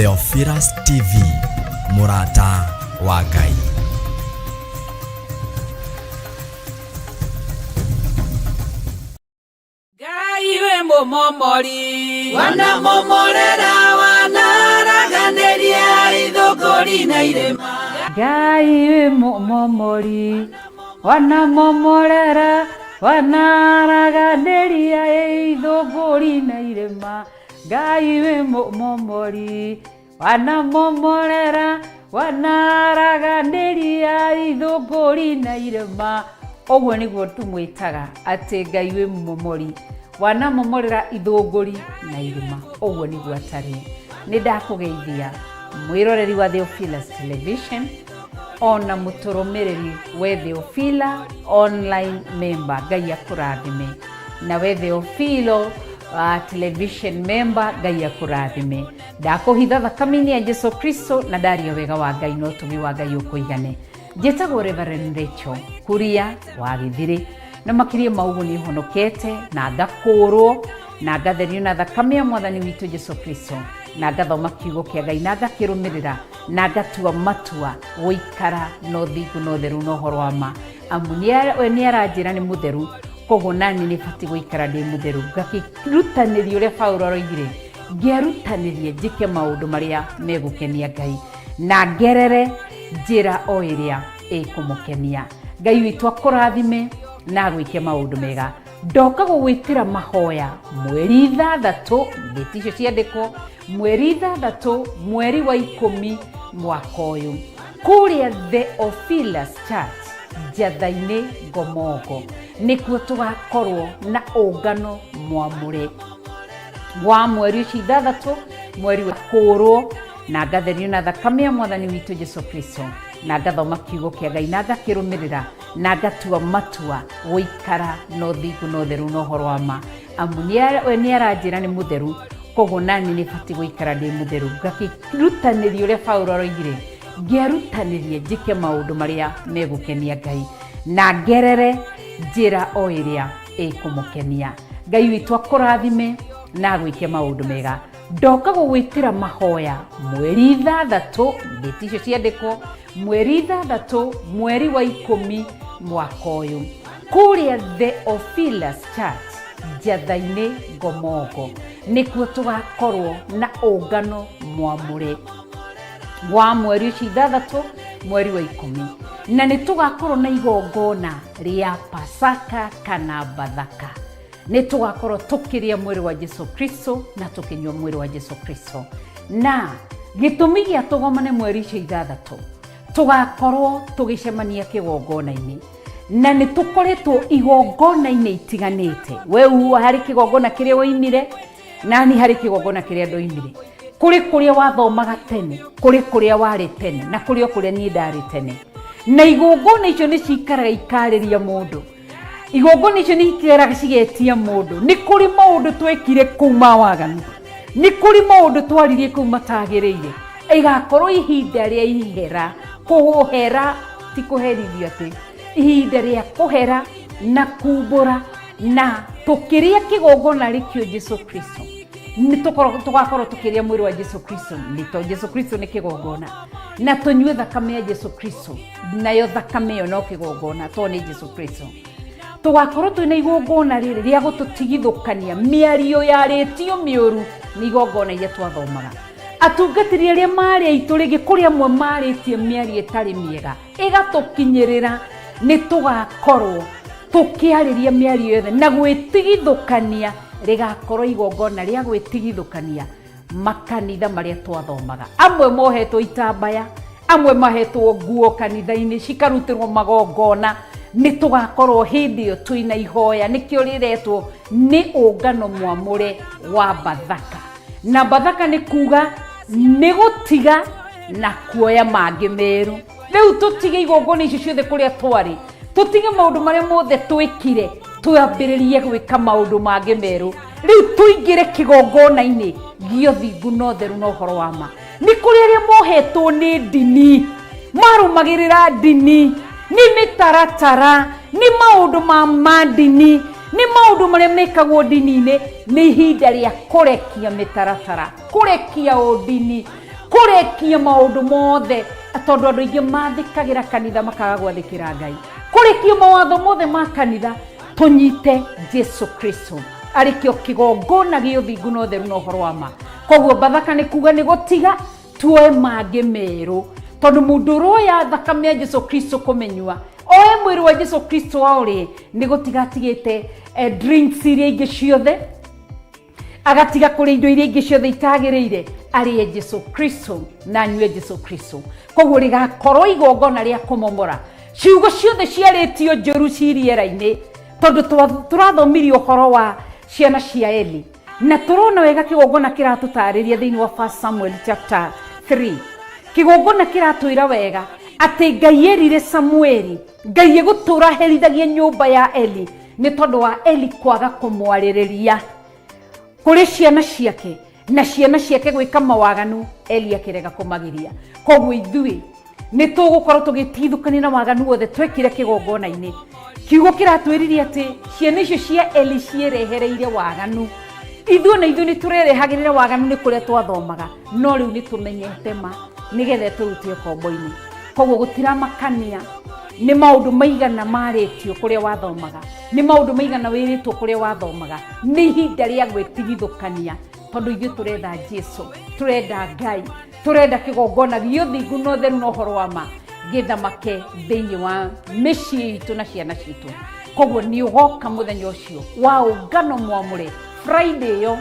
Theophilus TV, Murata wa Ngai. Ngai momori wana momorera wana raganderia ithogori na irema. Ngai momori wana momorera wana raganderia ithogori na irema. Ngai momori wana momorera wana raganderia ithogori na irema. Oguo niguo tumwitaga ati Ngai wi momori wana momorera ithogori na irema. Oguo niguo atari. Ni ndakugeithia mwiroreri wa Theophilus Television ona muturumiriri we Theophila online member. Ngai akurathime na we Theophilo television member. Ngai akurathime. Ndakuhitha thakame-ini ya Jesu Kristo na ndaria wega wa Ngai no tumi wa Ngai ukuigane. Njĩtagwo Reverend Rachel Kuria wa Githiri na makiria maugu ni honokete na ngakũrwo na ngatherio na thakame ya Mwathani witũ Jesu Kristo na ngathoma kiugo kĩa Ngai na ngakĩrũmĩrĩra na ngatua matua gũikara no thingu no theru no horo wa ma. Amu ni aranjĩra nĩ mũtheru, koguo nani nĩ bati gũikara ndĩ mũtheru. Ngakĩrutanĩria ũrĩa Paulo aroigire, ngĩrutanĩria njĩke maũndũ marĩa megũkenia Ngai na ngerere njĩra o ĩrĩa ĩkũmũkenia. Ngai witũ akũrathime na gwĩke maũndũ mega. Ndoka gũgwĩtĩra mahoya mweri 6 ndĩti icio ciandĩkwo mweri 6 mweri wa 10 mwaka ũyũ kũrĩa Theophilus Church Njatha-inĩ Ngomongo nĩkuo tũgakorwo na ũngano mwamũre wa mweri ũcio 6 mweri wa kũrwo na ngatherio na thakame ya Mwathani witũ Jesu Kristo na ngathoma kiugo kĩa Ngai na ngakĩrũmĩrĩra na ngatua matua gũikara no thingu no theru no horo wa ma. Amu ni aranjĩra nĩ mũtheru, koguo nani nĩ bati gũikara ndĩ mũtheru. Ngakĩrutanĩria ũrĩa Paulo aroigire, ngĩrutanĩria njĩke maũndũ marĩa megũkenia Ngai na ngerere njĩra o ĩrĩa ĩkũmũkenia. Ngai witũ akũrathime na gwĩke maũndũ mega. Ndoka gũgwĩtĩra mahoya mweri 6 ndĩti icio ciandĩkwo mweri 6 mweri wa 10 mwaka ũyũ kũrĩa Theophilus Church Njatha-inĩ Ngomongo nĩkuo tũgakorwo na ũngano mwamũre wa mweri ũcio 6 mweri wa 10 na nĩ tũgakorwo na igongona rĩa Pasaka kana Bathaka. Nĩ tũgakorwo tũkĩrĩa mwĩrĩ wa Jesu Kristo na tũkĩnyua mwĩrĩ wa Jesu Kristo. Na gĩtũmi gĩa tũgomane mweri ũcio 6 tũgakorwo tũgĩcemania kĩgongona-inĩ na nĩ tũkoretwo igongona-inĩ itiganĩte. We harĩ kĩgongona kĩrĩa woimire na ni harĩ kĩgongona kĩrĩa ndoimire. Kũrĩa wathomaga tene, kũrĩa warĩ tene na kũrĩa niĩ ndarĩ tene. Na igongona icio nĩ cikaraga ikarĩria mũndũ. Igongona icio nĩ ikeraga cigetia mũndũ. Nĩ kũrĩ maũndũ twekire kuma waganu, nĩ kũrĩ maũndũ twaririe kuma matagĩrĩire. Igakorwo ihinda rĩa ihera, kũhera ti kũherithio atĩ, ihinda rĩa kũhera na kumbũra na tũkĩrĩa kĩgongona rĩkĩo Jesu Kristo. Nĩ tũgakorwo tũkĩrĩa mwĩrĩ wa Jesu Kristo, nĩ to Jesu Kristo nĩ kĩgongona, na tũnyue thakame ya Jesu Kristo, nayo thakame ĩyo no kĩgongona to nĩ Jesu Kristo. Tũgakorwo twĩna igongona rĩrĩ rĩa gũtũtigithũkania mĩario yarĩtio mĩũru nĩ igongona iria twathomaga. Atungatĩri arĩa marĩ aitũ rĩngĩ kũrĩ amwe marĩtie mĩario ĩtarĩ mĩega ĩgatũkinyĩrĩra, nĩ tũgakorwo tũkĩarĩria mĩario yothe na gwĩtigithũkania. Rĩgakorwo igongona rĩa gwĩtigithũkania makanitha marĩa twathomaga. Amwe mohetwo itambaya, amwe mahetwo nguo kanitha-inĩ cikarutĩrwo magongona. Nĩ tũgakorwo hĩndĩ ĩyo twĩna ihoya, nĩkĩo rĩretwo nĩ ũngano mwamũre wa Bathaka. Na Bathaka nĩ kuga nĩ gũtiga na kuoya mangĩ merũ. Rĩu tũtige igongona icio ciothe kũrĩa twarĩ, tũtige maũndũ marĩa mothe twĩkire, twambĩrĩrie gwĩka maũndũ mangĩ merũ. Rĩu tũingĩre kĩgongona-inĩ gĩa thingu no theru no horo wa ma. Nĩ kũrĩ arĩa mohetwo nĩ ndini, marũmagĩrĩra ndini, nĩ mĩtaratara, nĩ maũndũ ma ndini, nĩ maũndũ marĩa mekagwo ndini-inĩ. Nĩ ihinda rĩa kũrekia mĩtaratara, kũrekia ũndini, kurekia maundu mothe tondu andu aingi mathikagira kanitha makaga gwathikira Ngai, kurekia mawatho mothe ma kanitha, tunyite Jesu Kristo arikio kigongona gio thingu no theru no horo wa ma. Koguo bathaka ni kuga ni gutiga tuoe mangi meru tondu mundu roya thakame ya Jesu Kristo kumenyua oe mwiri wa Jesu Kristo auri ni gutiga tigite drinks iria ingi ciothe, agatiga kuri indo iria ingi ciothe itagiriire, arie Jesu Kristo na nyue Jesu Kristo. Koguo rigakorwo igongona ria kumomora ciugo ciothe ciaritio njuru ciriera-ini tondu turathomirio horo wa ciana cia Eli na turona wega kigongona kiratutariria thiini wa 1 Samuel chapter 3. Kigongona kiratwira wega ati Ngai erire Samueli, Ngai egutura herithagie nyumba ya Eli ni tondu wa Eli kwaga kumwaririria kuri ciana ciake na ciana ciake gwika mawaganu, Eli akirega kumagiria. Koguo ithui ni tugukorwo tugitithukania na waganu wothe twekire kigongona-ini. Kiugo kiratwiriria ati ciana icio cia Eli cierehereire waganu, ithuĩ na ithuĩ ni turerehagirira waganu ni kuria twathomaga, no riu ni tumenyete ma nigethe turutio kombo-ini. Koguo gutiramakania ni maundu maigana maritio kuria wathomaga, ni maundu maigana wiritwo kuria wathomaga, ni ihinda ria gwitigithukania tondu ithuĩ turenda Jesu, turenda Ngai, turenda kigongona gio thingu no theru no horo wa ma githamake thiini wa micii itu na ciana citu. Koguo ni ugoka muthenya ucio wa ungano mwamure Friday yo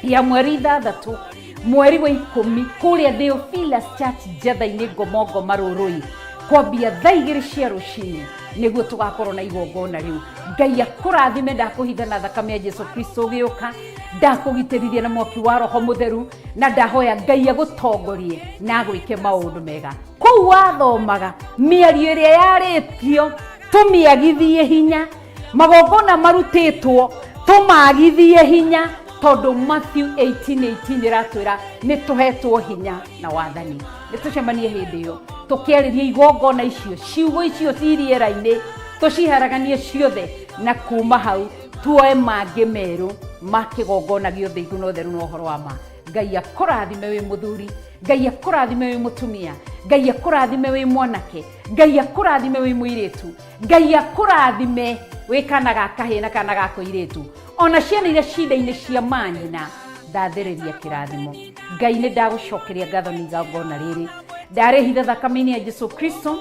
ya mweri 6 mweri wa 10 kuria Theophilus Church Njatha-ini Ngomongo Marurui kwambia thaa 2 cia rucini niguo tugakorwo na igongona riu. Ngai akurathime, ndakuhitha na thakame ya Jesu Kristo giuka, ndakugitiriria na mwaki wa Roho Mutheru, na ndahoya Ngai agutongorie na agwike maundu mega. Kou wathomaga miario iria yaritio tumiagithie hinya, magongona marutitwo tumagithie hinya tondu Matthew 18:18 iratwira ni tuhetwo hinya na wathani. Ni tucemanie hindi iyo tukiariria igongona icio, ciugo icio ciriera-ini, tuciharaganie ciothe na kuma hau tuoe mangi meru ma kigongona gio thingu no theru no horo wa ma. Ngai akurathime wi muthuri, Ngai akurathime wi mutumia, Ngai akurathime wi mwanake, Ngai akurathime wi muiritu, Ngai akurathime wi kana ga kahii na kana ga koiritu, ona ciana iria cinda-ini cia manyina. Ndathiriria kirathimo. Ngai ni ndagucokeria ngatho ni igongona riri, ndarehitha thakame-ini ya Jesu Kristo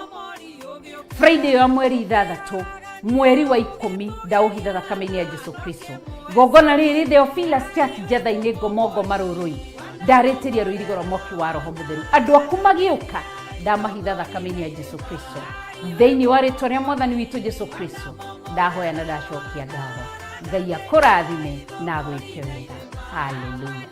Friday ya mweri 6 mweri wa 10, ndauhitha thakame-ini ya Jesu Kristo. Igongona riri Theophilus Church Njatha-ini Ngomongo Marurui, ndaritiria ruirigo rwa mwaki wa Roho Mutheru. Andu aku magiuka ndamahitha thakame-ini ya Jesu Kristo thiini wa ritwa ria mwathani witu Jesu Kristo. Ndahoya na ndacokia ngatho. Ngai akurathime na agwike wega. Hallelujah.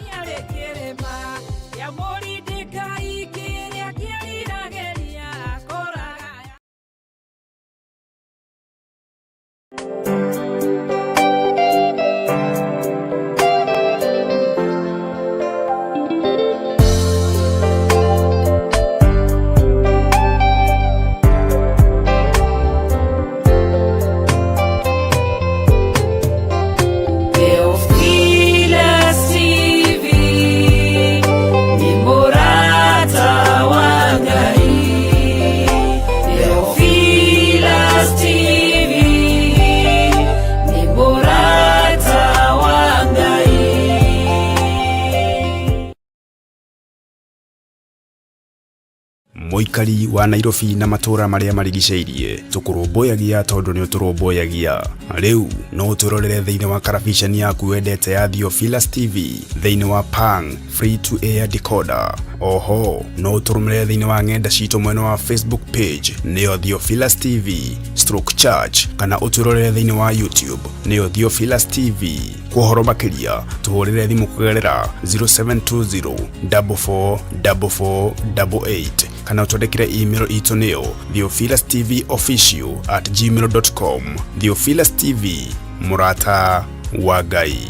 Muikari wa Nairobi na matura maria marigiceirie tukurumbuyagia tondu ni uturumbuyagia. Riu no turorere thiini wa karabiceni yaku wendete ya Theophilus TV thiini wa Pang free to air decoder. Oho no turumire thiini wa ng'enda citu mwena wa Facebook page nio Theophilus TV stroke church, kana uturorere thiini wa YouTube nio Theophilus TV. Kuhoro makiria tuhurire thimu kugerera 0720 444488 kana utwandikire email itu nio theophilustv.official@gmail.com. Theophilus TV, murata wa Ngai.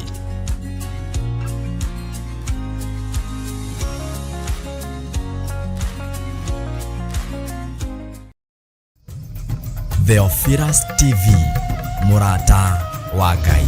Theophilus TV, murata wa Ngai.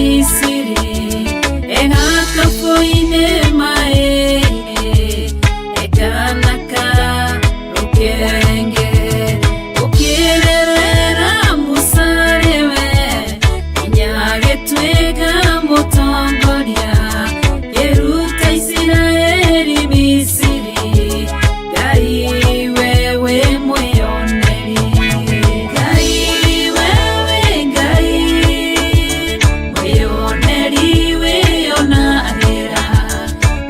Misiri egaka foine mae ekanaka rukenge ukirerera musarewe inyage twega mutongoria yeruta Israeli Misiri gai wewe moyoneri gai wewe gai moyoneri weyona agera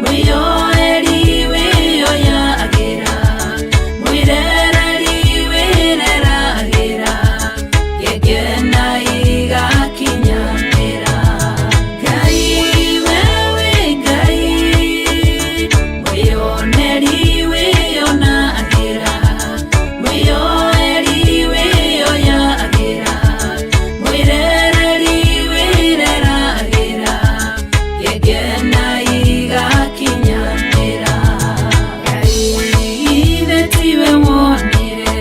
moyoneri weyoya agera moirereri werera agera gegena igakinyamera gai wewe gai moyoneri weyona agera moyoneri weyoya agera moirereri werera agera gegena igakinyamera gai betiwe wonire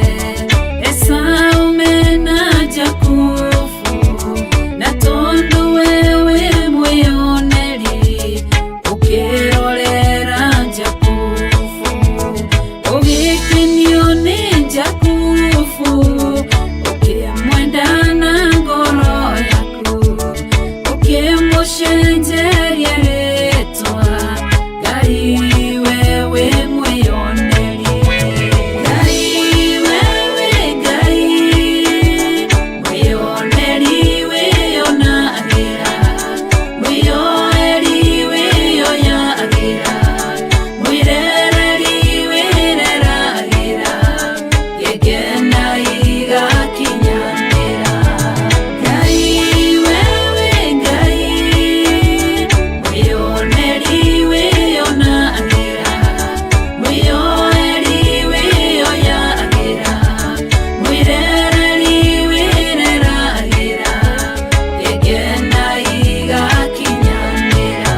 esaume na Jakufu na tondu wewe moyoneri ukirorera Jakufu ugikenio ni Jakufu ukimwenda na ngoro yaku ukimushenjeria ritwa gai wewe moyoneri gai wewe gai moyoneri weyona agera moyoneri weyoya agera moirereri werera agera gegena igakinyamera gai wewe gai moyoneri weyona agera moyoneri weyoya agera moirereri werera agera gegena igakinyamera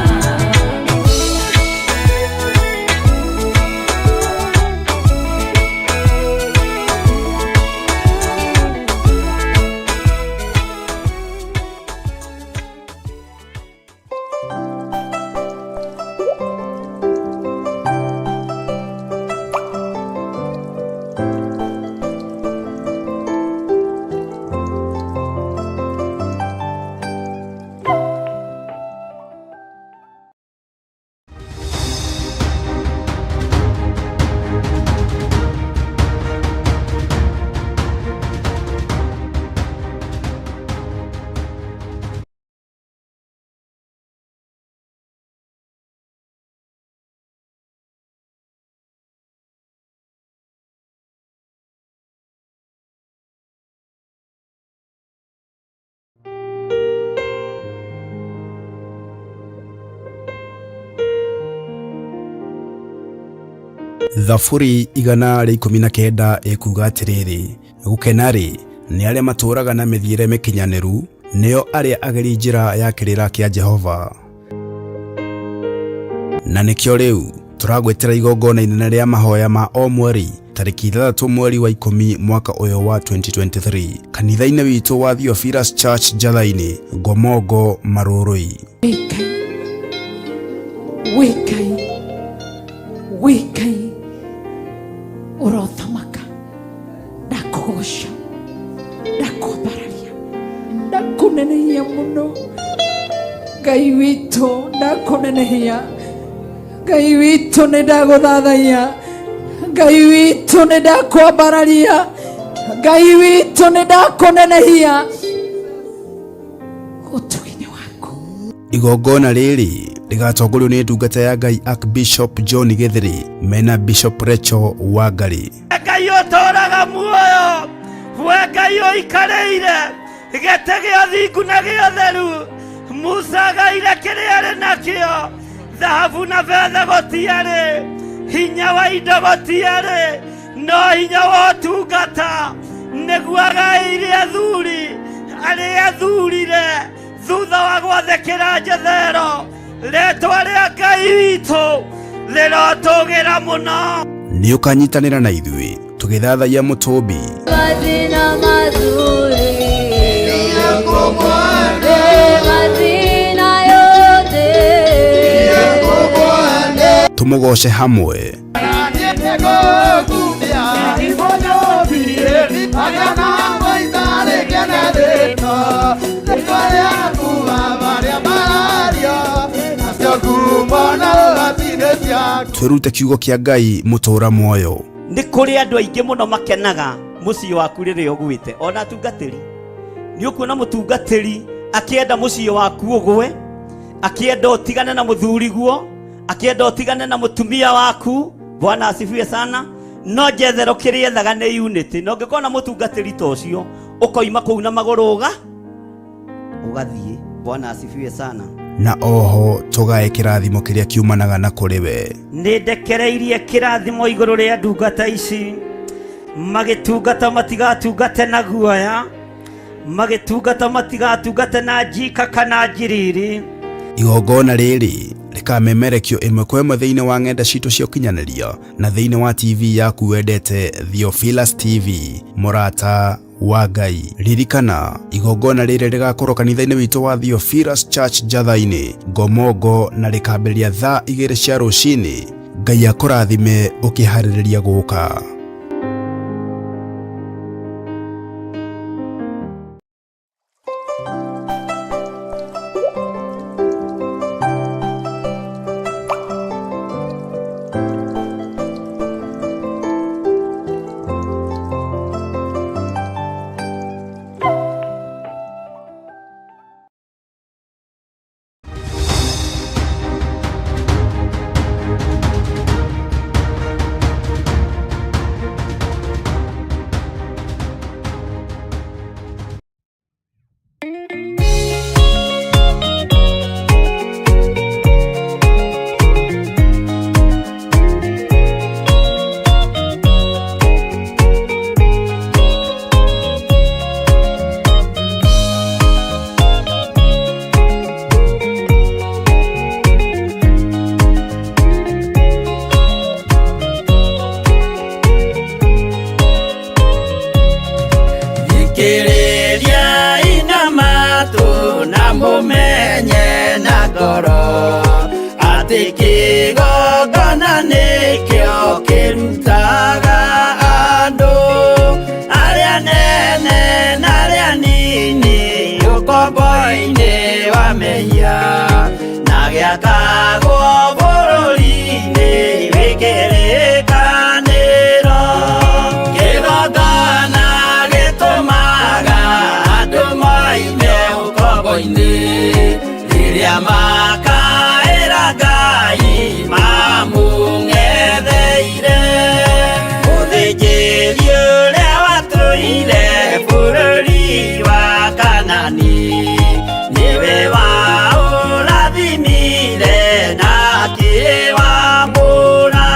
Thaburi 119 ikuga atiriri gukenari ni aria maturaga na mithiire mikinyaniru nio aria ageri njira ya kirira kia Jehova na nikio riu turagwetera igongona inene ria mahoya ma o mweri tariki 3 mweri wa 10 mwaka uyu wa 2023 kanitha-ini witu wa Theophilus Church Jathaini Gomongo Marurui. Wikai urothamaka ndakugosha ndakubararia ndakunenehia muno Ngai witu ndakunenehia Ngai witu nindaguthathaia Ngai witu nindakwambararia Ngai witu nindakunenehia utugi-ini waku. Igongona riri rigatongorio ni ndungata ya Ngai Archbishop John Githiri mena Bishop Rachel Wangari. Ngai utoraga muoyo we Ngai uikareire gete gia thingu na gia theru Musa gaire kiria ari nakio thahabu na betha gutiari hinya wa indo gutiari no hinya wa ũtungata nĩguo agaĩire athuri arĩa athurire thutha wa gwathĩkĩra njethero rĩtwa rĩa Ngai witũ rĩrotũgĩra mũno. Nĩ ũkanyitanĩra na ithuĩ tũgĩthathaia Mũtũmbi Mazina mazuri, mazina tumugoce hamwe. Twirute kiugo kia Ngai mutura muoyo. Ni kuri andu aingi muno makenaga muciĩ waku rĩrĩa ũgwĩte. Ona atungatĩri nĩ ũkuona mũtungatĩri akienda muciĩ waku ũgwe, akienda ũtigane na mũthuri guo, akienda ũtigane na mũtumia waku. Bwana asifiwe sana. No njethero kĩrĩa ethaga nĩ unity. Na ũngĩkona mũtungatĩri ta ũcio ũkoima kũu na magũrũ ũgathiĩ. Bwana asifiwe sana. Na oho tugae kirathimo kiria kiumanaga na kuri we. Nĩ ndekereirie kirathimo igũrũ rĩa ndungata ici, magĩtungata matigatungate na guoya, magĩtungata matigatungate na njika kana njiriri. Igongona rĩrĩ rĩkamemerekio ĩmwe kwa ĩmwe thĩinĩ wa ng'enda citũ cia ũkinyanĩria na thĩinĩ wa TV yaku wendete Theophilus TV, mũrata wa Ngai. Ririkana igongona rĩrĩ rĩgakorwo kanitha-inĩ witũ wa Theophilus Church Njatha-inĩ Ngomongo, na rĩkambĩrĩria thaa 2 cia rũcinĩ. Ngai akũrathime ũkĩharĩrĩria gũka. Mumenye na ngoro ati kigongona nikio kirutaga andu aria nene na aria nini ukombo-ini wa mehia na giakagwo bururi-ini wikirikaniro. Kigongona gitumaga andu moime ukombo-ini riria makaĩra Ngai mamung'etheire. Mũthĩnjĩri ũrĩa watũire bũrũri wa Kanani niwe waũrathimire na akĩwamũra.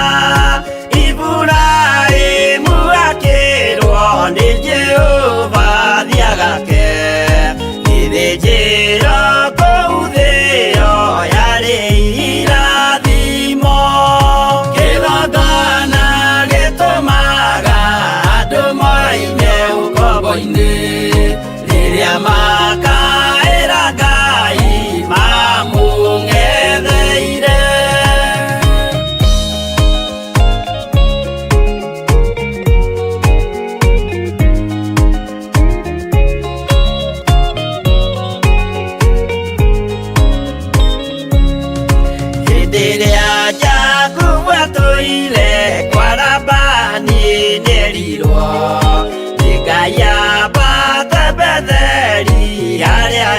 Iburahĩmu akĩrwo nĩ Jehova thiagake gĩthĩnjĩro kũu thĩ ĩyo yarĩ irathimo. Kĩgongona gĩtũmaga andũ moime ũkombo-inĩ rĩrĩa makaĩra Ngai mamũng'etheire. Rĩrĩa Jakubu atũire kwa Labani nĩerirwo nĩ Ngai ambate Betheli harĩa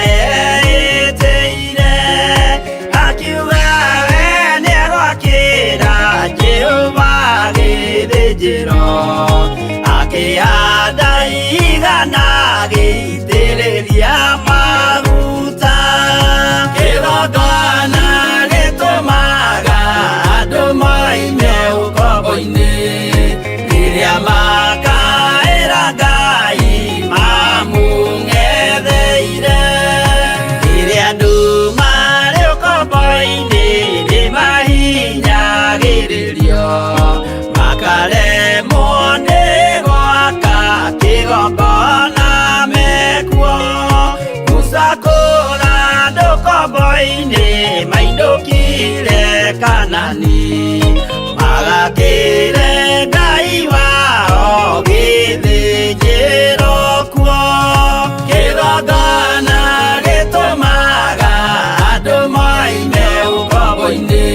eĩtĩire, akiuga we nĩegwakĩra Jehova gĩthĩnjĩro, akĩhanda igana gĩitĩrĩria maguta. Kĩgongona gĩtũmaga andũ moime ũkombo-inĩ rĩrĩa makaĩra Ngai mamũng'etheire. Rĩrĩa andũ marĩ ũkombo-inĩ nĩmahinyagĩrĩrio makaremwo nĩ gwaka kĩgongona mekuo. Gũcakũra andũ ukombo-inĩ mainũkire Kanani, magakĩre Ngai wao gĩthĩnjĩro kuo. Kĩgongona gĩtũmaga andũ moime ũkombo-inĩ,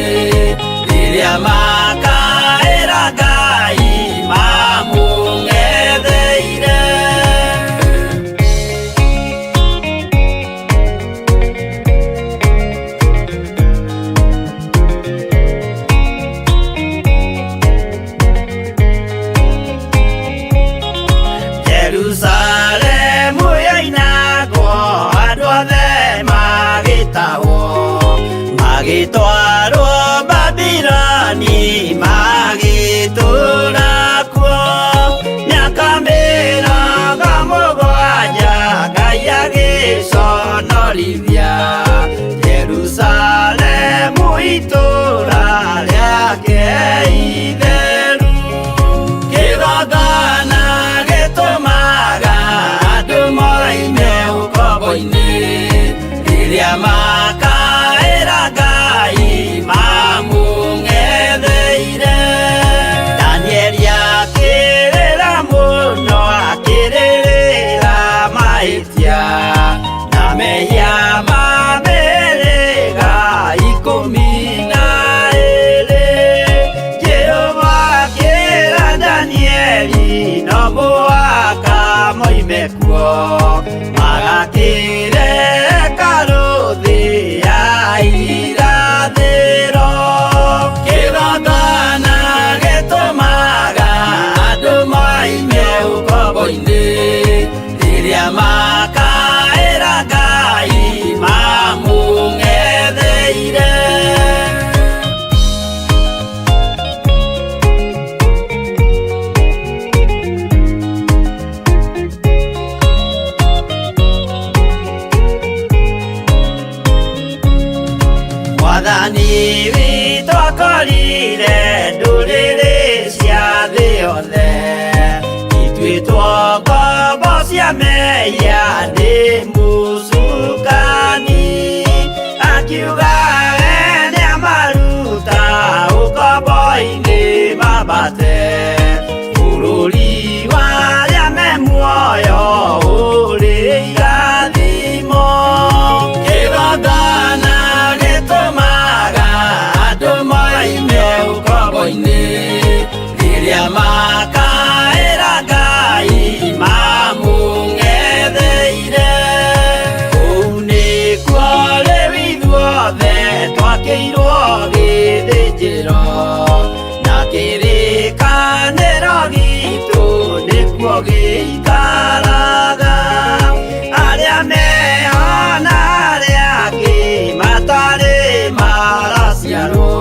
rĩrĩa makaĩra Ngai mamũng'etheire. Jerusalemu yainagwo, andũ othe magĩtahwo, magĩtwarwo Babironi, magĩtũũra kuo mĩaka 70 Ngai agĩconorithia Jerusalemu itũũra rĩake itheru. Kĩgongona gĩtũmaga andũ moime ũkombo-inĩ, rĩrĩa makaĩra Ngai mamũng'etheire. Danieli akĩrĩra mũno, akĩrĩrĩra mahĩtia na mehia ma mĩhĩrĩga 12. Jehova akĩra Danieli no mũhaka moime kuo, magakĩre hekarũ thĩ ya irathĩro. Kĩgongona gĩtũmaga andũ moime ũkombo-inĩ, rĩrĩa makaĩra Ngai mamũng'etheire. Mwathani witũ akorire ndũrĩrĩ cia thĩ yothe, ituĩtwo ngombo cia mehia nĩ mũcukani. Akiuga we nĩamaruta ũkombo-inĩ mambate bũrũri warĩa me muoyo ũrĩ irathimo. Kĩgongona gĩtũmaga andũ moime ũkombo-inĩ, rĩrĩa makaĩra Ngai mamũng'etheire. Kũu nĩkuo rĩu ithuothe twakĩirwo gĩthĩnjĩro, na kĩrĩkanĩro gitũ nĩkuo gĩikaraga. Arĩa meho na arĩa angĩ matarĩ maraciarwo,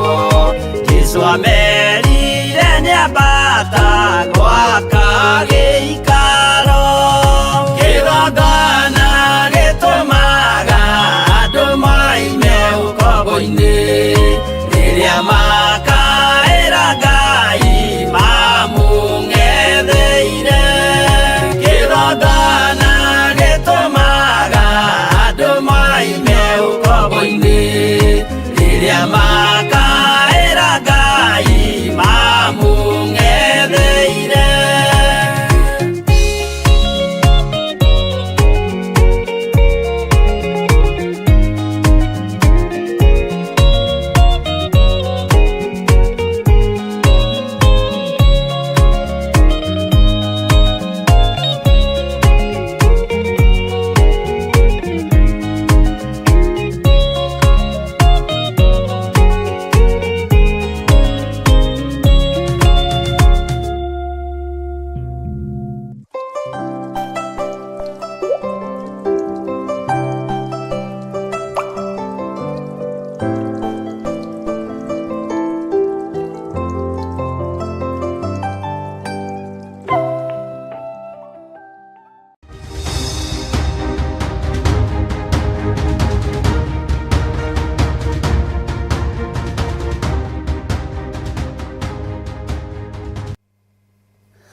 Jesũ amerire nĩambata gwaka gĩikaro. Kĩgongona gĩtũmaga andũ moime ũkombo-inĩ, rĩrĩa makaĩra Ngai mamũng'etheire. Kĩgongona gĩtũmaga andũ moime ũkombo-inĩ, rĩrĩa makaĩra Ngai mamũng'etheire.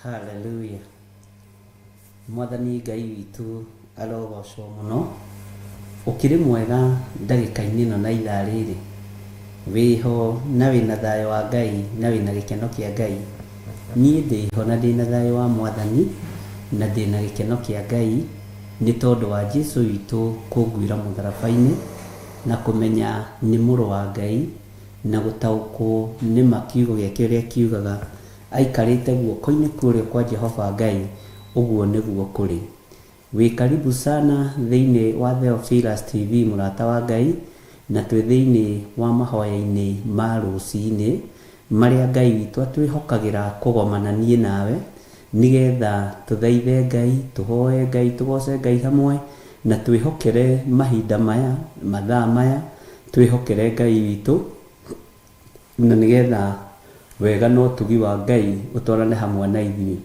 Hallelujah. Mwathani Ngai witũ arogocwo mũno ukiri mwega ndagika-inĩ ĩno na ithaa rĩrĩ wĩho na wĩna thayũ wa Ngai na wĩna gĩkeno kĩa Ngai. Niĩ ndĩho na ndĩna thayũ wa Mwathani na ndĩna gĩkeno kĩa Ngai nĩ tondũ wa Jesũ witũ kũnguĩra mũtharaba-inĩ na kũmenya nĩ mũrũ wa Ngai na gũtaũkwo nĩ makiugo gĩake ũrĩa kiugaga aikarĩte guoko-inĩ kũrĩa kwa Jehova Ngai, ũguo nĩguo kũrĩ. Wĩ karibu sana thĩinĩ wa Theophilus TV mũrata wa Ngai, na twĩ thĩinĩ wa mahoya-inĩ ma rũcinĩ marĩa Ngai witũ atwĩhokagĩra kũgomana niĩ nawe nĩgetha tũthaithe Ngai, tũhoe Ngai, tũgoce Ngai hamwe na twĩhokere mahinda maya, mathaa maya, twĩhokere Ngai witũ na nĩgetha wega no tugi wa Ngai ũtwarane hamwe na ithuĩ.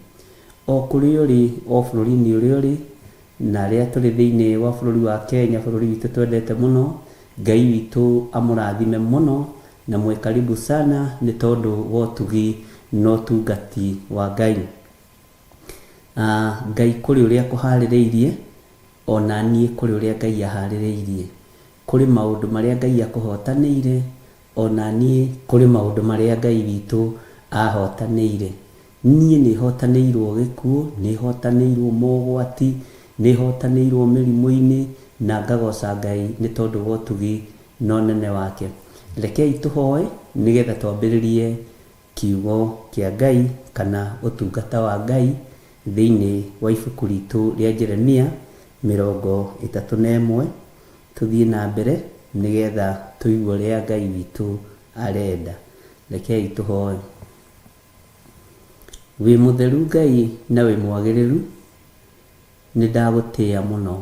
O kũrĩ ũrĩ, o bũrũri-inĩ ũrĩa ũrĩ, na arĩa tũrĩ thĩinĩ wa bũrũri wa Kenya, bũrũri witũ twendete mũno, Ngai witũ amũrathime mũno na mwĩ karibu sana nĩ tondũ wa ũtugi na ũtungati wa Ngai. Ngai kũrĩ ũrĩa akũharĩrĩirie, ona niĩ kũrĩ ũrĩa Ngai aharĩrĩirie. Kũrĩ maũndũ marĩa Ngai akũhotanĩire, ona niĩ kũrĩ maũndũ marĩa Ngai witũ ahotanĩire. Niĩ nĩ hotanĩirwo gĩkuũ, nĩ hotanĩirwo mogwati, nĩ hotanĩirwo mĩrimũ-inĩ na ngagoca Ngai nĩ tondũ wa ũtugi na ũnene wake. Rekei tũhoe nĩgetha twambĩrĩrie kiugo kĩa Ngai kana ũtungata wa Ngai thĩinĩ wa ibuku ritũ rĩa Jeremia 31. Tũthiĩ na mbere nĩgetha tũigue ũrĩa Ngai witũ arenda. Rekei tũhoe. Wĩ mũtheru Ngai na wĩ mwagĩrĩru, nĩ ndagũtĩĩa mũno.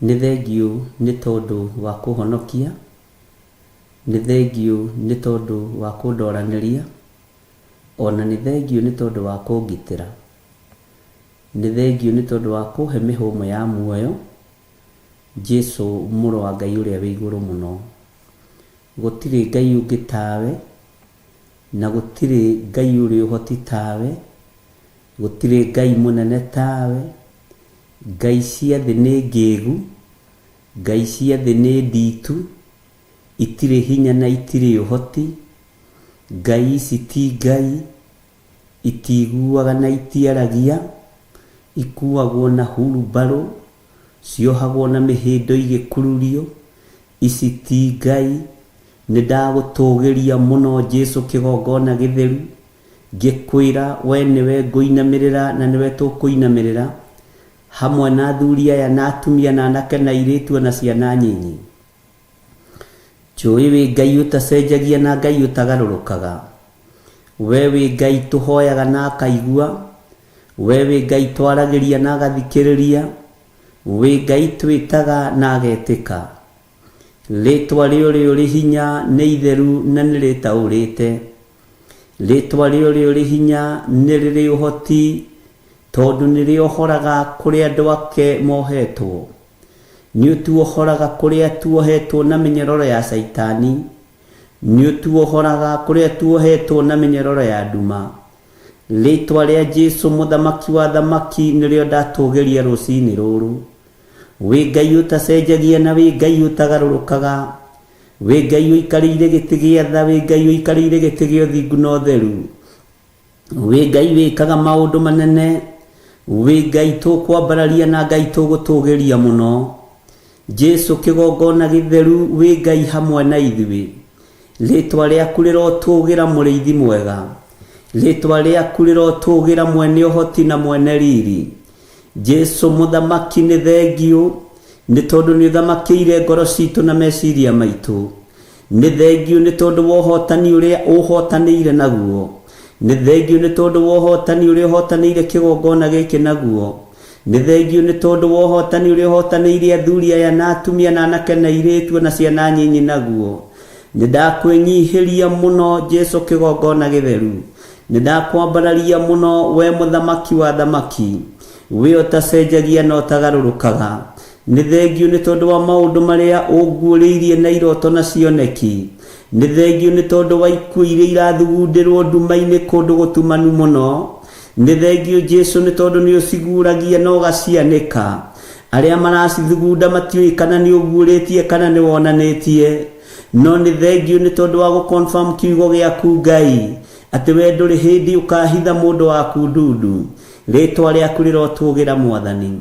Nĩ thengiũ nĩ tondũ wa kũhonokia, nĩ thengiũ nĩ tondũ wa kũndoranĩria, ona nĩ thengiũ nĩ tondũ wa kũngitĩra, nĩ thengiũ nĩ tondũ wa kũhe mĩhũmũ ya muoyo, Jesũ mũrũ wa Ngai ũrĩa wĩ igũrũ mũno. Gũtirĩ Ngai ũngĩ tawe, na gũtirĩ Ngai ũrĩ ũhoti tawe, gũtirĩ Ngai mũnene tawe. Ngai cia thĩ nĩ ngĩĩgu, Ngai cia thĩ nĩ nditu, itirĩ hinya na itirĩ ũhoti. Ngai ici ti Ngai, itiguaga na itiaragia, ikuagwo na hurumbarũ, ciohagwo na mĩhĩndo igĩkururio. Ici ti Ngai. Nĩ ndagũtũgĩria mũno Jesũ kĩgongona gĩtheru, ngĩkwĩra we nĩwe ngũinamĩrĩra na nĩwe tũkũinamĩrĩra, hamwe na athuri aya na atumia na anake na airĩtu na ciana nyinyi. Njũĩ wĩ Ngai ũtacenjagia na Ngai ũtagarũrũkaga. We wĩ Ngai tũhoyaga na akaigua, we wĩ Ngai twaragĩria na agathikĩrĩria, wĩ Ngai twĩtaga na agetĩka. Rĩtwa rĩũrĩ ũrĩ hinya nĩ itheru na nĩ rĩtaũrĩte. Rĩtwa rĩũrĩ ũrĩ hinya nĩ rĩrĩ ũhoti, tondũ nĩ rĩohoraga kũrĩa andũ ake mohetwo. Nĩ ũtuohoraga kũrĩa tuohetwo na mĩnyororo ya Saitani. Nĩ ũtuohoraga kũrĩa tuohetwo na mĩnyororo ya nduma. Rĩtwa rĩa Jesũ mũthamaki wa thamaki nĩrĩo ndatũgĩria rũcinĩ rũrũ. Wĩ Ngai ũtacenjagia na wĩ Ngai ũtagarũrũkaga, wĩ Ngai ũikarĩire gĩtĩ gĩa tha, wĩ Ngai ũikarĩire gĩtĩ gĩa ũthingu na ũtheru, wĩ Ngai wĩkaga maũndũ manene, wĩ Ngai tũkwambararia na Ngai tũgũtũgĩria mũno. Jesũ kĩgongona gĩtheru, wĩ Ngai hamwe na ithuĩ. Rĩtwa rĩaku rĩrotũgĩra mũrĩithi mwega, rĩtwa rĩaku rĩrotũgĩra mwene ũhoti na mwene riri. Jesũ mũthamaki nĩ thengiũ, nĩ tondũ nĩ ũthamakĩire ngoro citũ na meciria maitũ. Nĩ thengiũ nĩ tondũ wa ũhotani ũrĩa ũhotanĩire naguo. Nĩ thengiũ nĩ tondũ wa ũhotani ũrĩa ũhotanĩire kĩgongona gĩkĩ naguo. Nĩ thengiũ nĩ tondũ wa ũhotani ũrĩa ũhotanĩire athuri aya na atumia na anake na airĩtu na ciana nyinyi naguo. Nĩ ndakwĩnyihĩria mũno Jesũ kĩgongona gĩtheru. Nĩ ndakwambararia mũno we mũthamaki wa thamaki, we ũtacenjagia na ũtagarũrũkaga. Nĩ thengiũ nĩ tondũ wa maũndũ marĩa ũnguũrĩirie na iroto na cioneki. Nĩ thengiũ nĩ tondũ wa ikuũ iria irathugundĩrwo nduma-inĩ kũndũ gũtumanu mũno. Nĩ thengiũ Jesũ nĩ tondũ nĩ ũciguũragia na ũgacianĩka. aria maracithugunda matiui kana ni uguretie kana ni wonanetie no ni thengio ni tondu wa confirm kiugo giaku Ngai ati we nduri hindi ukahitha mundu waku ndundu ritwa riaku rirotugira Mwathani.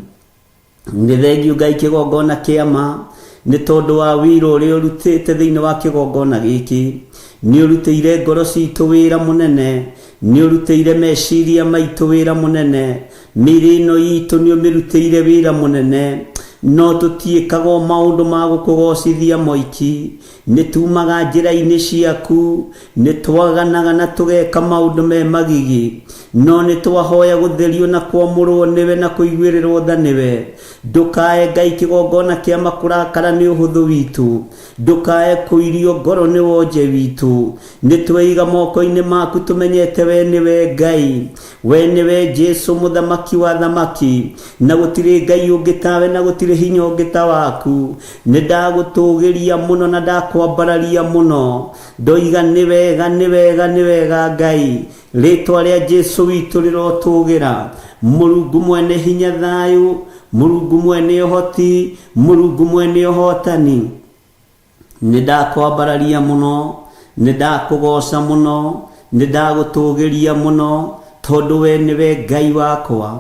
Ni thengio Ngai kigongona kiama ni tondu wa wiro uri urutite thiini wa kigongona giki ni urutire ngoro citu wira munene ni urutire meciria maitu wira munene mirino itu ni umirutire wira munene no tutiikaga maundu ma gukugocithia moiki ni tumaga njira-ini ciaku ni twaganaga na tugeka maundu me magigi no ni twahoya gutherio na kwamurwo niwe na kuiguirirwo tha niwe ndukae Ngai kigongona kia makurakara ni uhuthu witu ndukae kuirio ngoro ni wonje witu ni tweiga moko-ini maku tumenyete we niwe Ngai we niwe Jesu muthamaki wa thamaki na gutire Ngai ungi tawe na gutire hinya ungi ta waku ni ndagutugiria muno na ndakwambararia muno ndoiga ni wega Ngai ritwa ria Jesu witu rirotugira Murungu mwene hinya thayu Murungu mwene uhoti Murungu mwene uhotani ni ndakwambararia muno ni ndakugoca muno ni ndagutugiria muno tondu we niwe Ngai wakwa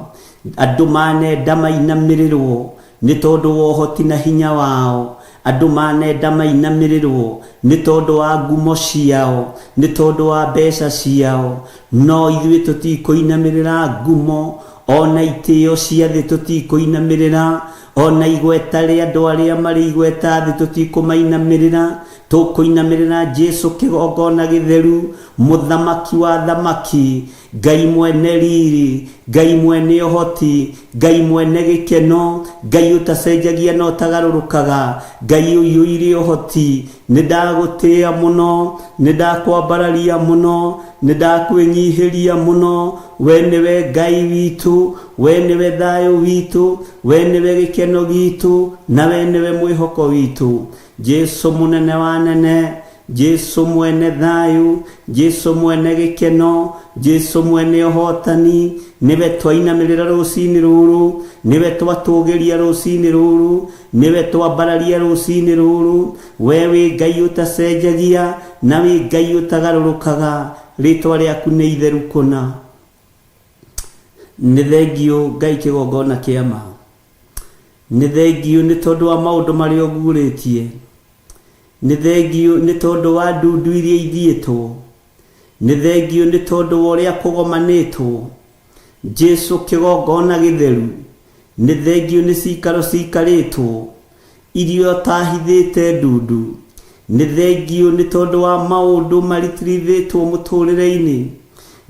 andu manenda mainamirirwo ni tondu wa uhoti na hinya wao andu manenda mainamirirwo ni tondu wa ngumo ciao ni tondu wa mbeca ciao no ithuĩ tutikuinamirira ngumo ona itio cia thĩ tutikuinamirira ona igweta ria andu aria mari igweta thĩ tutikumainamirira tukuinamirira Jesu kigongona githeru muthamaki wa thamaki Ngai mwene riri Ngai mwene uhoti Ngai mwene gikeno Ngai utacenjagia no tagarurukaga Ngai uyu iri uhoti ni ndagutia muno ni ndakwambararia muno ni ndakwinyihiria muno we niwe Ngai witu we niwe thayu witu we niwe gikeno gitu na we niwe mwihoko witu Jesu munene wa nene Jesu mwene thayu Jesu mwene gikeno Jesu mwene uhotani niwe twainamirira rucini ruru niwe twatugiria rucini ruru niwe twambararia rucini ruru wewe Ngai utacenjagia na we Ngai utagarurukaga ritwa riaku ni itheru kuna ni thengio Ngai kigongona kiama ni thengio ni tondu wa maundu maria uguritie ni thengio ni tondu wa ndundu iria ithiĩtwo ni thengio ni tondu wa uria kugomanĩtwo Jesu kigongona githeru ni thengio ni cikaro cikarĩtwo irio tahithĩte ndundu ni thengio ni tondu wa maundu maritirithĩtwo mũtũrĩre-inĩ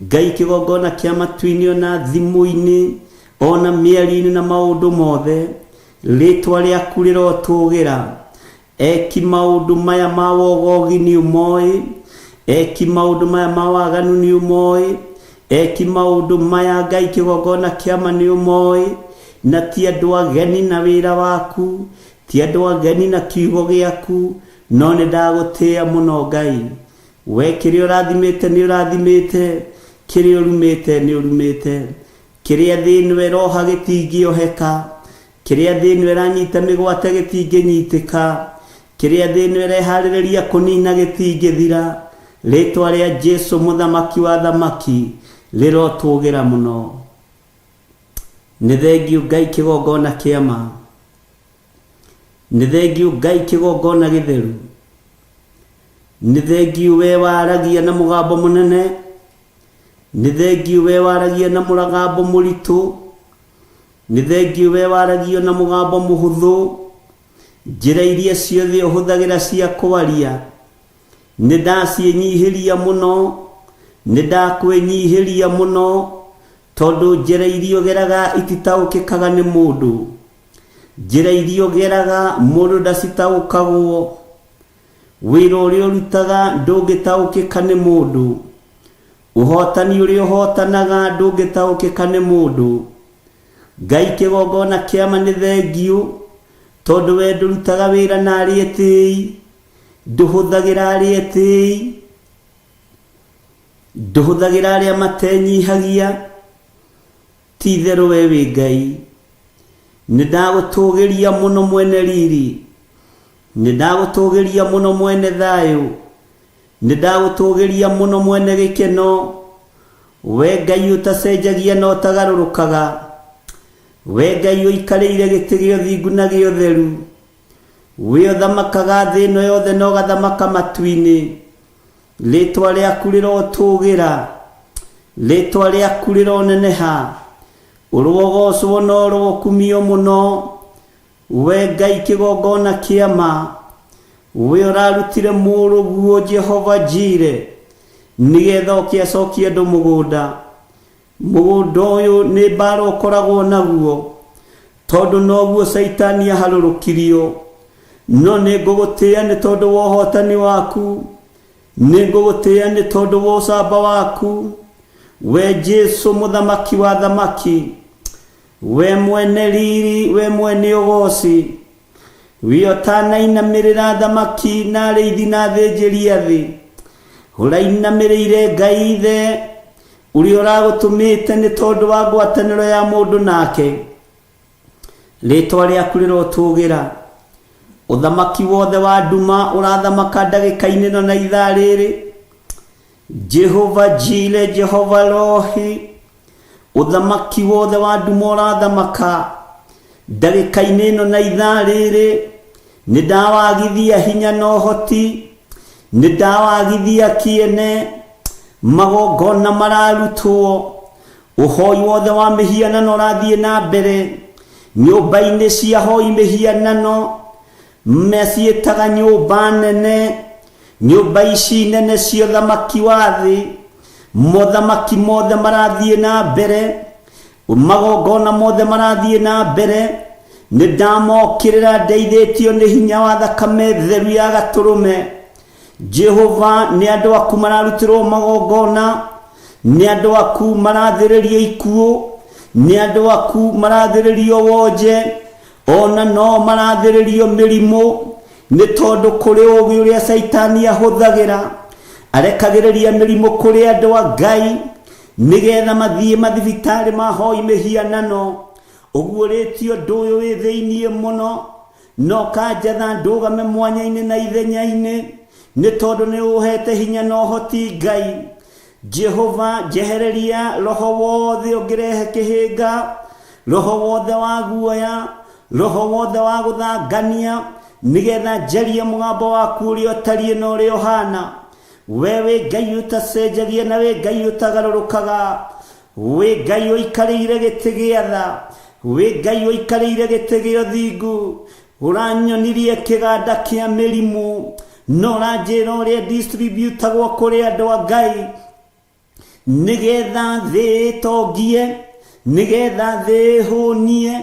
Ngai kigongona kia matu-inĩ ona thimu-inĩ ona mĩario-inĩ na maundu mothe ritwa riaku rirotugira eki maundu maya ma wogogi ni umoi eki maundu maya ma waganu ni umoi eki maundu maya Ngai kigongona kiama ni umoi na ti andu ageni na wira waku ti andu ageni na kiugo giaku no ni ndagutia muno Ngai we kiria urathimite ni urathimite kiria urumite ni urumite kiria thini we roha gitingioheka kiria thini we ranyita migwate gitinginyitika kiria thini we rehaririria kunina gitingithira ritwa ria Jesu muthamaki wa thamaki rirotugira muno ni thengio Ngai kigongona kiama ni thengio Ngai kigongona githeru ni thengio we waragia na mugambo munene ni thengio we waragia na mugambo muritu ni thengio we waragia na mugambo muhuthu njira iria ciothe uhuthagira cia kwaria ni ndacienyihiria muno ni ndakwenyihiria muno tondu njira iria ugeraga ititaukikaga ni mundu njira iria ugeraga mundu ndacitaukagwo wira uria urutaga ndungitaukika ni mundu uhotani uria uhotanaga ndungitaukika ni mundu Ngai kigongona kiama ni thengio tondu we ndurutaga wira na arieti nduhuthagira arieti nduhuthagira aria matenyihagia ti theru we wi Ngai Nindagũtũgĩria mũno mwene riri, nindagũtũgĩria mũno mwene thayũ, nindagũtũgĩria mũno mwene gĩkeno. We Ngai ũtacenjagia na ũtagarũrũkaga, we Ngai ũikarĩire gĩtĩ gĩa ũthingu na gĩa ũtheru, we ũthamakaga thĩ ĩno yothe na ũgathamaka matu-inĩ. Rĩĩtwa rĩaku rĩrotũgĩra, rĩĩtwa rĩaku rĩroneneha, ũrogocwo na ũrokumio mũno. We Ngai kĩgongona kĩa ma, we ũrarutire mũrũguo Jehova Jire, nĩgetha ũkĩacokia andũ mũgũnda. Mũgũnda ũyũ nĩ mbara ũkoragwo naguo, tondũ noguo Saitani aharũrũkirio. No nĩ ngũgũtĩĩa nĩ tondũ wa ũhotani waku, nĩ ngũgũtĩĩa nĩ tondũ wa ũcamba waku. We Jesu mũthamaki wa thamaki, we mwene riri, we mwene ũgooci, we ũtanainamĩrĩra thamaki na arĩithi na athĩnjĩri a thĩ, ũrainamĩrĩire Ngai Ithe ũrĩa ũragũtũmĩte nĩ tondũ wa ngwatanĩro ya mũndũ nake. Rĩĩtwa rĩaku rĩrotũgĩra, ũthamaki wothe wa nduma ũrathamaka ndagĩka-inĩ ĩno na ithaa rĩrĩ. Jehova Jire, Jehova Rohi, ũthamaki wothe wa nduma ũrathamaka ndagĩka-inĩ ĩno na ithaa rĩrĩ. Nĩ ndawagithia hinya na ũhoti, nĩ ndawagithia kĩene, magongona mararutwo, ũhoi wothe wa mĩhianano ũrathiĩ na mbere nyũmba-inĩ cia hoi mĩhianano, maciĩtaga nyũmba nene. Nyũmba ici nene cia ũthamaki wa thĩ, mothamaki mothe marathiĩ na mbere, magongona mothe marathiĩ na mbere. Nĩ ndamokĩrĩra ndeithĩtio nĩ hinya wa thakame theru ya gatũrũme. Jehova, nĩ andũ aku mararutĩrwo magongona, nĩ andũ aku marathĩrĩrio ikuũ, nĩ andũ aku marathĩrĩrio wonje, ona no marathĩrĩrio mĩrimũ, nĩ tondũ kũrĩ ũũgĩ ũrĩa Saitani ahũthagĩra arekagĩrĩria mĩrimũ kũrĩ andũ a Ngai, nĩgetha mathiĩ mathibitarĩ ma hoi mĩhianano. Ũguũrĩtio ũndũ ũyũ wĩ thĩiniĩ mũno, no kanjatha ndũgame mwanya-inĩ na ithenya-inĩ, nĩ tondũ nĩ ũhete hinya na ũhoti Ngai. Jehova, njehereria roho wothe ũngĩrehe kĩhĩnga, roho wothe wa guoya, roho wothe wa gũthangania, nĩgetha njarie mũgambo waku ũrĩa ũtariĩ na ũrĩa ũhana. We wĩ Ngai ũtacenjagia na wĩ Ngai ũtagarũrũkaga, wĩ Ngai ũikarĩire gĩtĩ gĩa tha, wĩ Ngai ũikarĩire gĩtĩ gĩa ũthingu. Ũranyonirie kĩganda kĩa mĩrimũ, no ũranjĩra ũrĩa distributagwo kũrĩ andũ a Ngai, nĩgetha thĩ ĩtongie, nĩgetha thĩ ĩhũnie,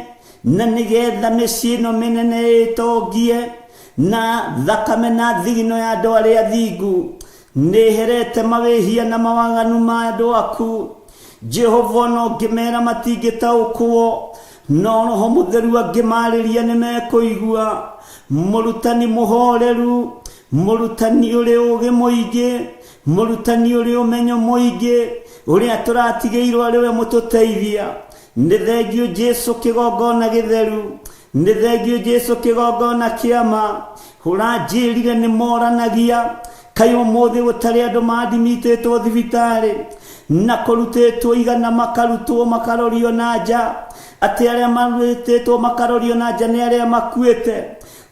na nĩgetha mĩciĩ ĩno mĩnene ĩtongie, na thakame na thigino ya andũ arĩa athingu nĩherete mawĩhia na mawaganu ma andũ aku. Jehova, no ngĩmera matingĩtaũkwo, no Roho Mũtheru angĩmarĩria nĩ mekũigua. Mũrutani mũhoreru, mũrutani ũrĩ ũũgĩ mũingĩ, mũrutani ũrĩ ũmenyo mũingĩ, ũrĩa tũratigĩirwo arĩ we mũtũteithia. Nĩ thengio Jesu kĩgongona gĩtheru, nĩ thengio Jesu kĩgongona kĩa ma. Ũranjĩrire nĩ moranagia, kaĩ ũmũthĩ gũtarĩ andũ mandimĩtĩtwo thibitarĩ na kũrutĩtwo igana makarutwo makarorio na nja, atĩ arĩa marutĩtwo makarorio na nja nĩ arĩa makuĩte.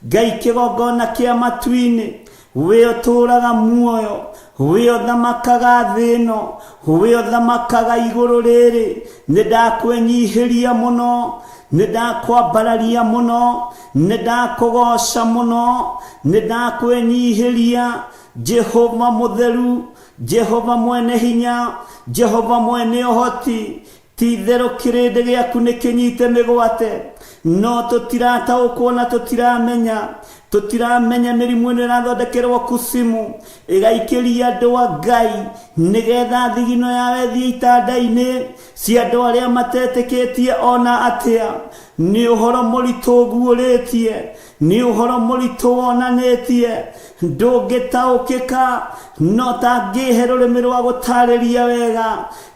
Ngai kĩgongona kĩa matu-inĩ, we ũtũũraga muoyo, we ũthamakaga thĩ ĩno, we ũthamakaga igũrũ rĩrĩ. Nĩ ndakwĩnyihĩria mũno, nĩ ndakwambararia mũno, nĩ ndakũgoca mũno, nĩ ndakwĩnyihĩria. Jehova mũtheru, Jehova mwene hinya, Jehova mwene ũhoti, ti-itherũ kĩrĩndĩ gĩaku nĩ kĩnyite mĩgwate, no tũtirataũkwo na tũtiramenya mĩrimũ ĩno ĩrathondekerwo kusimu, ĩgaikĩria andũ a Ngai, nĩgetha thigino yawe thiĩ itanda-inĩ cia andũ arĩa matetĩkĩtie ona atĩa. Nĩ ũhoro mũritũ ũguũrĩtie, nĩ ũhoro mũritũ wonanĩtie ndũngĩtaũkĩka no tangĩhe rũrĩmĩ rwa gũtarĩria wega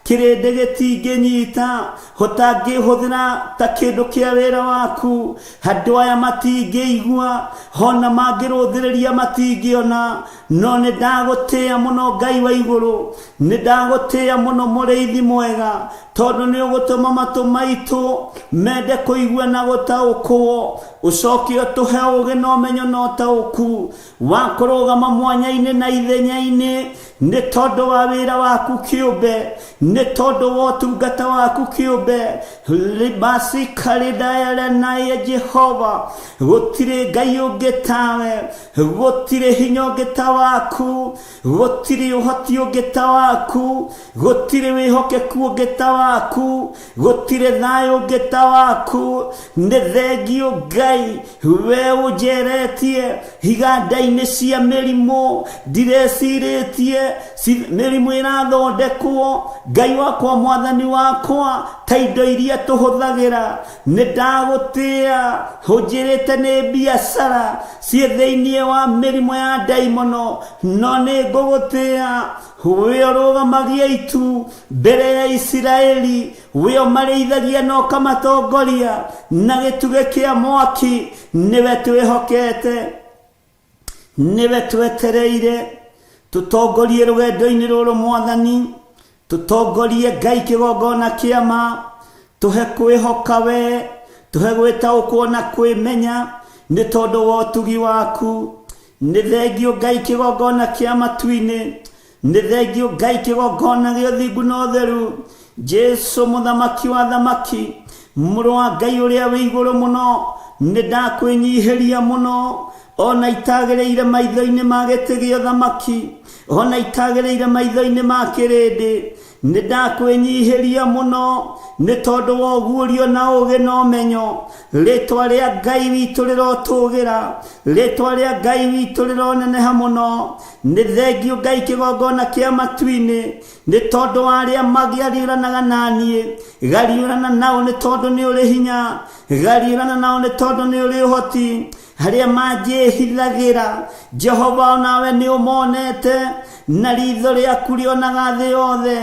kĩrĩndĩ gĩtingĩnyita ũtangĩhũthĩra ta kĩndũ kĩa wĩra waku andũ aya matingĩigua ona mangĩrũthĩrĩria matingĩona no nĩ ndagũtĩĩa mũno Ngai wa igũrũ nĩ ndagũtĩĩa mũno mũrĩithi mwega tondũ nĩ ũgũtũma matũ maitũ mende kũigua na gũtaũkwo ũcoke ũtũhe ũũgĩ na ũmenyo na ũtaũku wa kũrũgama mwanya-inĩ na ithenya-inĩ nĩ tondũ wa wĩra waku kĩũmbe nĩ tondũ wa ũtungata waku kĩũmbe libasi karidayale naye Jehova gũtirĩ Ngai ũngĩ tawe gũtirĩ hinya ũngĩ ta waku gũtirĩ ũhoti ũngĩ ta waku gũtirĩ wĩhokeku ũngĩ ta waku gũtirĩ thayũ ũngĩ ta waku nĩ thengio Ngai we ũnjeretie iganda-inĩ cia mĩrimũ ndirĩcirĩtie mĩrimũ ĩrathondekwo Ngai wakwa mwathani wakwa ta indo iria tũhũthagĩra nĩ ndagũtĩĩa ũnjĩrĩte nĩ biacara ciĩ thĩinĩ wa mĩrimũ ya ndaimono no nĩ ngũgũtĩĩa we ũrũgamagia itu mbere ya Isiraeli we ũmarĩithagia na ũkamatongoria na gĩtugĩ kĩa mwaki nĩwe twĩhokete nĩwe twetereire tũtongorie rũgendo-inĩ rũrũ mwathani tũtongorie Ngai kĩgongona kĩa ma tũhe kwĩhoka we tũhe gwĩtaũkwo na kwĩmenya nĩ tondũ wa ũtugi waku nĩ thengio Ngai kĩgongona kĩa matu-inĩ nĩ thengio Ngai kĩgongona gĩa ũthingu na ũtheru Jesu mũthamaki wa thamaki mũrũ wa Ngai ũrĩa wĩ igũrũ mũno nĩ ndakwĩnyihĩria mũno ona itagĩrĩire maitho-inĩ ma gĩtĩ gĩa ũthamaki ona itagĩrĩire maitho-inĩ ma kĩrĩndĩ nĩ ndakwĩnyihĩria mũno nĩ tondũ wa ũguũrio na ũũgĩ na ũmenyo rĩtwa rĩa Ngai witũ rĩrotũgĩra rĩtwa rĩa Ngai witũ rĩroneneha mũno nĩ thengio Ngai kĩgongona kĩa matu-inĩ nĩ tondũ wa arĩa magĩariũranaga naniĩ gariũrana nao nĩ tondũ nĩ ũrĩ hinya gariũrana nao nĩ tondũ nĩ ũrĩ ũhoti harĩa manjĩhithagĩra Jehova nawe nĩ ũmonete na ritho rĩaku rĩonaga thĩ yothe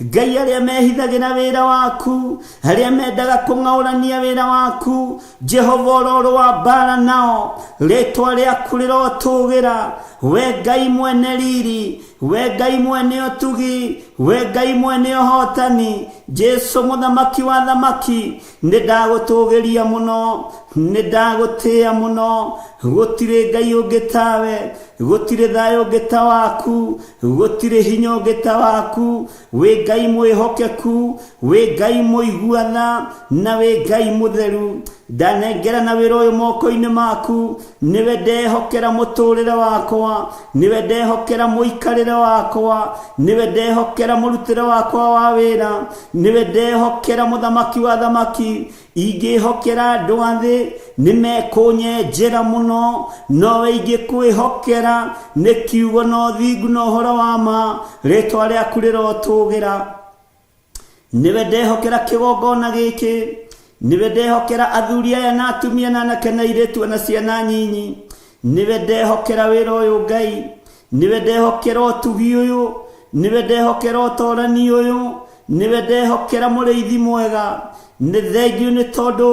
Ngai arĩa mehithagĩra wĩra waku arĩa mendaga kũng'aũrania wĩra waku Jehova ũroro wa mbara nao rĩtwa rĩaku rĩrotũgĩra we Ngai mwene riri we Ngai mwene ũtugi we Ngai mwene ũhotani Jesu mũthamaki wa thamaki nĩ ndagũtũgĩria mũno nĩ ndagũtĩĩa mũno gũtirĩ Ngai ũngĩ tawe gũtirĩ thayũ ũngĩ ta waku gũtirĩ hinya ũngĩ ta waku wĩ Ngai mwĩhokeku wĩ Ngai mũiguana na wĩ Ngai mũtheru ndanengera na wĩra ũyũ moko-inĩ maku nĩwe ndehokera mũtũrĩre wakwa nĩwe ndehokera mũikarĩre wakwa nĩwe ndehokera mũrutĩre wakwa wa wĩra nĩwe ndehokera mũthamaki wa thamaki ingĩhokera andũ a thĩ nĩmekũnyenjera mũno nowe ingĩkwĩhokera nĩ kiugo na ũthingu na ũhoro wa ma rĩtwa rĩaku rĩrotũgĩra nĩwe ndehokera kĩgongona gĩkĩ nĩwe ndehokera athuri aya na atumia na anake na airĩtu na ciana nyinyi nĩwe ndehokera wĩra ũyũ Ngai nĩwe ndehokera ũtugi ũyũ nĩwe ndehokera ũtorani ũyũ nĩwe ndehokera mũrĩithi mwega nĩ thengio nĩ tondũ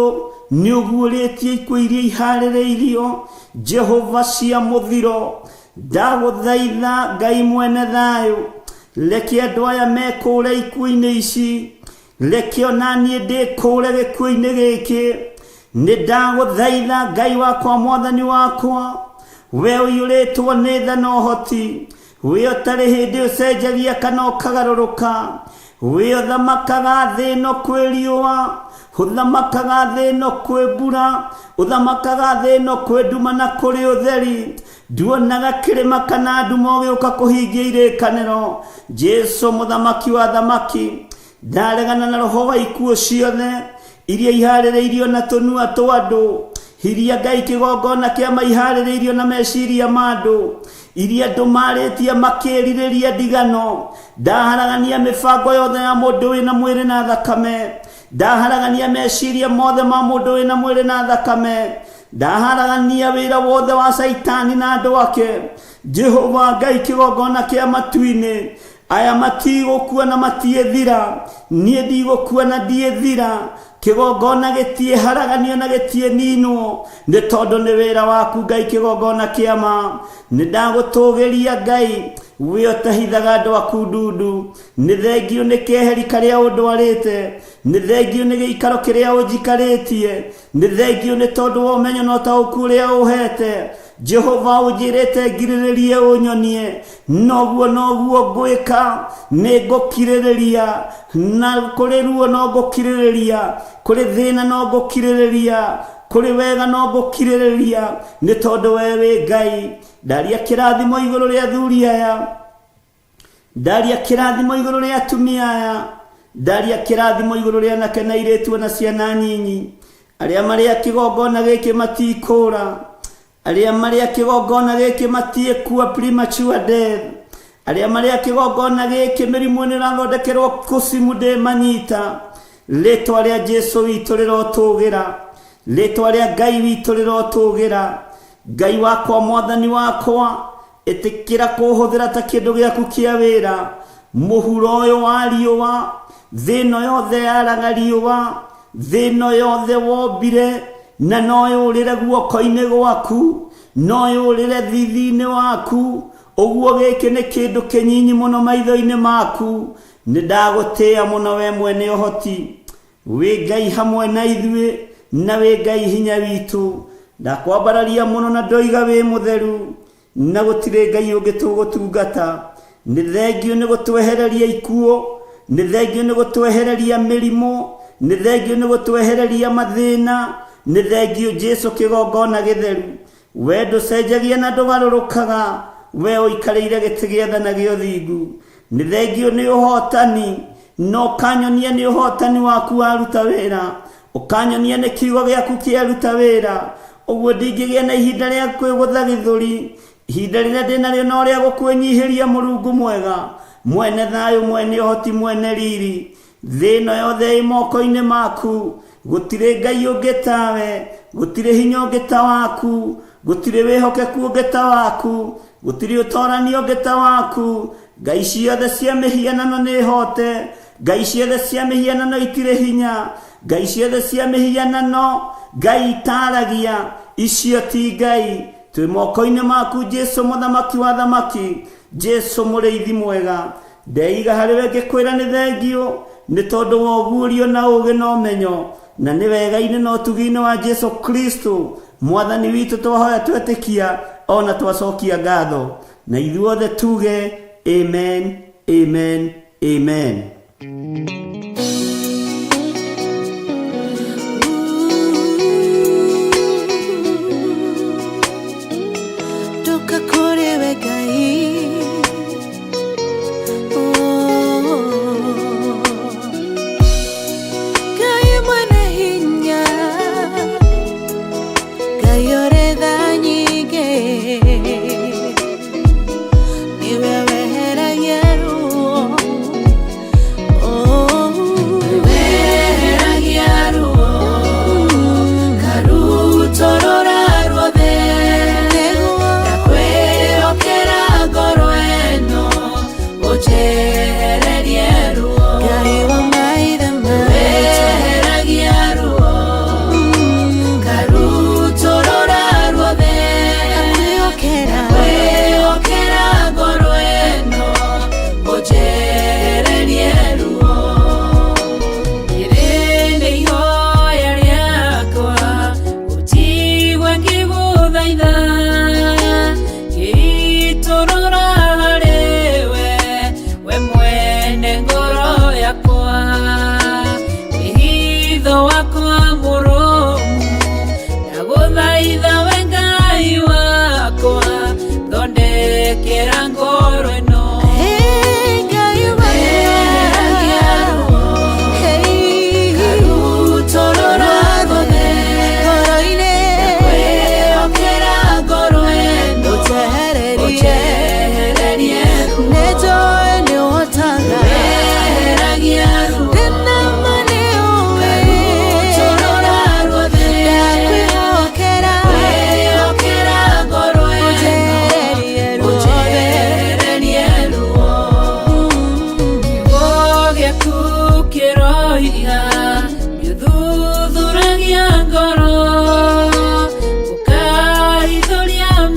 nĩ ũguũrĩtie ikuũ iria iharĩrĩirio Jehova cia mũthiro ndagũthaitha Ngai mwene thayũ reke andũ aya mekũũre ikuũ-inĩ ici reke ona niĩ ndĩkũũre gĩkuũ-inĩ gĩkĩ nĩ ndagũthaitha Ngai wakwa mwathani wakwa we ũiyũrĩtwo nĩ tha na ũhoti we ũtarĩ hĩndĩ ũcenjagia kana ũkagarũrũka we ũthamakaga thĩ ĩno kwĩ riũa ũthamakaga thĩ ĩno kwĩ mbura ũthamakaga thĩ ĩno kwĩ nduma na kũrĩ ũtheri nduonaga kĩrĩma kana nduma ũgĩũka kũhingia irĩkanĩro Jesu mũthamaki wa thamaki ndaregana na roho wa ikuũ ciothe iria iharĩrĩirio na tũnua twa andũ iria Ngai kĩgongona kĩa maiharĩrĩirio na meciria ma andũ iria andũ marĩtie makĩrirĩria ndigano ndaharagania mĩbango yothe ya mũndũ wĩna mwĩrĩ na thakame ndaharagania meciria mothe ma mũndũ wĩna mwĩrĩ na thakame ndaharagania wĩra wothe wa Saitani na andũ ake. Jehova Ngai kĩgongona kĩa matu-inĩ aya matigũkua na matiethira, niĩ ndigũkua na ndiethira. Kĩgongona gĩtieharaganio na gĩtieninwo, nĩ tondũ nĩ wĩra waku Ngai kĩgongona kĩa ma. Nĩ ndagũtũgĩria Ngai we ũtahithaga andũ aku ndundu. Nĩ thengio nĩ keheri karĩa ũndwarĩte, nĩ thengio nĩ gĩikaro kĩrĩa ũnjikarĩtie, nĩ thengio nĩ tondũ wa ũmenyo na ũtaũku ũrĩa ũhete. Jehova ũnjĩrĩte ngirĩrĩrie ũnyonie, noguo ngwĩka. Nĩ ngũkirĩrĩria, na kũrĩ ruo no ngũkirĩrĩria, kũrĩ thĩna no ngũkirĩrĩria, kũrĩ wega no ngũkirĩrĩria, nĩ tondũ we wĩ Ngai. Ndaria kĩrathimo igũrũ rĩa athuri aya, ndaria kĩrathimo igũrũ rĩa atumia aya, ndaria kĩrathimo igũrũ rĩa anake na airĩtu na ciana nyinyi, arĩa marĩa kĩgongona gĩkĩ matikũra, arĩa marĩa kĩgongona gĩkĩ matiĩkua premature death, arĩa marĩa kĩgongona gĩkĩ mĩrimũ nĩ ĩrathondekerwo kũcimu ndĩmanyita. Rĩtwa rĩa Jesu witũ rĩrotũgĩra, rĩtwa rĩa Ngai witũ rĩrotũgĩra. Ngai wakwa, mwathani wakwa, ĩtĩkĩra kũhũthĩra ta kĩndũ gĩaku kĩa wĩra. Mũhuro ũyũ wa riũa, thĩno yothe yaraga riũa, thĩno yothe wombire, na no yũrĩre guoko-inĩ gwaku, no yũrĩre thithi-inĩ waku. Ũguo gĩkĩ nĩ kĩndũ kĩnyinyi mũno maitho-inĩ maku. Nĩ ndagũtĩĩa mũno we mwene ũhoti, wĩ Ngai hamwe na ithuĩ, na wĩ Ngai hinya witũ. Ndakwambararia mũno na ndoiga wĩ mũtheru, na gũtirĩ Ngai ũngĩ tũgũtungata. Nĩ thengio nĩ gũtwehereria ikuũ, nĩ thengio nĩ gũtwehereria mĩrimũ, nĩ thengio nĩ gũtwehereria mathĩna, nĩ thengio Jesu kĩgongona gĩtheru. We ndũcenjagia na ndũgarũrũkaga, we ũikarĩire gĩtĩ gĩa tha na gĩa ũthingu. Nĩ thengio nĩ ũhotani, no ũkanyonia nĩ ũhotani waku waruta wĩra, ũkanyonia nĩ kiugo gĩaku kĩaruta wĩra. Ũguo ndingĩgĩa na ihinda rĩa kwĩgũtha gĩthũri, ihinda rĩrĩa ndĩnarĩo no rĩa gũkwĩnyihĩria Mũrungu mwega, mwene thayũ, mwene ũhoti, mwene riri. Thĩno yothe ĩ moko-inĩ maku, gũtirĩ Ngai ũngĩ tawe, gũtirĩ hinya ũngĩ ta waku, gũtirĩ wĩhokeku ũngĩ ta waku, gũtirĩ ũtoranio ũngĩ ta waku. Ngai ciothe cia mĩhianano nĩ hote, Ngai ciothe cia mĩhianano itirĩ hinya, Ngai ciothe cia mĩhianano Ngai itaragia, icio ti Ngai. Twĩ moko-inĩ maku Jesu mũthamaki wa thamaki, Jesu mũrĩithi mwega. Ndeiga harĩ we ngĩkwĩra nĩ thengio, nĩ tondũ wa ũguũrio na ũũgĩ na ũmenyo, na nĩ wega-inĩ na ũtugi-inĩ wa Jesu Kristo mwathani witũ twahoya twetĩkia, ona twacokia ngatho. Na ithuothe tuge amen, amen, amen.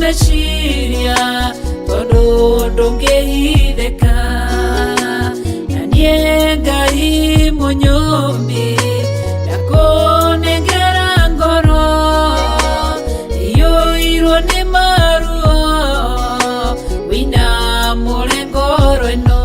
meciria tondu ndungihithika na nie Ngai munyumbi ndakunengera ngoro iyuirwo ni maruo wina ngoro ino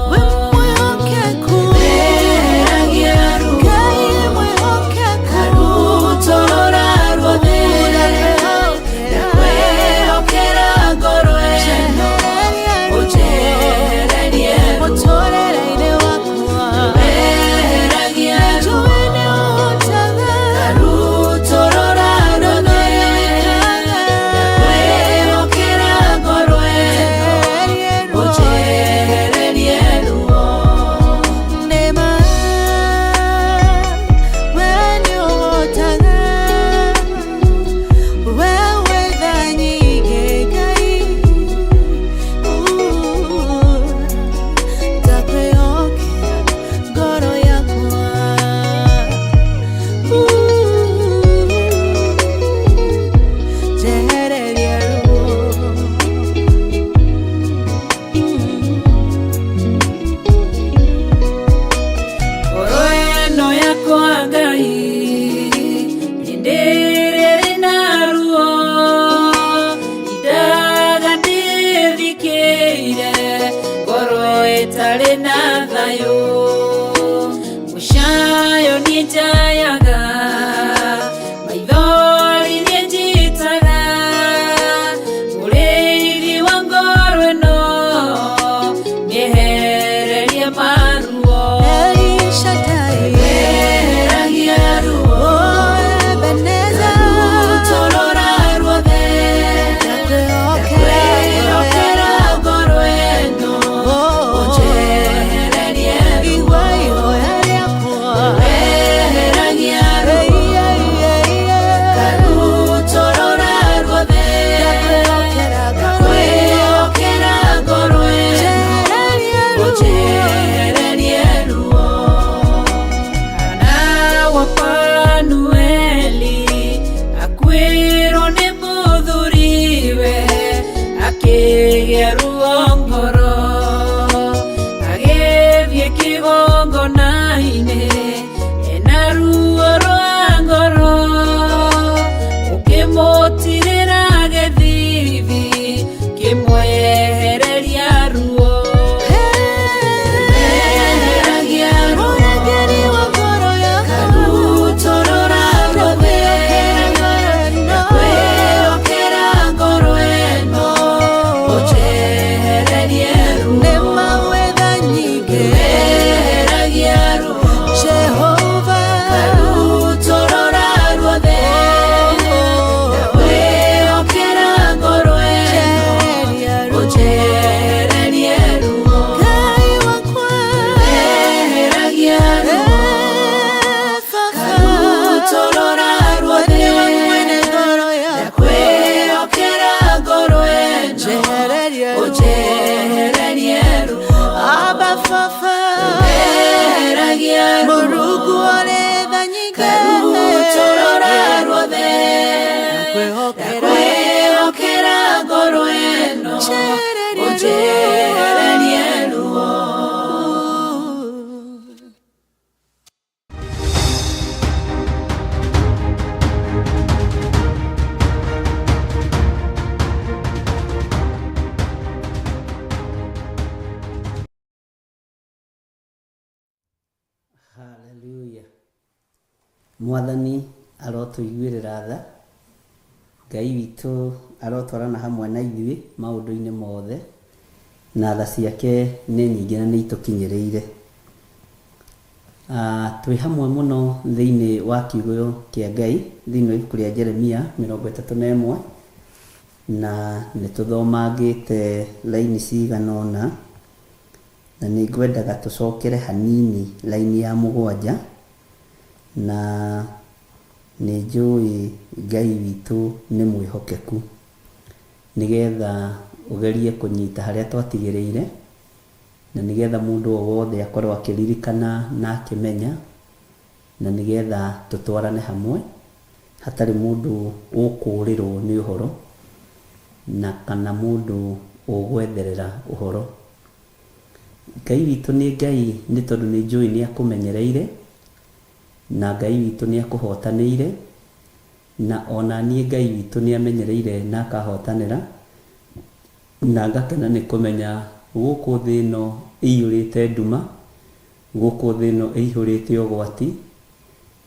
tare na thayo mushayo ni jayaga maithori ni njitaga uriri wa ngoro ino niehererie maruo weheragia ruo Ebeneza torora ruothe ndakwĩhokera ngoro ĩno Hallelujah. Mwathani arotuiguĩrĩra tha, Ngai witũ arotwarana hamwe na ithuĩ maũndũ-inĩ mothe, na tha ciake nĩ nyingĩ na nĩ itũkinyĩrĩire. Twĩ hamwe mũno thĩinĩ wa kiugo kĩa Ngai thĩinĩ wa ibuku rĩa Jeremia 31 na nĩtũthomangĩte laini cigana ũna, na nĩ ngwendaga tũcokere hanini laini ya 7 na nĩ njũĩ Ngai witũ nĩ mwĩhokeku nĩgetha ũgerie kũnyita harĩa twatigĩrĩire, na nĩgetha mũndũ o wothe akorwo akĩririkana na akĩmenya, na nĩgetha tũtwarane hamwe hatarĩ mũndũ ũkũũrĩrwo nĩ ũhoro, na kana mũndũ ũgwetherera ũhoro. Ngai witũ nĩ Ngai nĩ tondũ nĩ njũĩ nĩ akũmenyereire, na Ngai witũ nĩ akũhotanĩire, na ona niĩ Ngai witũ nĩ amenyereire na akahotanĩra, na ngakena nĩ kũmenya gũkũ thĩ ĩno ĩiyũrĩte nduma, gũkũ thĩ ĩno ĩihũrĩte ũgwati,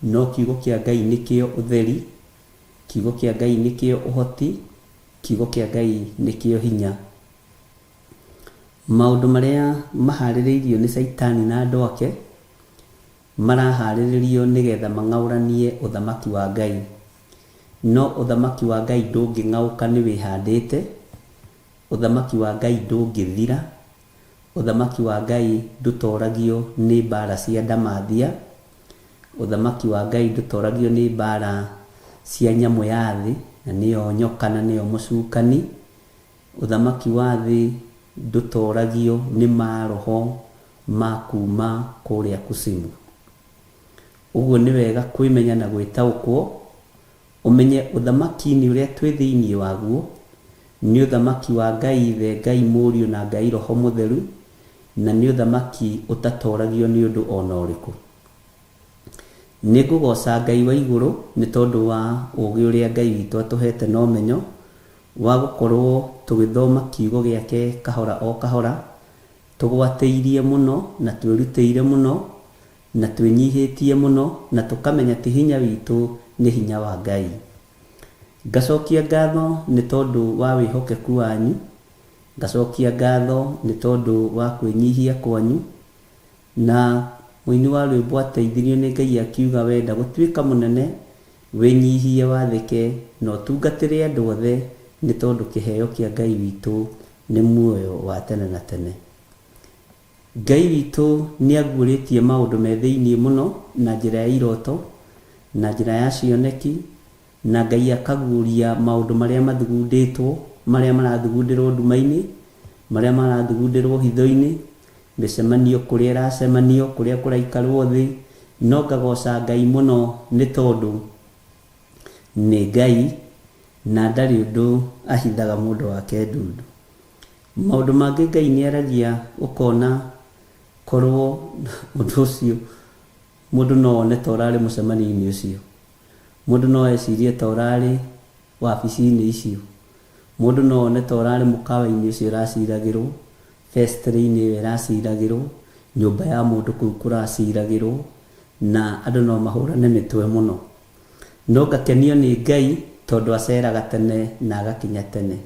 no kiugo kĩa Ngai nĩkĩo ũtheri, kiugo kĩa Ngai nĩkĩo ũhoti, kiugo kĩa Ngai nĩkĩo hinya. Maũndũ marĩa maharĩrĩirio nĩ Saitani na andũ ake maraharĩrĩrio nĩgetha mang'aũranie ũthamaki wa Ngai, no ũthamaki wa Ngai ndũngĩng'aũka nĩ wĩhandĩte, ũthamaki wa Ngai ndũngĩthira, ũthamaki wa Ngai ndũtoragio nĩ mbara cia ndamathia, ũthamaki wa Ngai ndũtoragio nĩ mbara cia nyamũ ya thĩ, na nĩyo nyoka na nĩyo mũcukani. Ũthamaki wa thĩ ndũtoragio nĩ maroho ma kuma kũrĩa kusimu. Ũguo nĩ wega kwĩmenya na gwĩtaũkwo, ũmenye ũthamaki-inĩ ũrĩa twĩ thĩinĩ waguo nĩ ũthamaki wa Ngai Ithe, Ngai Mũriũ na Ngai Roho Mũtheru, na nĩ ũthamaki ũtatoragio nĩ ũndũ ona ũrĩkũ. Nĩ ngũgoca Ngai wa igũrũ nĩ tondũ wa ũũgĩ ũrĩa Ngai witũ atũhete na ũmenyo wa gũkorwo tũgĩthoma kiugo gĩake kahora o kahora, tũgwatĩirie mũno na twĩrutĩire mũno na twĩnyihĩtie mũno, na tũkamenya ti hinya witũ nĩ hinya wa Ngai. Ngacokia ngatho nĩ tondũ wa wĩhokeku wanyu, ngacokia ngatho nĩ tondũ wa kwĩnyihia kwanyu, na mũini wa rwĩmbo ateithirio nĩ Ngai akiuga wenda gũtuĩka mũnene wĩnyihie wathĩke na ũtungatĩre andũ othe, nĩ tondũ kĩheo kĩa Ngai witũ nĩ muoyo wa tene na tene. Ngai witũ nĩ aguũrĩtie maũndũ me thĩinĩ mũno na njĩra ya iroto na njĩra ya cioneki, na Ngai akaguũria maũndũ marĩa mathugundĩtwo, marĩa marathugundĩrwo nduma-inĩ, marĩa marathugundĩrwo hitho-inĩ, mĩcemanio kũrĩa ĩracemanio, kũrĩa kũraikarwo thĩ. No ngagoca Ngai mũno nĩ tondũ nĩ Ngai na ndarĩ ũndũ ahithaga mũndũ wake ndundu. Maũndũ mangĩ Ngai nĩ aragia ũkona korwo ũndũ ũcio mũndũ no one ta ũrarĩ mũcemanio-inĩ ũcio, mũndũ no ecirie ta ũrarĩ wabici-inĩ icio, mũndũ no one ta ũrarĩ mũkawa-inĩ ũcio ũraciragĩrwo, festival-inĩ ĩyo ĩraciragĩrwo, nyũmba ya mũndũ kũu kũraciragĩrwo, na andũ no mahũrane mĩtwe mũno. No ngakenio nĩ Ngai tondũ aceraga tene na agakinya tene.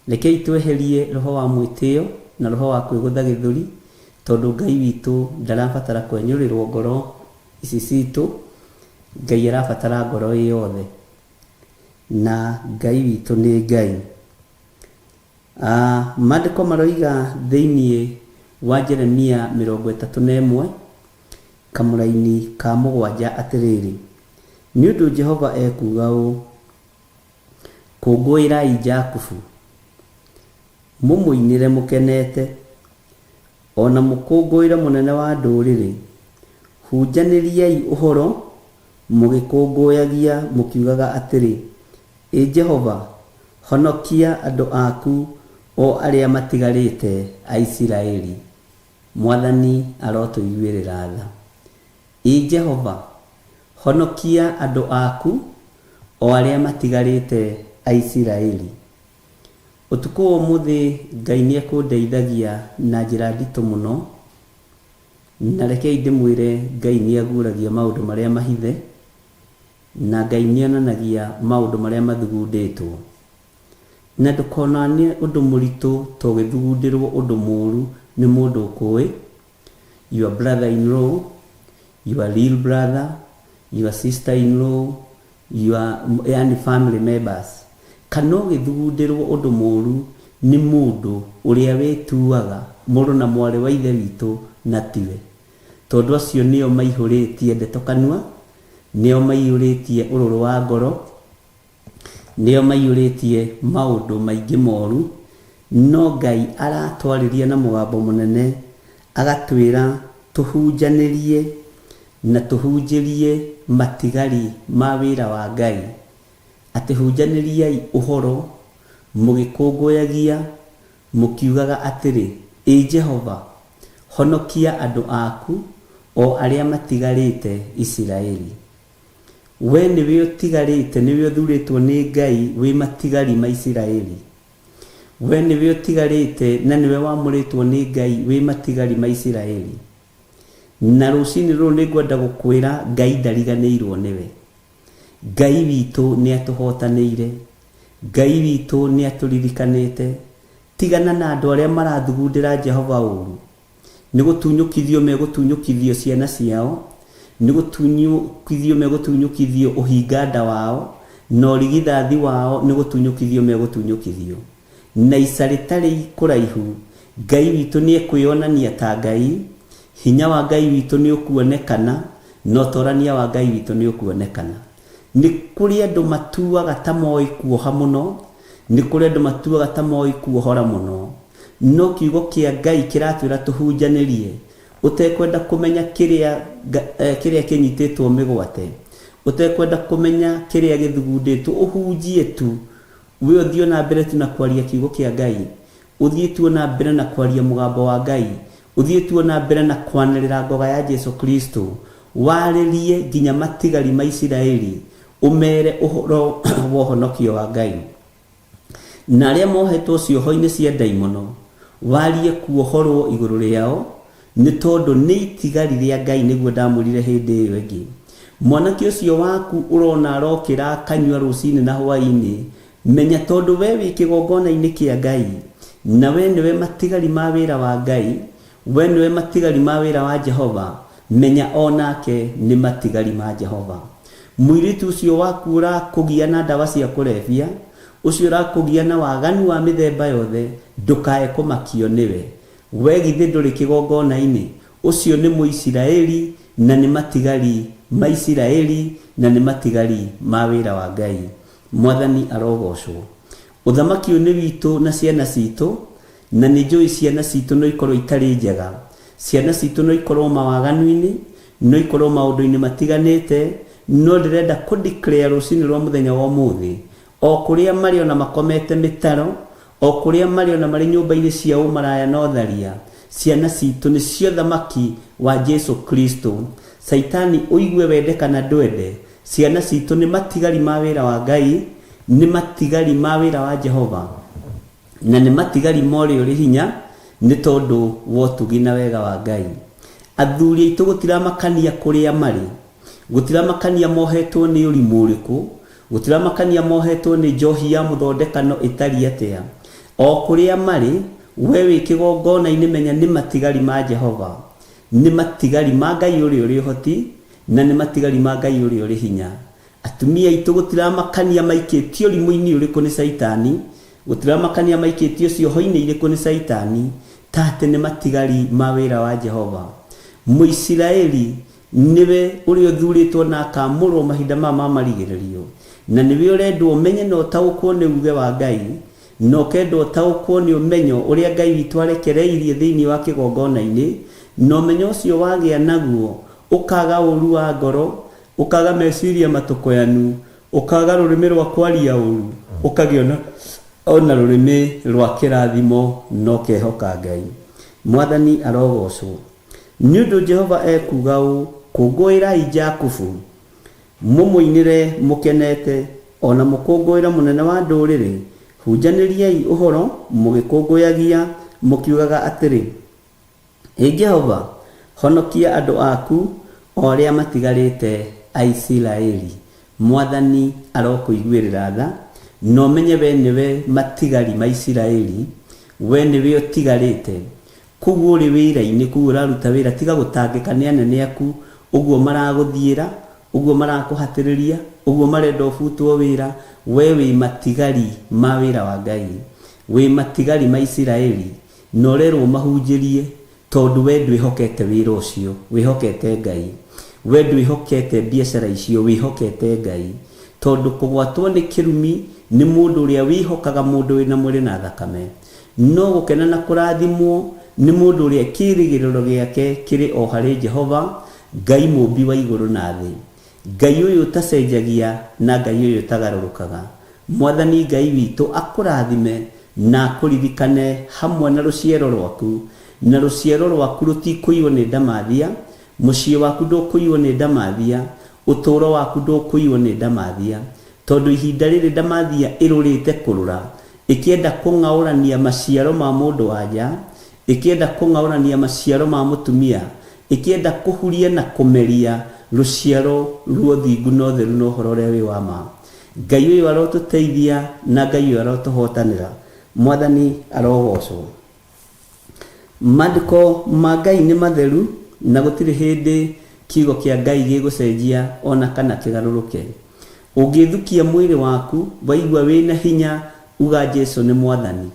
Rekei tweherie roho wa mwĩtĩo na roho wa kwĩgũtha gĩthũri, tondũ Ngai witũ ndarabatara kwenyũrĩrwo ngoro ici citũ, Ngai arabatara ngoro yothe, na Ngai witũ nĩ Ngai. Maandĩko maroiga thĩinĩ wa Jeremia 31 kamũraini ka 7 atĩrĩrĩ: nĩ ũndũ Jehova ekuga ũũ, kũngũĩrai Jakubu, mũmũinĩre mũkenete, ona mũkũngũĩre mũnene wa ndũrĩrĩ, hunjanĩriai ũhoro mũgĩkũngũyagia mũkiugaga atĩrĩ, ĩ Jehova, honokia andũ aku o arĩa matigarĩte a Isiraeli. Mwathani arotũiguĩrĩra tha. Ĩ Jehova, honokia andũ aku o arĩa matigarĩte a Isiraeli. Ũtukũ ũmũthĩ Ngai nĩ ekũndeithagia na njĩra nditũ mũno, na rekei ndĩmwĩre Ngai nĩ aguũragia maũndũ marĩa mahithe, na Ngai nĩ onanagia maũndũ marĩa mathugundĩtwo, na ndũkonanie ũndũ mũritũ to gĩthugundĩrwo ũndũ mũũru nĩ mũndũ ũkũĩ, your brother in law, your real brother, your sister in law, your family members. Kana ũgĩthugundĩrwo ũndũ mũũru nĩ mũndũ ũrĩa wĩtuaga mũrũ na mwarĩ wa ithe witũ na tiwe, tondũ acio nĩo maihũrĩtie ndeto kanua, nĩo maihũrĩtie ũrũrũ wa ngoro, nĩo maihũrĩtie maũndũ maingĩ moru. No Ngai aratwarĩria na mũgambo mũnene agatwĩra tũhunjanĩrie na tũhunjĩrie matigari ma wĩra wa Ngai, atĩ hunjanĩriai ũhoro mũgĩkũngũyagia mũkiugaga atĩrĩ, ĩ Jehova, honokia andũ aku o arĩa matigarĩte Isiraeli. We nĩwe ũtigarĩte, nĩwe ũthurĩtwo nĩ Ngai wĩ matigari ma Isiraeli. We nĩwe ũtigarĩte na nĩwe wamũrĩtwo nĩ Ngai wĩ matigari ma Isiraeli. Na rũcinĩ rũrũ nĩngwenda gũkwĩra Ngai ndariganĩirwo nĩwe. Ngai witũ nĩ atũhotanĩire. Ngai witũ nĩ atũririkanĩte. Tigana na andũ arĩa marathugundĩra Jehova ũru. Nĩ gũtunyũkithio megũtunyũkithio ciana ciao, nĩ gũtunyũkithio megũtunyũkithio ũhinganda wao, na ũrigithathi wao nĩ gũtunyũkithio megũtunyũkithio. Na ica rĩtarĩ kũraihu, Ngai witũ nĩ ekwĩonania ta Ngai, hinya wa Ngai witũ nĩ ũkuonekana, na ũtorania wa Ngai witũ nĩ ũkuonekana. Nĩ kũrĩ andũ matuaga ta moĩ kuoha mũno, nĩ kũrĩ andũ matuaga ta moĩ kuohora mũno, no kiugo kĩa Ngai kĩratwĩra tũhunjanĩrie, ũtekwenda kũmenya kĩrĩa kĩnyitĩtwo mĩgwate, ũtekwenda kũmenya kĩrĩa gĩthugundĩtwo, ũhunjie tu. We ũthiĩ na mbere tu na kwaria kiugo kĩa Ngai, ũthiĩ tu na mbere na kwaria mũgambo wa Ngai, ũthiĩ tu na mbere na kwanĩrĩra ngoga ya Jesu Kristo, warĩrie nginya matigari ma Isiraeli, ũmere ũhoro wa ũhonokio wa Ngai. Na arĩa mohetwo cioho-inĩ cia ndaimono, warie kuohorwo igũrũ rĩao, nĩ tondũ nĩ itigari rĩa Ngai nĩguo ndamwĩrire hĩndĩ ĩyo ĩngĩ. Mwanake ũcio waku ũrona arokĩra akanyua rũcinĩ na hwaĩ-inĩ, menya tondũ we wĩ kĩgongona-inĩ kĩa Ngai, na we nĩwe matigari ma wĩra wa Ngai, we nĩwe matigari ma wĩra wa Jehova, menya onake nĩ matigari ma Jehova. Mũirĩtu ũcio waku ũrakũgia na ndawa cia kũrebia, ũcio ũrakũgia na waganu wa mĩthemba yothe, ndũkae kũmakio nĩwe. We githĩ ndũrĩ kĩgongona-inĩ, ũcio nĩ Mũisiraeli na nĩ matigari ma Isiraeli na nĩ matigari ma wĩra wa Ngai. Mwathani arogocwo. Ũthamaki ũyũ nĩ witũ na ciana citũ, na nĩ njũĩ ciana citũ no ikorwo itarĩ njega. Ciana citũ no ikorwo mawaganu-inĩ, no ikorwo maũndũ-inĩ matiganĩte, no ndĩrenda kũdeclare rũcinĩ rwa mũthenya wa ũmũthĩ, o kũrĩa marĩ ona makomete mĩtaro, o kũrĩa marĩ ona marĩ nyũmba-inĩ cia ũmaraya na ũtharia, ciana citũ nĩ cio thamaki wa Jesu Kristo. Saitani ũigue wende kana ndwende, ciana citũ nĩ matigari ma wĩra wa Ngai, nĩ matigari ma wĩra wa Jehova, na nĩ matigari ma ũrĩa ũrĩ hinya, nĩ tondũ wa ũtugi na wega wa Ngai. Athuri aitũ gũtiramakania kũrĩa marĩ, gũtiramakania mohetwo nĩ ũrimũ ũrĩkũ, gũtiramakania mohetwo nĩ njohi ya mũthondekano ĩtariĩ atĩa. O kũrĩa marĩ, we wĩ kĩgongona-inĩ menya nĩ matigari ma Jehova, nĩ matigari ma Ngai ũrĩa ũrĩ ũhoti, na nĩ matigari ma Ngai ũrĩa ũrĩ hinya. Atumia aitũ gũtiramakania maikĩtio ũrimũ-inĩ ũrĩkũ nĩ Saitani, gũtiramakania maikĩtio cioho-inĩ irĩkũ nĩ Saitani, ta atĩ nĩ matigari ma wĩra wa Jehova. Mũisiraeli nĩwe ũrĩa ũthurĩtwo na akamũrwo mahinda ma marigĩrĩrio, na nĩwe ũrendwo ũmenye na ũtaũkwo nĩ uge wa Ngai, na ũkendwo ũtaũkwo nĩ ũmenyo ũrĩa Ngai witũ arekereirie thĩinĩ wa kĩgongona-inĩ, na ũmenyo ũcio wagĩa naguo, ũkaga ũru wa ngoro, ũkaga meciria matũkoyanu, ũkaga rũrĩmĩ rwa kwaria ũru, ũkagĩa ona rũrĩmĩ rwa kĩrathimo, no kehoka Ngai. Mwathani arogocwo. Nĩ ũndũ Jehova ekuga ũũ, kũngũĩrai Jakubu, mũmũinĩre mũkenete, ona mũkũngũĩra mũnene wa ndũrĩrĩ, hunjanĩriai ũhoro mũgĩkũngũyagia mũkiugaga atĩrĩ, ĩ Jehova, honokia andũ aku o arĩa matigarĩte a Isiraeli. Mwathani arokũiguĩrĩra tha, na ũmenye we nĩwe matigari ma Isiraeli, we nĩwe ũtigarĩte. Koguo ũrĩ wĩra-inĩ, koguo ũraruta wĩra, tiga gũtangĩka nĩ anene aku, ũguo maragũthiĩra, ũguo marakũhatĩrĩria, ũguo marenda ũbutwo wĩra. We wĩ matigari ma wĩra wa Ngai, wĩ matigari ma Isiraeli, na ũrerwo mahunjĩrie, tondũ we ndwĩhokete wĩra ũcio, wĩhokete Ngai. We ndwĩhokete biacara icio, wĩhokete Ngai. Tondũ kũgwatwo nĩ kĩrumi nĩ mũndũ ũrĩa wĩhokaga mũndũ wĩna mwĩrĩ na thakame, no gũkena na kũrathimwo nĩ mũndũ ũrĩa kĩĩrĩgĩrĩro gĩake kĩrĩ o harĩ Jehova, Ngai mũmbi wa igũrũ na thĩ. Ngai ũyũ ũtacenjagia na Ngai ũyũ ũtagarũrũkaga. Mwathani Ngai witũ akũrathime na akũririkane hamwe na rũciaro rwaku, na rũciaro rwaku rũtikũiywo nĩ ndamathia, mũciĩ waku ndũkũiywo nĩ ndamathia, ũtũũro waku ndũkũiywo nĩ ndamathia, tondũ ihinda rĩrĩ ndamathia ĩrũrĩte kũrũra, ĩkĩenda kũng'aũrania maciaro ma mũndũ wanja, ĩkĩenda kũng'aũrania maciaro ma mũtumia, ĩkĩenda kũhuria na kũmeria rũciaro ruothingu na ũtheru na ũhoro ũrĩa wĩ wa ma. Ngai ũyũ arotũteithia na Ngai ũyũ arotũhotanĩra. Mwathani arogocwo. Maandĩko ma Ngai nĩ matheru na gũtirĩ hĩndĩ kiugo kĩa Ngai gĩgũcenjia ona kana kĩgarũrũke. Ũngĩthukia mwĩrĩ waku waigua wĩna hinya, uga Jesũ nĩ Mwathani.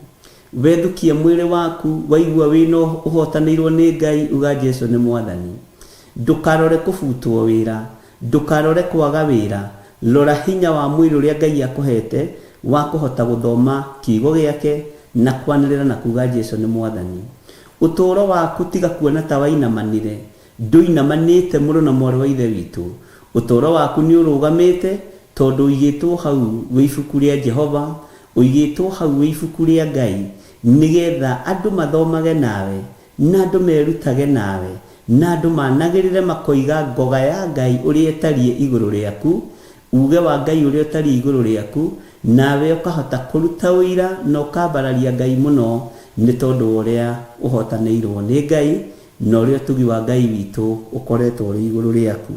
Wethukia mwĩrĩ waku waigua wĩna ũhotanĩirwo nĩ Ngai, uga Jesũ nĩ Mwathani. Ndũkarore kũbutwo wĩra, ndũkarore kwaga wĩra, rora hinya wa mwĩrĩ ũrĩa Ngai akũhete wa kũhota gũthoma kiugo gĩake na kwanĩrĩra na kuga Jesũ nĩ Mwathani. Ũtũũro waku tiga kuona ta wainamanire, ndũinamanĩte mũrũ na mwarĩ wa ithe witũ. Ũtũũro waku nĩ ũrũgamĩte tondũ ũigĩtwo hau wĩ ibuku rĩa Jehova, ũigĩtwo hau wĩ ibuku rĩa Ngai, nĩgetha andũ mathomage nawe na andũ merutage nawe na andũ managĩrĩre makoiga ngoga ya Ngai ũrĩa ĩtariĩ igũrũ rĩaku, uge wa Ngai ũrĩa ũtariĩ igũrũ rĩaku, nawe ũkahota kũruta ũira na ũkambararia Ngai mũno, nĩ tondũ ũrĩa ũhotanĩirwo nĩ Ngai na ũrĩa ũtugi wa Ngai witũ ũkoretwo ũrĩ igũrũ rĩaku.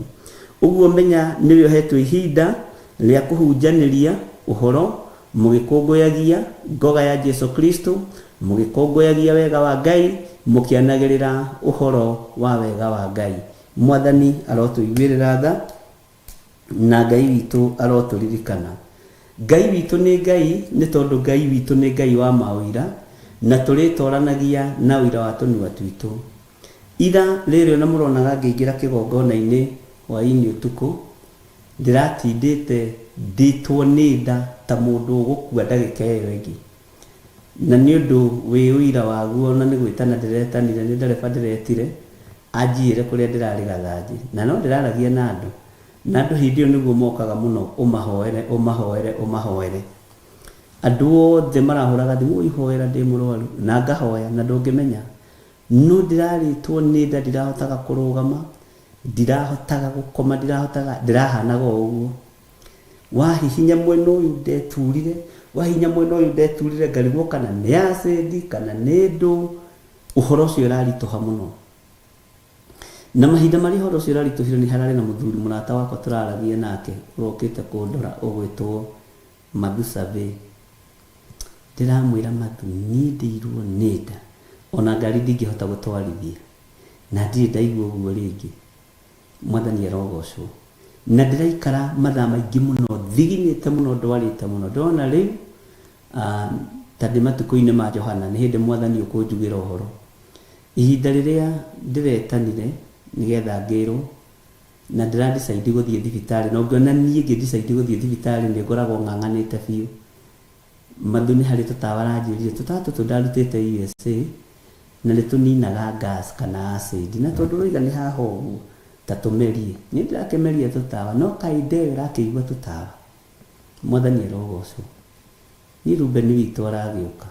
Ũguo menya nĩwe ũhetwo ihinda rĩa kũhunjanĩria ũhoro, mũgĩkũngũyagia ngoga ya Jesũ Kristo, mũgĩkũngũyagia wega wa Ngai, mũkĩanagĩrĩra ũhoro wa wega wa Ngai. Mwathani arotũiguĩrĩra tha na Ngai witũ arotũririkana. Ngai witũ nĩ Ngai nĩ tondũ Ngai witũ nĩ Ngai wa maũira, na tũrĩtwaranagia na ũira wa tũnua twitũ. Ira rĩrĩ na mũronaga ngĩingĩra kĩgongona-inĩ hwaĩ-inĩ ũtukũ, ndĩratindĩte nditwo nĩ nda ta mũndũ ũgũkua ndagĩka ĩyo ĩngĩ, na nĩ ũndũ wĩ ũira waguo na nĩ gwĩtana ndĩretanire, nĩ ndereba ndĩretire anjiyĩre kũrĩa ndĩrarĩ gathanjĩ, na no ndĩraragia na andũ, na andũ hĩndĩ ĩyo nĩguo mokaga mũno ũmahoere. Andũ othe marahũraga thimũ, ihoera ndĩ mũrwaru, na ngahoya na ndũngĩmenya, no ndĩrarĩtwo nĩ nda, ndirahotaga kũrũgama, ndirahotaga gũkoma, ndĩrahanaga ũguo. Wahihinya mwena ũyũ ndeturire, wahihinya mwena ũyũ ndeturire, ngarigwo kana nĩ acid kana nĩ ndũ. Ũhoro ũcio ũraritũha mũno, na mahinda marĩa ũhoro ũcio ũraritũhire nĩ hararĩ na mũthuri mũrata wakwa tũraragia nake ũrokĩte kũndora ũgwĩtwo Mathusabe. Ndĩramwĩra Mathu, niĩ ndĩirwo nĩ nda, ona ngari ndingĩhota gũtwarithia, na ndirĩ ndaigua ũguo rĩngĩ. Mwathani arogocwo. Na ndĩraikara mathaa maingĩ mũno thiginĩte mũno, ndwarĩte mũno. Ndona rĩu ta ndĩ matukũ-inĩ ma Johana, nĩ hĩndĩ Mwathani ũkũnjugĩra ũhoro. Ihinda rĩrĩa ndĩretanire nĩgetha ngĩrwo na ndĩradicaidi gũthiĩ thibitarĩ, na ũngĩona niĩ ngĩdicaidi gũthiĩ thibitarĩ nĩ ngoragwo ng'ang'anĩte biũ. Mathu nĩ harĩ tũtawa aranjĩrire, tũtawa tũtũ ndarutĩte USA na nĩ tũninaga gas kana acid, na tondũ rũiga nĩ haha ũguo ta tũmerie. Niĩ ndĩrakĩmeria tũtawa, no kaĩ ndewe rakĩigua tũtawa. Mwathani arogocwo. Niĩ Rubeni witũ aragĩũka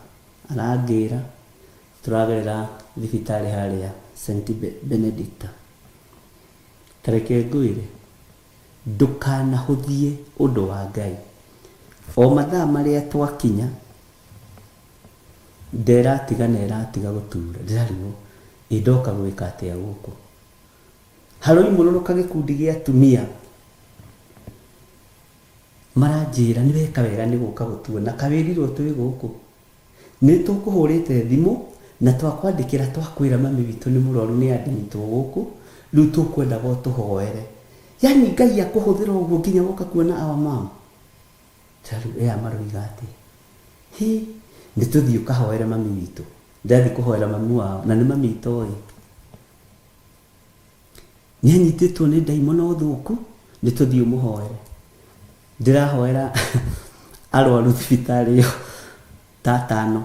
arangĩra, tũragerera thibitarĩ harĩa St Benedicta. Tareke ngwĩre, ndũkanahũthie ũndũ wa Ngai. O mathaa marĩa twakinya nderatiga na ĩratiga gũtura, ndĩrarigwo ndoka gwĩka atĩa gũkũ. Haroimũrũrũka gĩkundi gĩa atumia maranjĩra nĩ weka wega nĩ gũka gũtuona, kawĩrirwo twĩ gũkũ, nĩ tũkũhũrĩte thimũ na twakwandĩkĩra twakwĩra mami witũ nĩ mũrwaru nĩ andĩnyitwo gũkũ, rĩu tũkwendaga ũtũhoere. Yani Ngai akũhũthĩra ũguo nginya gũka kuona awa mama. Rĩu aya maroiga atĩ nĩ tũthiĩ ũkahoere mami witũ. Ndathiĩ kũhoera mami wao, na nĩ mami itoĩ. Nĩ anyitĩtwo nĩ ndaimono thũku, nĩ tũthiĩ ũmũhoere. Ndĩrahoera arwaru thibitarĩ ĩyo ta 5,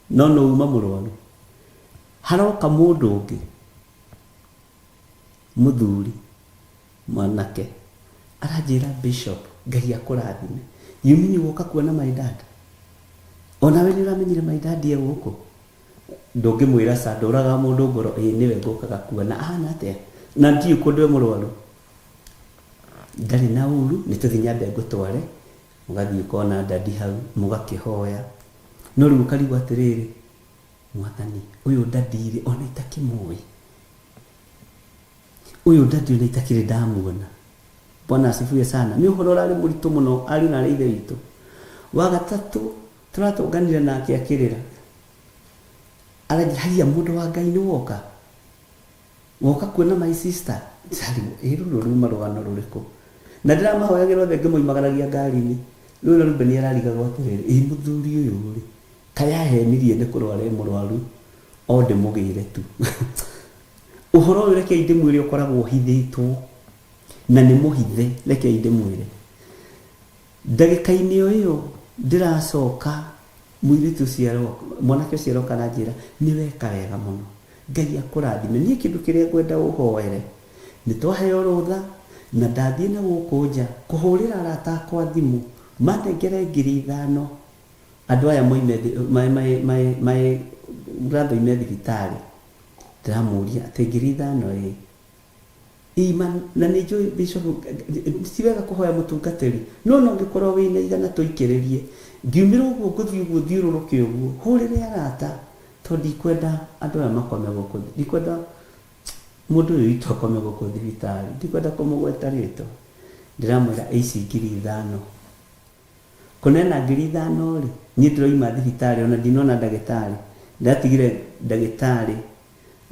no uma mũrwaru. Haroka mũndũ ũngĩ mũthuri mwanake aranjĩra Bishop, Ngai akũrathime, yumini woka kuona my dad ona we niramenyire my dad ye guko ndoge mwira sa ndoraga mundu ngoro niwe ngokaga kuona ahana atia na ndiye kundwe murwaru ndari na uru nituthinyambe ngutware mugathii kona dadi hau mugakihoya no riu karigwa atiriri mwathani uyu dadiri ona itakimui uyu dadi ona itakire ndamuona. Bwana asifiwe sana. Ni uhoro rari muritu muno ari na ithe witu. Wa gatatu turatuganira nake akirira aragihagia mundu wa Ngai ni woka kuona my sister sari iruru ruma rwano ruriko na ndira mahoyagirwo thenge moimagaragia ngari-ini riu na Rubeni arariga gwatiriri muthuri uyu ri kaya henirie ni kurware murwaru ode mugire tu uhoro uyu reke inde mwiri ukoragwo hithitwo na ni muhithe reke inde mwiri ndagika-ini uyu ndiracoka mwiritu ciaro mwanake ciaro kana njira ni weka wega muno Ngai akurathime ni kindu kiria ngwenda uhoere ni twaheo rutha na ndathie na guku nja kuhurira arata akwa thimu manengere 5,000 andu aya mai mratho ime thibitari ndiramuria ati 5,000 iman na ni jo bishop siwega kuhoya mutungateri no ngikorwo wina igana tuikiririe ngiumira uguo nguthii uguo thiururuke uguo hurire arata tondi kwenda andu aya makome guku ndikwenda mundu uyu itu akome guku thibitari ndikwenda kumugweta rito ndiramwira ici 5,000 kunena 5,000 ri ni ndiroima thibitari ona ndinona ndagitari ndatigire ndagitari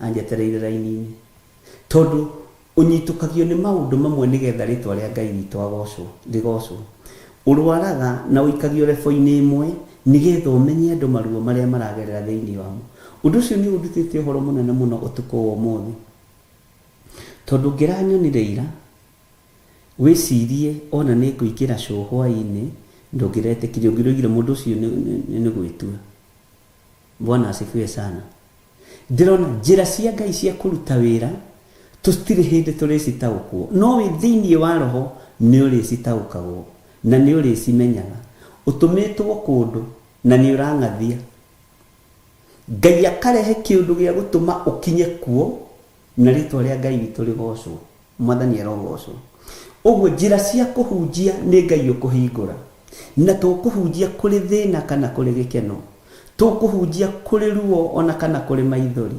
anjetereire raini-ini tondu unyitukagio ni maundu mamwe nigetha ritwa ria Ngai witu rigocwo urwaraga na uikagio lebo-ini imwe nigetha umenye andu maruo maria maragerera thiini wamo undu ucio ni undutite uhoro munene muno utuko wa umuthi tondu ngiranyonire ira wicirie ona ni nguingira show hwaini ndungiretekirio ngirugire mundu ucio ni gwitua. Bwana asifiwe sana. Ndirona njira cia Ngai cia kuruta wira tutire hindi turicitaukwo no wi thiini wa roho ni uricitaukagwo na ni uricimenyaga utumitwo kundu na ni urangathia Ngai akarehe kiundu gia gutuma ukinye kuo na ritwa ria Ngai witu rigocwo mwathani arogocwo uguo njira cia kuhunjia ni Ngai ukuhingura na tukuhunjia kuri thina kana kuri gikeno tukuhunjia kuri ruo ona kana kuri maithori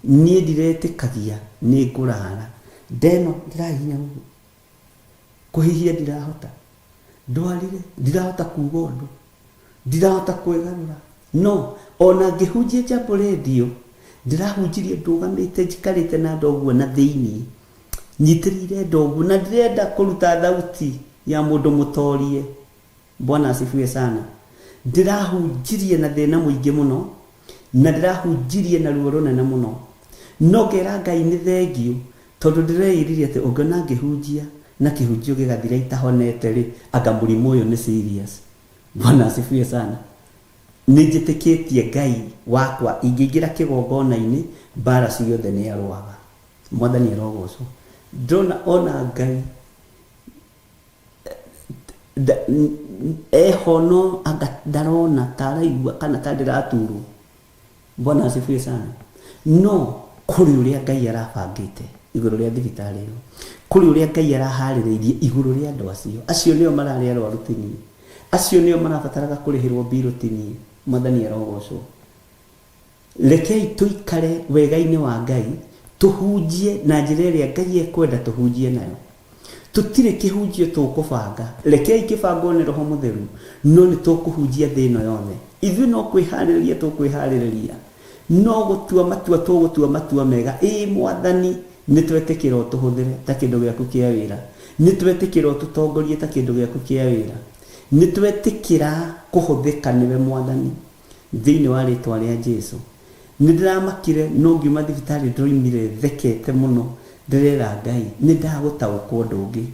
nie ndiretikagia ni ngurara ndeno ndirahinya kuhihia ndirahota ndwarire ndirahota kuuga undu ndirahota kwigarura no ona ngihunjia jambo radio ndirahunjirie ndugamite njikarite na ndoguo na thiini nyitirire ndoguo na ndirenda kuruta thauti ya mundu mutorie. Bwana asifiwe sana. Ndirahunjirie na thina muingi muno na ndirahunjirie na ruo runene muno no ngera Ngai ni thengio tondu ndireiririe ati ungona ngihunjia na kihunjio gigathira itahonete ri anga murimu uyu ni serious. Bwana asifiwe sana. Nijitikitie Ngai wakwa ingiingira kigongona-ini bara ciothe ni arwaga mwathani arogocwo ndona ona Ngai ehono anga ndarona taraigua kana tandiraturwo. Bwana asifiwe sana. No kuri uria Ngai arabangite iguru ria thibitari ino kuri uria Ngai arahaririirie iguru ria andu acio nio marari arwaru tini acio nio marabataraga kurihirwo biru tini mwathani arogocwo rekei tuikare wega-ini wa Ngai tuhunjie na njira iria Ngai ekwenda tuhunjie nayo tutire kihunjio tukubanga rekei kibangwo ni roho mutheru no ni tukuhunjia thino yothe ithu no kwihaririria tukwihariria no gutua matua mega mwathani ni twetikira utuhuthire ta kindu giaku kia wira ni twetikira ututongorie ta kindu giaku kia wira ni twetikira kuhuthika niwe mwathani thiini wa ritwa ria Jesu. Ni ndiramakire no ngiuma thibitari ndoimire thekete muno ndirera Ngai ni ndagutaukwo ndungi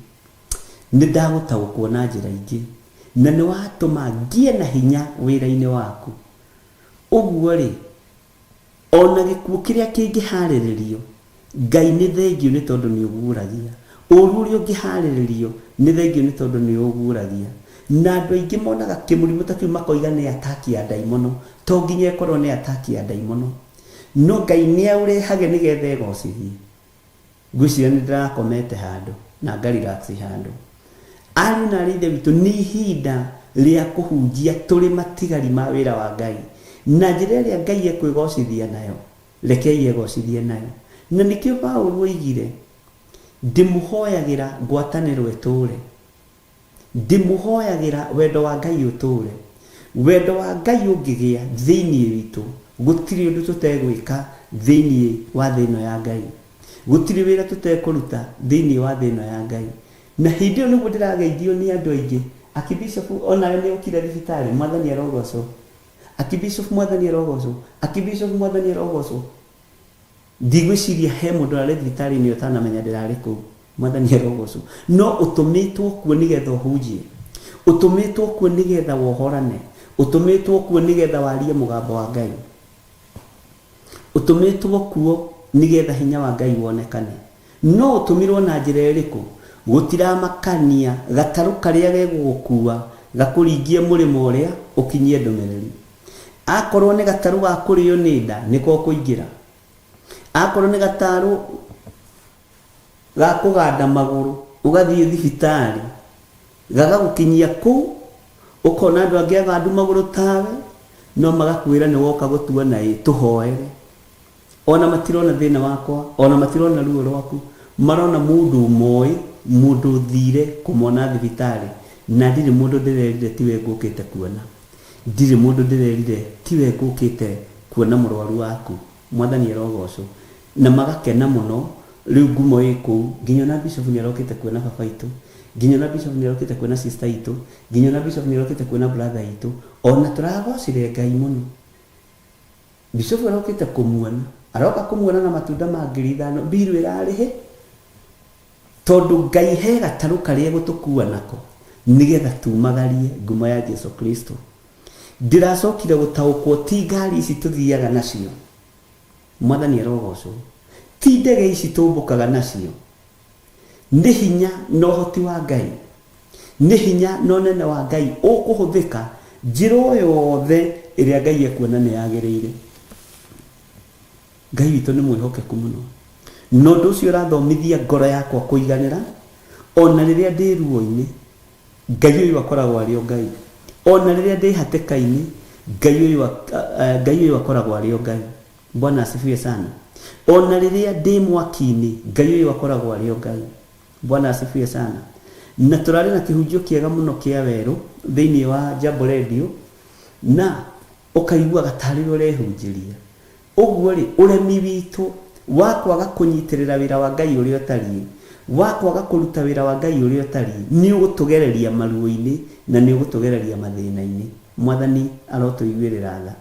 ni ndagutaukwo na njira ingi na ni watuma ngie na hinya wira-ini waku uguo ri ona gikuo kiria kingihariririo Ngai ni thengio ni tondu ni uguragia uru uri ungihariririo ni thengio ni tondu ni uguragia na andũ aingĩ monaga kĩmũrimũ ta kĩu makoiga nĩ ataki ya ndaimono, to nginya ĩkorwo nĩ ataki ya ndaimono, no Ngai nĩaũrehage nĩgetha ĩgocithie. Ngwĩciria nĩ ndĩrakomete handũ na ngarelax handũ. Ariũ na ithe witũ, nĩ ihinda rĩa kũhunjia tũrĩ matigari ma wĩra wa Ngai, na njĩra ĩrĩa Ngai ekwĩgocithia nayo, rekei egocithie nayo. Na nĩkĩo Paũlũ oigire, ndĩmũhoyagĩra ngwatanĩro ĩtũũre, ndĩmũhoyagĩra wendo wa Ngai ũtũũre. Wendo wa Ngai ũngĩgĩa thĩinĩ witũ, gũtirĩ ũndũ tũtegwĩka thĩinĩ wa thĩ ĩno ya Ngai, gũtirĩ wĩra tũtekũruta thĩinĩ wa thĩ ĩno ya Ngai. Na hĩndĩ ĩyo nĩguo ndĩrageithio nĩ andũ aingĩ. Akibishofu onawe nĩ ũkire thibitarĩ, Mwathani arogocwo. Akibishofu, Mwathani arogocwo. Akibishofu, Mwathani arogocwo. Ndigwĩciria he mũndũ arĩ thibitarĩ-inĩ ũtanamenya ndĩrarĩ kũu. Mwathani arogocwo. No ũtũmĩtwo kuo nĩgetha ũhunjie, ũtũmĩtwo kuo nĩgetha wohorane, ũtũmĩtwo kuo nĩgetha warie mũgambo wa Ngai, ũtũmĩtwo kuo nĩgetha hinya wa Ngai wonekane. No ũtũmirwo na njĩra ĩrĩkũ? Gũtiramakania gatarũ karĩa gegũgũkua gakũringie mũrĩmo ũrĩa ũkinyie ndũmĩrĩri. Akorwo nĩ gatarũ ga kũrĩo nĩ nda, nĩko kũingĩra. Akorwo nĩ gatarũ ga kũganda magũrũ, ũgathiĩ thibitarĩ, gagagũkinyia kũu, ũkona andũ angĩ agandu magũrũ tawe, no magakwĩra nĩ woka gũtua na tũhoere. Ona matirona thĩna wakwa, ona matirona ruo rwaku, marona mũndũ moĩ, mũndũ thire kũmona thibitarĩ. Na ndirĩ mũndũ ndĩrerire tiwe ngũkĩte kuona, ndirĩ mũndũ ndĩrerire tiwe ngũkĩte kuona mũrwaru waku. Mwathani arogocwo. Na magakena mũno. Rĩu ngumo ĩ kũu, nginya na bishop nĩarokĩte kuona baba itũ, nginya na bishop nĩarokĩte kuona sister itũ, nginya na bishop nĩarokĩte kuona brother itũ. Ona tũragocire Ngai mũno. Bishop arokĩte kũmuona, aroka kũmuona na matunda ma 5,000, biru ĩrarĩhe. Tondũ Ngai he gatarũ karĩa gũtũkua nako, nĩgetha tumagarie ngumo ya Jesu Kristo. Ndiracokire gũtaũkwo ti ngari ici tũthiaga nacio. Mwathani arogocwo. Ti ndege ici tũmbũkaga nacio. Nĩ hinya na ũhoti wa Ngai, nĩ hinya na ũnene wa Ngai ũkũhũthĩka njĩra o yothe ĩrĩa Ngai ekuona nĩ yagĩrĩire. Ngai witũ nĩ mwĩhokeku mũno, na ũndũ ũcio ũrathomithia ngoro yakwa kũiganĩra. Ona rĩrĩa ndĩ ruo-inĩ, Ngai ũyũ akoragwo arĩ o Ngai. Ona rĩrĩa ndĩ hatĩka-inĩ, Ngai ũyũ akoragwo arĩ o Ngai. Bwana asifiwe sana. Ona rĩrĩa ndĩ mwaki-inĩ, Ngai ũyũ akoragwo arĩ o Ngai. Bwana asifiwe sana. Na tũrarĩ na kĩhunjio kĩega mũno kĩa werũ thĩinĩ wa Jambo Radio, na ũkaigua gatarĩro ũrehunjĩria. Ũguo rĩ, ũremi witũ wa kwaga kũnyitĩrĩra wĩra wa Ngai ũrĩa ũtariĩ, wa kwaga kũruta wĩra wa Ngai ũrĩa ũtariĩ, nĩ ũgũtũgereria maruo-inĩ na nĩ ũgũtũgereria mathĩna-inĩ. Mwathani arotũiguĩrĩra tha,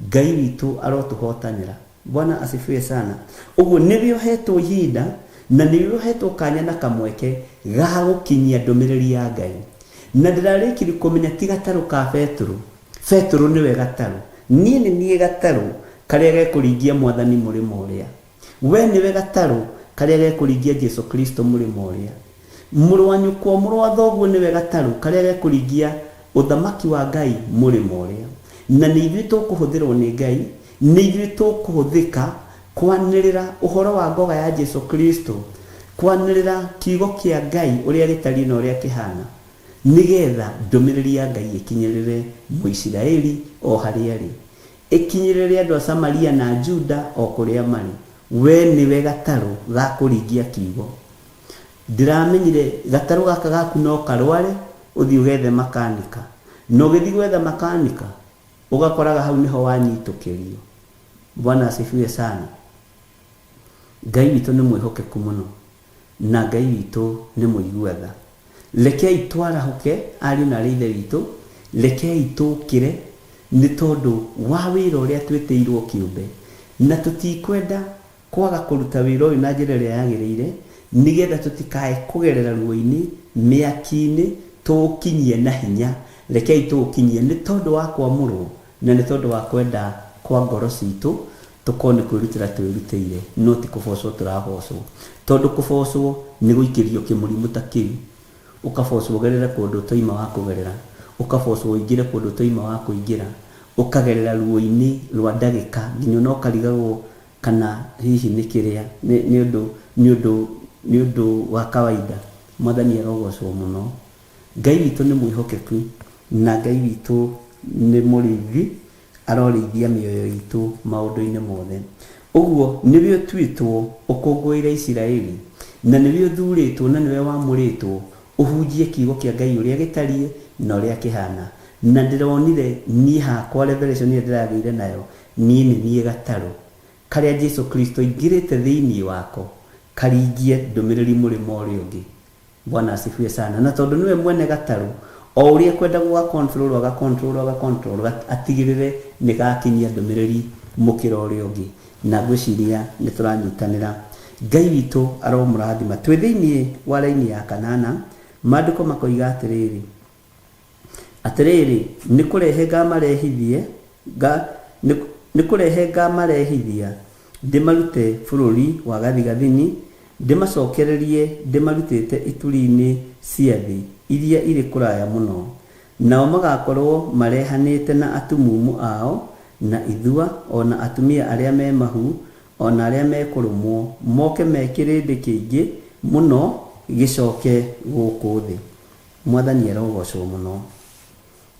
Ngai witũ arotũhotanĩra. Bwana asifiwe sana. Ũguo nĩwe ũhetwo ihinda na nĩwe ũhetwo kanya na kamweke ga gũkinyia ndũmĩrĩri ya Ngai. Na ndĩrarĩkirie kũmenya ti gatarũ ka Petro. Petro nĩwe gatarũ. Niĩ nĩ niĩ gatarũ karĩa gekũringia Mwathani mũrĩmo ũrĩa. We nĩwe gatarũ karĩa gekũringia Jesu Kristo mũrĩmo ũrĩa. Mũrũ wa nyũkwa, mũrũ wa thoguo nĩwe gatarũ karĩa gekũringia ũthamaki wa Ngai mũrĩmo ũrĩa. Na nĩ ithuĩ tũkũhũthĩrwo nĩ Ngai, nĩ ithuĩ tũkũhũthĩka kwanĩrĩra ũhoro wa ngoga ya Jesu Kristo, kwanĩrĩra kiugo kĩa Ngai ũrĩa gĩtariĩ na ũrĩa kĩhana, nĩgetha ndũmĩrĩri ya Ngai ĩkinyĩrĩre Mũisiraeli o harĩa arĩ, ĩkinyĩrĩre andũ a Samaria na Juda o kũrĩa marĩ. We nĩwe gatarũ ga kũringia kiugo. Ndĩramenyire gatarũ gaka gaku no karware, ũthiĩ ũgethe makanika. No gĩthiĩ gwetha makanika, ũgakoraga hau nĩho wanyitũkĩrio. Bwana asifiwe sana. Ngai witũ nĩ mwĩhokeku mũno, na Ngai witũ nĩ mũigua tha. Rekei twarahũke ariũ na ithe witũ, rekei tũkĩre nĩ tondũ wa wĩra ũrĩa twĩtĩirwo kĩũmbe, na tũtikwenda kwaga kũruta wĩra ũyũ na njĩra ĩrĩa yagĩrĩire, nĩgetha tũtikae kũgerera ruo-inĩ, mĩaki-inĩ, tũkinyie na hinya. Rekei tũkinyie nĩ tondũ wa kwamũrwo na nĩ tondũ wa kwenda kwa ngoro citũ, tũkone kwĩrutĩra twĩrutĩire, no ti kũbocwo tũrabocwo. Tondũ kũbocwo nĩ gũikĩrio kĩmũrimũ ta kĩu. ukaforce ugerera kundu toima wa kugerera ukaforce uingire kundu toima wa kuingira ukagerera ruo-ini rwa ndagika nginya no karigagwo kana hihi ni kiria ni undu wa kawaida. Mwathani arogocwo muno. Ngai witũ nĩ mwĩhokeku na Ngai witũ nĩ mũrĩithi arorĩithia mĩoyo itũ maũndũ-inĩ mothe. Ũguo nĩwe ũtuĩtwo ũkũngũĩre Isiraeli na nĩwe ũthurĩtwo na nĩwe wamũrĩtwo ũhunjie kiugo kĩa Ngai ũrĩa gĩtariĩ na ũrĩa kĩhana. Na ndĩronire niĩ hakwa revelation ĩrĩa ndĩragĩire nayo niĩ nĩ gatarũ karĩa Jesu Kristo aingĩrĩte thĩinĩ wako karingie ndũmĩrĩri mũrĩmo ũrĩa ũngĩ. Bwana asifiwe sana. Na tondũ niwe mwene gatarũ o ũrĩa kwenda gwa control atigĩrĩre nĩ gakinyia ndũmĩrĩri mũkĩra ũrĩa ũngĩ. Na ngwĩciria nĩ tũranyitanĩra. Ngai witũ aromũrathima. Twĩ thĩinĩ wa raini ya kanana maandĩko makoiga atĩrĩrĩ nĩ kũrehe ngamarehithia ndĩmarute bũrũri wa gathigathini ndĩmacokererie ndĩmarutĩte ituri-inĩ cia thĩ iria irĩ kũraya mũno. Nao magakorwo marehanĩte na atumumu ao na ithua ona atumia arĩa me mahu ona arĩa mekũrũmwo moke mekĩrĩndĩ kĩingĩ mũno gĩcoke gũkũ thĩ. Mwathani arogocwo mũno.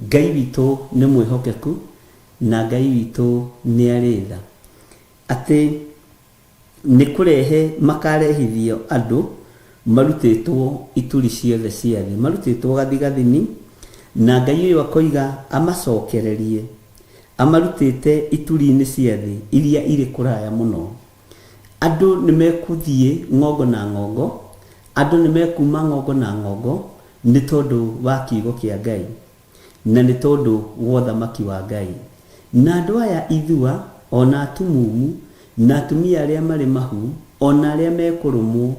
Ngai witũ nĩ mwĩhokeku na Ngai witũ nĩ arĩ tha atĩ nĩ kũrehe makarehithio andũ marutĩtwo ituri ciothe cia thĩ marutĩtwo gathigathini na Ngai ũyũ akoiga amacokererie amarutĩte ituri-inĩ cia thĩ iria irĩ kũraya mũno. Andũ nĩ mekũthiĩ ng'ongo na ng'ongo, andũ nĩ mekuma ng'ongo na ng'ongo nĩ tondũ wa kiugo kĩa Ngai na nĩ tondũ wa ũthamaki wa Ngai. Na andũ aya ithua ona atumumu na atumia arĩa marĩ mahu ona arĩa mekũrũmwo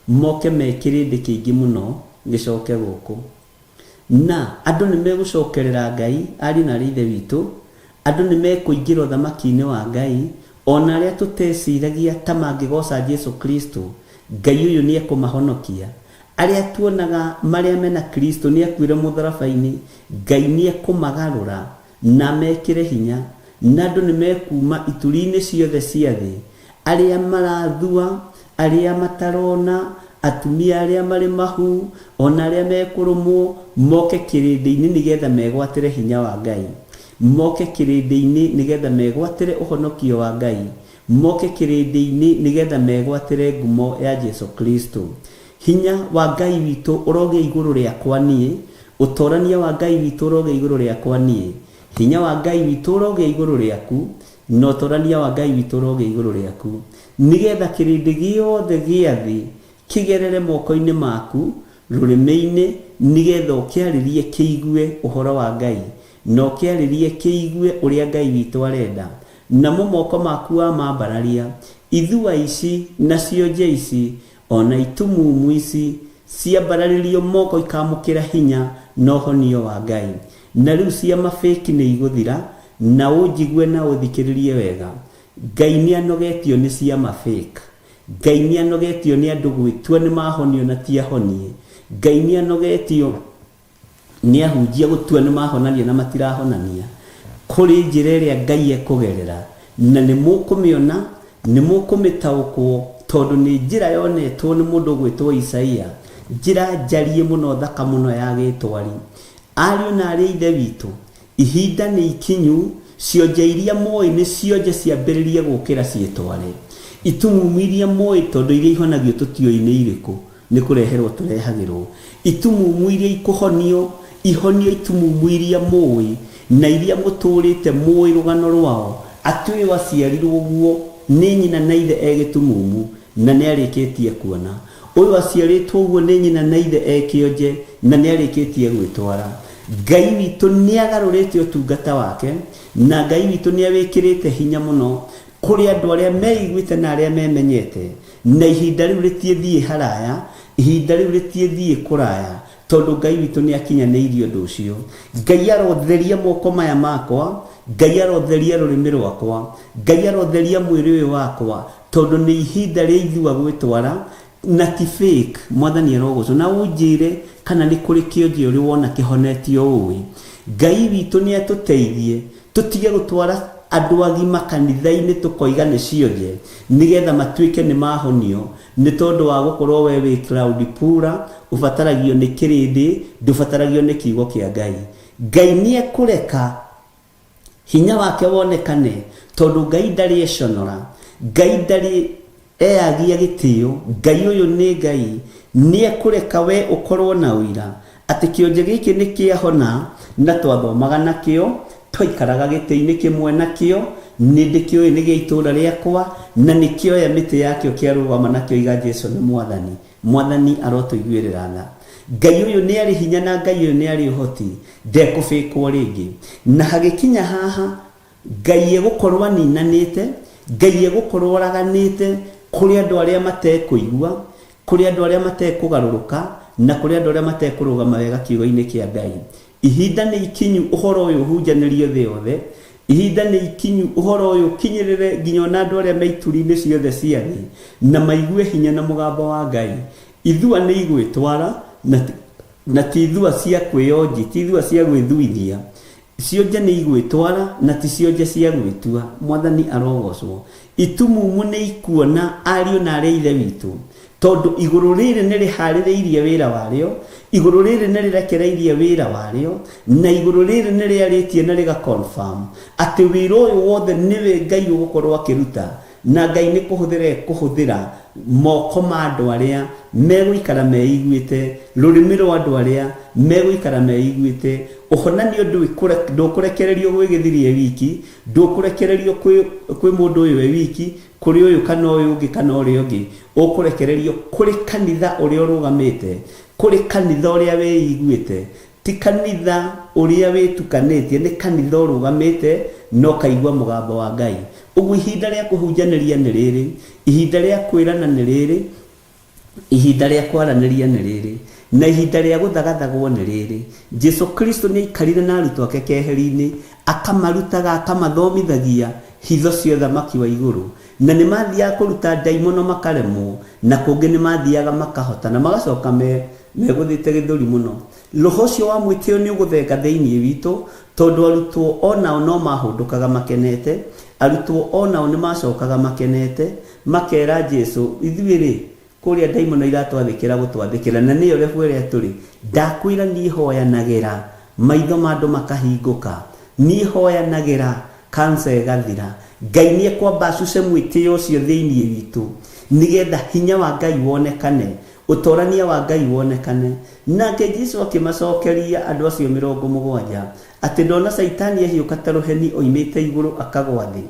moke mekĩrĩndĩ kĩingĩ mũno gĩcoke gũkũ. Na andũ nĩ megũcokerera Ngai ari na ithe witũ. Andũ nĩ mekũingĩra ũthamaki-inĩ wa Ngai ona arĩa tũteciragia ta mangĩgoca Jesu Kristo. Ngai ũyũ nĩ ekũmahonokia. Arĩa tuonaga marĩa mena Kristo nĩ akuire mũtharaba-inĩ Ngai nĩ ekũmagarũra na mekĩre hinya. Na andũ nĩ mekuma ituri-inĩ ciothe cia thĩ arĩa marathua arĩa matarona atumia arĩa marĩ mahu ona arĩa mekũrũmwo moke kĩrĩndĩ-inĩ nĩgetha megwatĩre hinya wa Ngai. Moke kĩrĩndĩ-inĩ nĩgetha megwatĩre ũhonokio wa Ngai. Moke kĩrĩndĩ-inĩ nĩgetha megwatĩre ngumo ya Jesu Kristo. Hinya wa Ngai witũ ũroge igũrũ rĩakwa niĩ. Ũtorania wa Ngai witũ ũroge igũrũ rĩakwa niĩ. Hinya wa Ngai witũ ũroge igũrũ rĩaku na ũtorania wa Ngai witũ ũroge igũrũ rĩaku nĩgetha kĩrĩndĩ gĩothe gĩa thĩ kĩgerere moko-inĩ maku rũrĩmĩ-inĩ nĩgetha ũkĩarĩrie kĩigue ũhoro wa Ngai na ũkĩarĩrie kĩigue ũrĩa Ngai witũ arenda. Namo moko maku wa mambararia ithua ici na cionje ici ona itumumu ici ciambararĩrio moko ikamũkĩra hinya na ũhonio wa Ngai. Na rĩu cia mabĩki nĩ igũthira na ũnjigue na ũthikĩrĩrie wega. Ngai nĩ anogetio nĩ cia mabĩki. Ngai nĩ anogetio nĩ andũ gwĩtua nĩ mahonio na ti ahonie. Ngai nĩ anogetio nĩ ahunjia gũtua nĩ mahonania na matirahonania. Kũrĩ njĩra ĩrĩa Ngai ekũgerera na nĩ mũkũmĩona nĩ mũkũmĩtaũkwo tondũ nĩ njĩra yonetwo nĩ mũndũ gwĩtwo Isaia. Njĩra njarie mũno thaka mũno ya gĩtwari. Ariũ na arĩ ithe witũ ihinda nĩ ikinyu cionje iria moĩ nĩ cionje ciambĩrĩrie gũkĩra ciĩtware. Itumumu iria moĩ tondũ iria ihonagio tũtio-inĩ irĩkũ nĩ kũreherwo tũrehagĩrwo. Itumumu iria ikũhonio ihonio itumumu iria moĩ na iria mũtũrĩte moĩ rũgano rwao atĩ ũyũ aciarirwo ũguo nĩ nyina na ithe egĩtumumu na nĩ arĩkĩtie kuona. Ũyũ aciarĩtwo ũguo nĩ nyina na ithe ekĩonje na nĩ arĩkĩtie gwĩtwara. Ngai witũ nĩ agarũrĩte ũtungata wake na Ngai witũ nĩ awĩkĩrĩte hinya mũno kũrĩ andũ arĩa meiguĩte na arĩa memenyete. Na ihinda rĩu rĩtiĩthiĩ haraya, ihinda rĩu rĩtiĩthiĩ kũraya tondũ Ngai witũ nĩ akinyanĩirie ũndũ ũcio. Ngai arotheria moko maya makwa, Ngai arotheria rũrĩmĩ rwakwa, Ngai arotheria mwĩrĩ ũyũ wakwa tondũ nĩ ihinda rĩa ithua gwĩtwara na ti fake. Mwathani arogocwo na unjire kana ni kuri kionje uri wona kihonetio uwi. Ngai witu ni atuteithie tutige gutwara andu agima kanitha-ini tukoiga ni cionje nigetha matuike ni mahonio ni tondu wa gukorwo we wi cloud pura ubataragio ni kirindi ndubataragio ni kiugo kia Ngai. Ngai ni ekureka hinya wake wonekane tondu Ngai ndari econora, Ngai ndari eagia gitio. Ngai uyu ni Ngai ni ekureka we ukorwo na uira ati kionje giki ni kiahona na twathomaga nakio twaikaraga giti-ini kimwe nakio nindi kio ni giitura riakwa na nikio ya miti yakio kiarugama nakio iga Jesu ni mwathani. Mwathani arotuiguirira tha. Ngai uyu ni ari hinya na Ngai uyu ni ari uhoti ndekubikwo ringi na hagikinya haha Ngai egukorwo aninanite, Ngai egukorwo oraganite kuri andu aria matekuigua, kuri andu aria matekugaruruka na kuri andu aria matekurugama wega kiugo-ini kia Ngai. Ihinda ni ikinyu uhoro uyu hunjanirio thi yothe. Ihinda ni ikinyu uhoro uyu kinyirire nginya na andu aria meituri-ini ciothe cia thi na maigue hinya na mugambo wa Ngai. Ithua ni igwitwara na ti ithua cia kwionji, ti ithua cia gwithuithia. Cionje ni igwitwara na ti cionje cia gwitua. Mwathani arogocwo. Itumumu ni ikuona ariu na ari ithe witu tondu iguru riri ni rihaririirie wira wario, iguru riri ni rirekereirie wira wario na iguru riri ni riaritie na riga confirm ati wira uyu wothe niwe Ngai ugukorwo akiruta na Ngai ni kuhuthira moko ma andu aria meguikara meiguite, rurimi rwa andu aria meguikara meiguite. Uhonanio ndukurekererio gwi githirie wiki, ndukurekererio kwi mundu uyu we wiki, kuri uyu kana uyu ungi kana uri ungi, ukurekererio kuri kanitha uria urugamite, kuri kanitha uria weiguite, ti kanitha uria witukanetie, ni kanitha urugamite no kaigua mugambo wa Ngai. Ugu ihinda ria kuhunjaniria ni riri, ihinda ria kwirana ni riri, ihinda ria kwaraniria ni riri na ihinda ria guthagathagwo ni riri. Jesu Kristo ni ikarire na arutu ake keheri-ini akamarutaga akamathomithagia hitho cia thamaki wa iguru na ni mathiaga kuruta daimono makaremwo na kungi ni mathiaga makahota na magacoka meguthite githuri muno. Roho ucio wa mwitio ni uguthenga thiini witu tondu arutwo onao no mahundukaga makenete, arutwo onao ni macokaga makenete makera Jesu ithuiri kuria daimono iratwathikira gutwathikira na niyo refu ria turi ndakwira ni hoyanagira maitho ma andu makahinguka, ni hoyanagira kansa igathira. Ngai ni ekwamba acuce mwitio ucio thiini witu nigetha hinya wa Ngai wonekane, utorania wa Ngai wonekane. Nake Jesu akimacokeria andu acio 70 ati ndona Saitani ehiuka ta ruheni oimite iguru akagwa thi.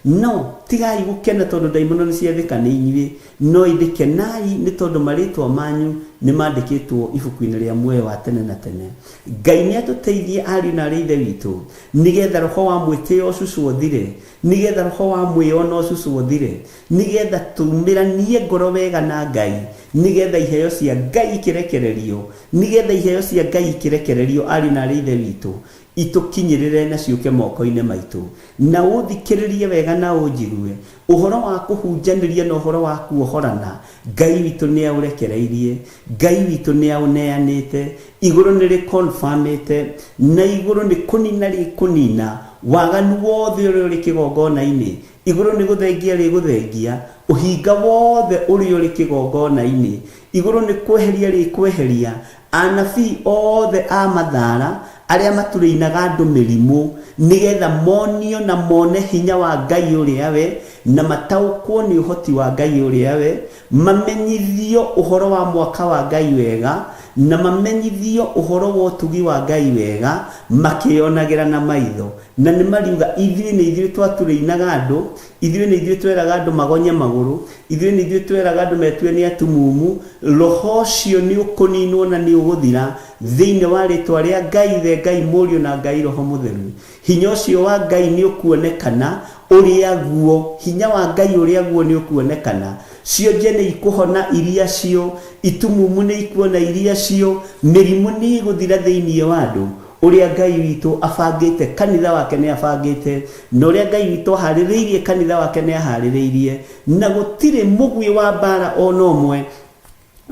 No tigai gukena tondu daimono ni ciathika ni inyuĩ, no ithikenai ni tondu maritwa manyu ni mandikitwo ibuku-ini ria muoyo wa tene na tene. Ngai ni atuteithie ariu na ari ithe witu nigetha roho wa mwitio ucucu thire, nigetha roho wa mwiona ucucu thire, nigetha tumiranie ngoro wega na Ngai, nigetha iheo cia Ngai ikirekererio, nigetha iheo cia Ngai ikirekererio ariu na ari ithe witu itukinyirire na ciuke moko-ini maitu na uthikiririe wega na unjigue uhoro wa kuhunjaniria na uhoro wa kuohorana. Ngai witu ni aurekereirie, Ngai witu ni auneanite, iguru ni reconfirmite na iguru ni kunina kunina waganu wothe uri uri kigongona-ini. Iguru ni guthengia ri guthengia uhinga wothe uri uri kigongona-ini. Iguru ni kweheria ri kweheria anabii othe a mathara aria maturiinaga andu mirimu nigetha monio na mone hinya wa Ngai uria we na mataukwo ni uhoti wa Ngai uria we, mamenyithio uhoro wa mwaka wa Ngai wega na mamenyithio uhoro wa utugi wa Ngai wega makionagira na maitho na ni mariuga ithuĩ nĩ ithuĩ twaturiinaga andu, ithuĩ nĩ ithuĩ tweraga andu magonye maguru, ithuĩ nĩ ithuĩ tweraga andu metue ni atumumu. Roho ucio ni ukuninwo na ni uguthira thiini wa ritwa ria Ngai the Ngai Mũriũ na Ngai Roho Mutheru. Hinya ucio wa Ngai ni ukuonekana uria guo, hinya wa Ngai uria guo ni ukuonekana. Cionje ni ikuhona iria cio, itumumu ni ikuona iria cio, mirimu ni iguthira thiini wa andu. Uria Ngai witu abangite kanitha wake ni abangite na uria Ngai witu ahaririirie kanitha wake ni ahaririirie na gutire mugwi wa bara ono mwe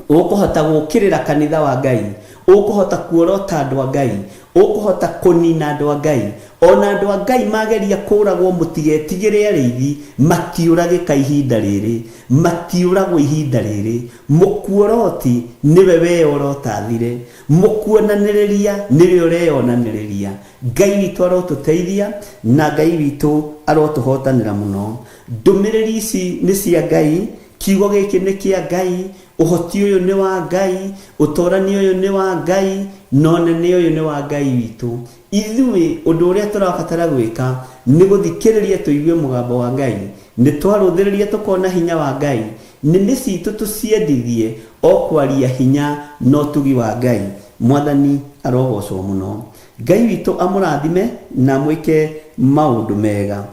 ukuhota gukirira kanitha wa Ngai, ukuhota kuorota andu a Ngai, ukuhota kunina andu a Ngai. Ona andu a Ngai mageria kuragwo mutigetigire arithi matiuragika ihinda riri, matiuragwo ihinda riri. Mukuoroti niwe weorotathire, mukuonaniriria niwe ureonaniriria. Ngai witu arotuteithia na Ngai witu arotuhotanira muno. Ndumiriri ici ni cia Ngai, kiugo giki ni kia Ngai, uhoti uyu ni wa Ngai, utorani uyu ni wa Ngai, nonene uyu ni wa Ngai witu. Ithui undu uria turabatara gwika ni guthikiriria tuigue mugambo wa Ngai, ni twaruthiriria tukona hinya wa Ngai, ni citu tuciendithie o kwaria hinya no tugi wa Ngai. Mwathani arogocwo muno. Ngai witu amurathime na mwike maundu mega.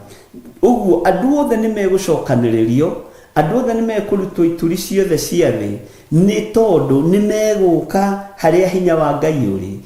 Uguo andu othe ni megucokaniririo, andu othe ni mekurutwo ituri ciothe cia thi, ni tondu ni meguka haria hinya wa Ngai uri.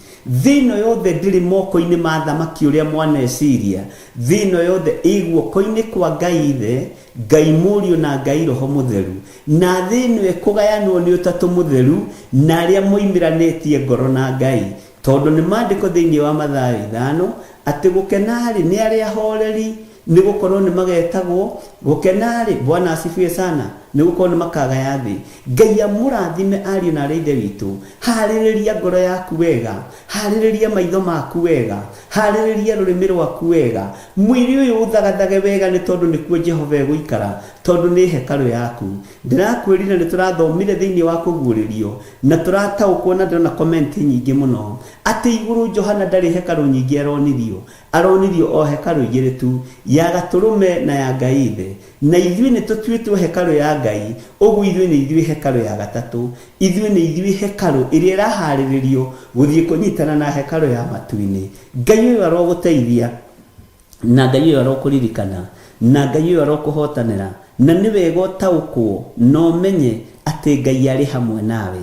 Thino yothe ndiri moko-ini ma thamaki uria mwaneciria, thino yothe iguoko-ini kwa Ngai Ithe, Ngai Mũriũ na Ngai Roho Mũtheru, na thino ikugayanwo ni Ũtatu Mũtheru na aria moimĩranĩtie ngoro na Ngai, tondu ni mandĩko thĩinĩ wa Mathayo 5 ati gukenari ni aria horeri ni gukorwo ni magetagwo gukenari. Bwana asifiwe sana. Ni gukorwo ni makagaya thi. Ngai amurathime ariũ na aithe witu. Harĩrĩria ngoro yaku wega, harĩrĩria maitho maku wega, harĩrĩria rurimi rwaku wega. Mwĩrĩ ũyũ uthagathage wega ni tondu nikuo Jehova egũikara, tondu ni hekalu yaku. Ndirakwĩrira ni turathomire thĩinĩ wa kũguũrĩrio na turataũkwo na ndĩrona comment nyingĩ mũno atĩ igũrũ Johana ndarĩ hekalu nyingĩ aronirio o hekalu igĩrĩ tu, ya Gatũrũme na ya Ngai Ithe. Na ithuĩ nĩ tũtuĩtwo hekalu ya Ngai, ũguo ithuĩ nĩ ithuĩ hekalu ya gatatũ, ithuĩ nĩ ithuĩ hekalu ĩrĩa ĩraharĩrĩrio gũthiĩ kũnyitana na hekalu ya matu-inĩ. Ngai ũyũ arogũteithia na Ngai ũyũ arokũririkana na Ngai ũyũ arokũhotanĩra, na nĩ wega ũtaũkwo na ũmenye atĩ Ngai arĩ hamwe nawe.